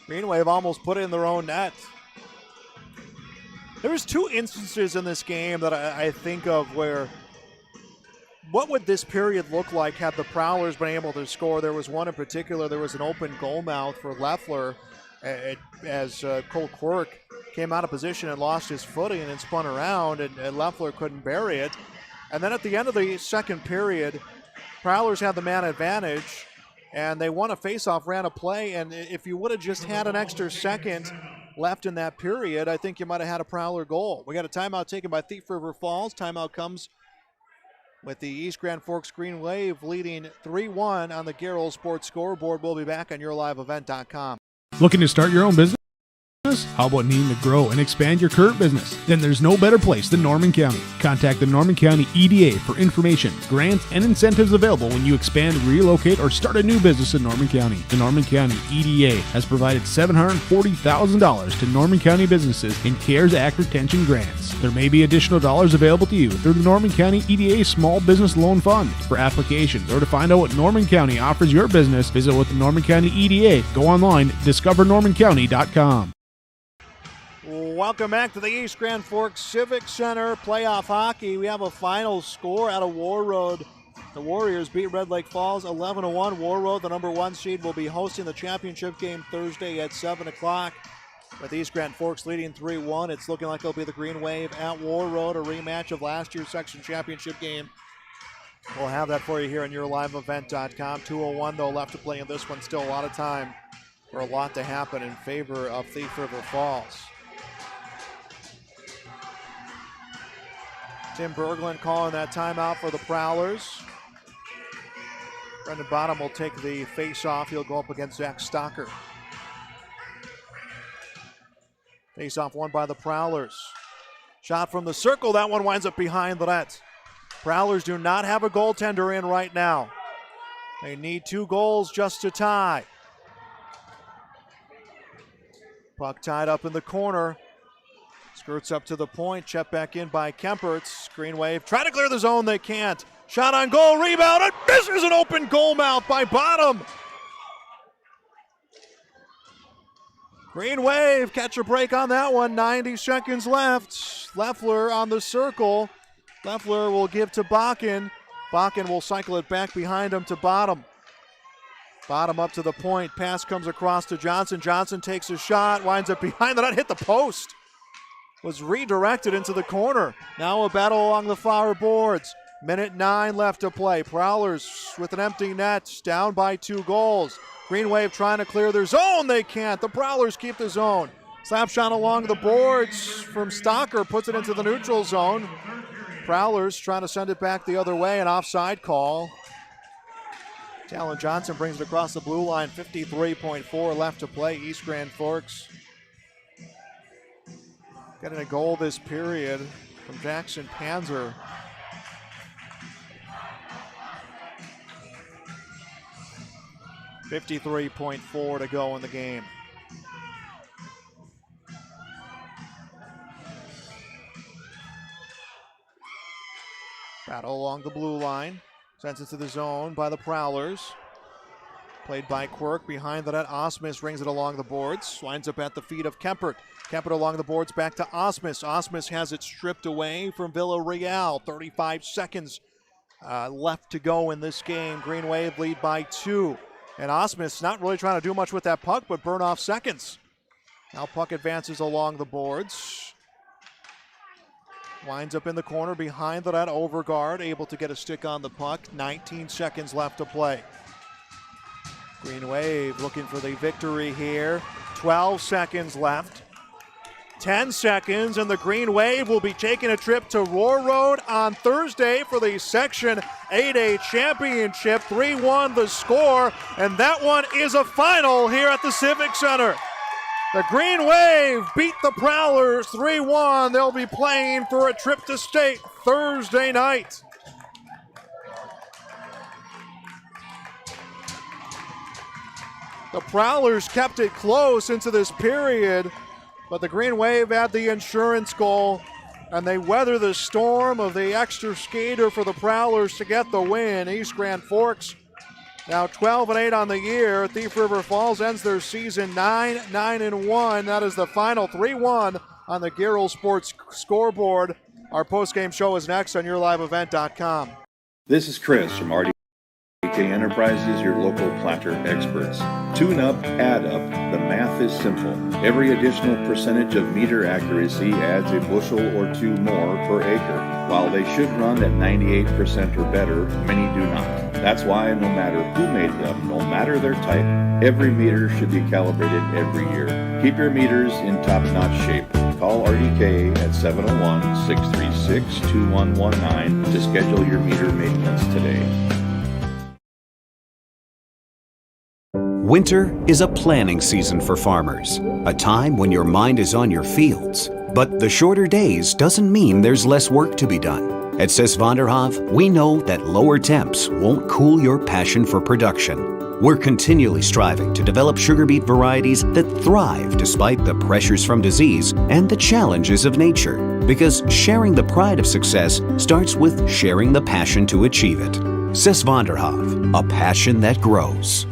Green Wave almost put it in their own net. There was 2 instances in this game that I think of where what would this period look like had the Prowlers been able to score? There was one in particular. There was an open goal mouth for Leffler as Cole Quirk came out of position and lost his footing and spun around, and Leffler couldn't bury it. And then at the end of the second period, Prowlers had the man advantage, and they won a faceoff, ran a play, and if you would have just had an extra second left in that period, I think you might have had a Prowler goal. We got a timeout taken by Thief River Falls. Timeout comes with the East Grand Forks Green Wave leading 3-1 on the Garrell Sports scoreboard. We'll be back on yourliveevent.com. Looking to start your own business? How about needing to grow and expand your current business? Then there's no better place than Norman County. Contact the Norman County EDA for information, grants, and incentives available when you expand, relocate, or start a new business in Norman County. The Norman County EDA has provided $740,000 to Norman County businesses in CARES Act retention grants. There may be additional dollars available to you through the Norman County EDA Small Business Loan Fund. For applications or to find out what Norman County offers your business, visit with the Norman County EDA. Go online, discovernormancounty.com. Welcome back to the East Grand Forks Civic Center playoff hockey. We have a final score out of War Road. The Warriors beat Red Lake Falls 11-1. War Road, the number 1 seed, will be hosting the championship game Thursday at 7 o'clock. With East Grand Forks leading 3-1, it's looking like it'll be the Green Wave at War Road, a rematch of last year's section championship game. We'll have that for you here on yourliveevent.com. 2:01 though left to play in this one. Still a lot of time for a lot to happen in favor of Thief River Falls. Tim Berglund calling that timeout for the Prowlers. Brendan Bottom will take the face-off. He'll go up against Zach Stocker. Face-off won by the Prowlers. Shot from the circle. That one winds up behind the net. Prowlers do not have a goaltender in right now. They need 2 goals just to tie. Puck tied up in the corner. Skirts up to the point. Checked back in by Kemperts. Green Wave trying to clear the zone. They can't. Shot on goal. Rebound. And misses an open goal mouth by Bottom. Green Wave catch a break on that one. 90 seconds left. Leffler on the circle. Leffler will give to Bakken. Bakken will cycle it back behind him to Bottom. Bottom up to the point. Pass comes across to Johnson. Johnson takes a shot. Winds up behind the net. Hit the post. Was redirected into the corner. Now a battle along the far boards. Minute 9 left to play. Prowlers with an empty net. Down by 2 goals. Green Wave trying to clear their zone. They can't. The Prowlers keep the zone. Slap shot along the boards from Stocker. Puts it into the neutral zone. Prowlers trying to send it back the other way. An offside call. Talon Johnson brings it across the blue line. 53.4 left to play. East Grand Forks getting a goal this period from Jackson Panzer. .54 to go in the game. Battle along the blue line. Sends it to the zone by the Prowlers. Played by Quirk. Behind the net, Osmus rings it along the boards. Winds up at the feet of Kempert. Kempert along the boards back to Osmus. Osmus has it stripped away from Villarreal. 35 seconds left to go in this game. Green Wave lead by 2. And Osmus not really trying to do much with that puck, but burn off seconds. Now puck advances along the boards. Winds up in the corner behind the net. Overgaard able to get a stick on the puck. 19 seconds left to play. Green Wave looking for the victory here. 12 seconds left. 10 seconds, and the Green Wave will be taking a trip to Roar Road on Thursday for the Section 8A Championship. 3-1 the score, and that one is a final here at the Civic Center. The Green Wave beat the Prowlers 3-1. They'll be playing for a trip to state Thursday night. The Prowlers kept it close into this period, but the Green Wave had the insurance goal, and they weather the storm of the extra skater for the Prowlers to get the win. East Grand Forks now 12-8 on the year. Thief River Falls ends their season 9-1. That is the final. 3-1 on the Garrel Sports scoreboard. Our postgame show is next on YourLiveEvent.com. This is Chris from RDK Enterprises, your local planter experts. Tune up, add up. The math is simple. Every additional percentage of meter accuracy adds a bushel or 2 more per acre. While they should run at 98% or better, many do not. That's why no matter who made them, no matter their type, every meter should be calibrated every year. Keep your meters in top-notch shape. Call RDK at 701-636-2119 to schedule your meter maintenance today. Winter is a planning season for farmers, a time when your mind is on your fields. But the shorter days doesn't mean there's less work to be done. At Sis van der Haaf, we know that lower temps won't cool your passion for production. We're continually striving to develop sugar beet varieties that thrive despite the pressures from disease and the challenges of nature. Because sharing the pride of success starts with sharing the passion to achieve it. Sis van der Haaf, a passion that grows.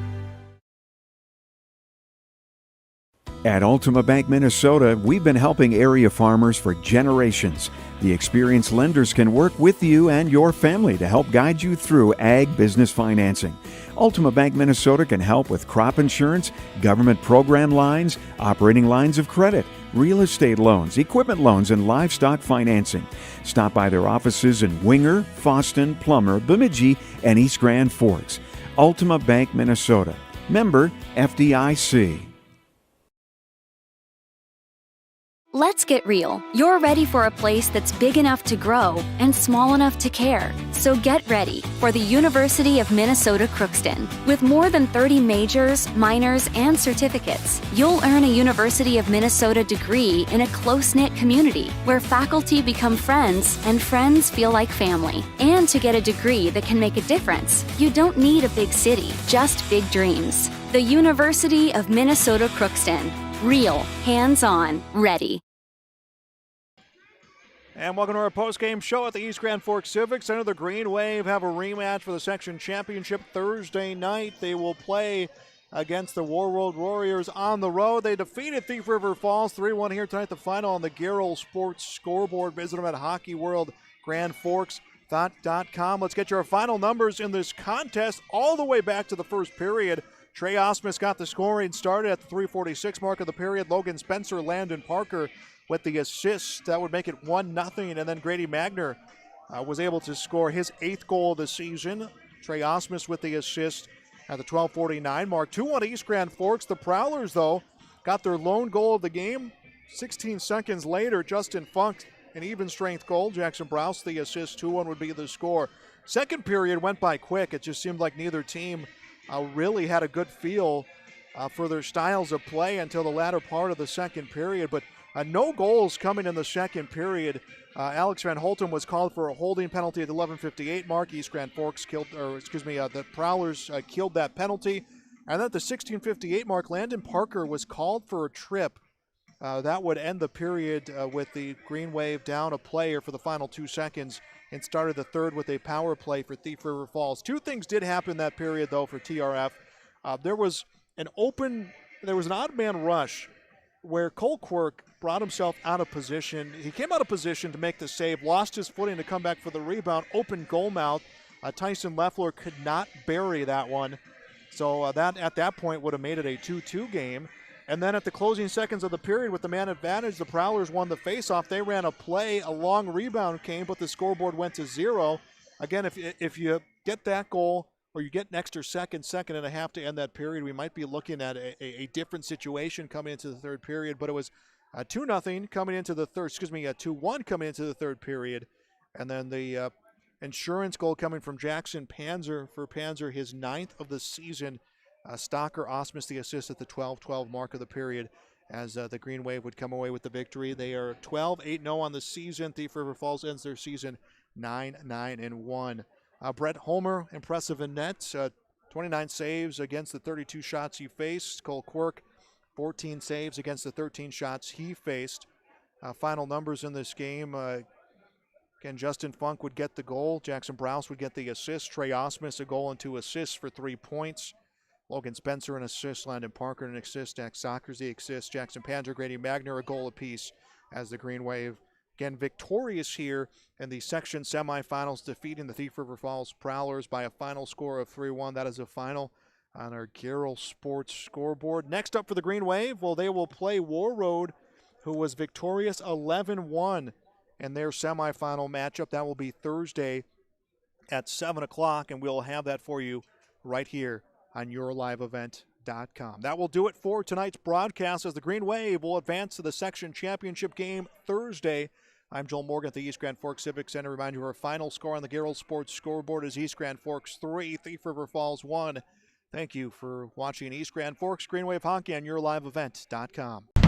At Ultima Bank Minnesota, we've been helping area farmers for generations. The experienced lenders can work with you and your family to help guide you through ag business financing. Ultima Bank Minnesota can help with crop insurance, government program lines, operating lines of credit, real estate loans, equipment loans, and livestock financing. Stop by their offices in Winger, Fosston, Plummer, Bemidji, and East Grand Forks. Ultima Bank Minnesota. Member FDIC. Let's get real. You're ready for a place that's big enough to grow and small enough to care. So get ready for the University of Minnesota Crookston. With more than 30 majors, minors, and certificates, you'll earn a University of Minnesota degree in a close-knit community where faculty become friends and friends feel like family. And to get a degree that can make a difference, you don't need a big city, just big dreams. The University of Minnesota Crookston. Real, hands-on, ready. And welcome to our post-game show at the East Grand Forks Civic Center. The Green Wave have a rematch for the section championship Thursday night. They will play against the War World Warriors on the road. They defeated Thief River Falls 3-1 here tonight. The final on the Garrell Sports scoreboard. Visit them at hockeyworldgrandforks.com. Let's get your final numbers in this contest all the way back to the first period. Trey Osmus got the scoring started at the 3:46 mark of the period. Logan Spencer, Landon Parker with the assist. That would make it 1-0. And then Grady Magner was able to score his 8th goal of the season. Trey Osmus with the assist at the 12:49 mark. 2-1 East Grand Forks. The Prowlers, though, got their lone goal of the game. 16 seconds later, Justin Funk, an even strength goal. Jackson Browse, the assist. 2-1 would be the score. Second period went by quick. It just seemed like neither team really had a good feel for their styles of play until the latter part of the second period. But no goals coming in the second period. Alex Van Holten was called for a holding penalty at the 11:58 mark. East Grand Forks the Prowlers killed that penalty. And then at the 16:58 mark, Landon Parker was called for a trip. That would end the period with the Green Wave down a player for the final 2 seconds and started the third with a power play for Thief River Falls. Two things did happen that period, though, for TRF. There was an odd man rush where Cole Quirk brought himself out of position. He came out of position to make the save, lost his footing to come back for the rebound, open goal mouth. Tyson Leffler could not bury that one. So that at that point would have made it a 2-2 game. And then at the closing seconds of the period with the man advantage, the Prowlers won the faceoff. They ran a play, a long rebound came, but the scoreboard went to 0. Again, if you get that goal or you get an extra second and a half to end that period, we might be looking at a different situation coming into the third period. But it was 2-0 coming into the third, 2-1 coming into the third period. And then the insurance goal coming from Jackson Panzer for Panzer, his 9th of the season. Stocker Osmus the assist at the 12:12 mark of the period as the Green Wave would come away with the victory. They are 12-8-0 on the season. Thief River Falls ends their season 9-9-1. Brett Homer, impressive in net, 29 saves against the 32 shots he faced. Cole Quirk, 14 saves against the 13 shots he faced. Final numbers in this game, again, Justin Funk would get the goal. Jackson Browse would get the assist. Trey Osmus, a goal and 2 assists for 3 points. Logan Spencer, an assist. Landon Parker, an assist. Dax Sockers, the assist. Jackson Panzer, Grady Magner, a goal apiece as the Green Wave, again, victorious here in the section semifinals, defeating the Thief River Falls Prowlers by a final score of 3-1. That is a final on our Garrell Sports scoreboard. Next up for the Green Wave, well, they will play War Road, who was victorious 11-1 in their semifinal matchup. That will be Thursday at 7 o'clock, and we'll have that for you right here on yourliveevent.com. That will do it for tonight's broadcast as the Green Wave will advance to the section championship game Thursday. I'm Joel Morgan at the East Grand Forks Civic Center. Remind you our final score on the Garrell Sports scoreboard is East Grand Forks 3, Thief River Falls 1. Thank you for watching East Grand Forks Green Wave Hockey on yourliveevent.com.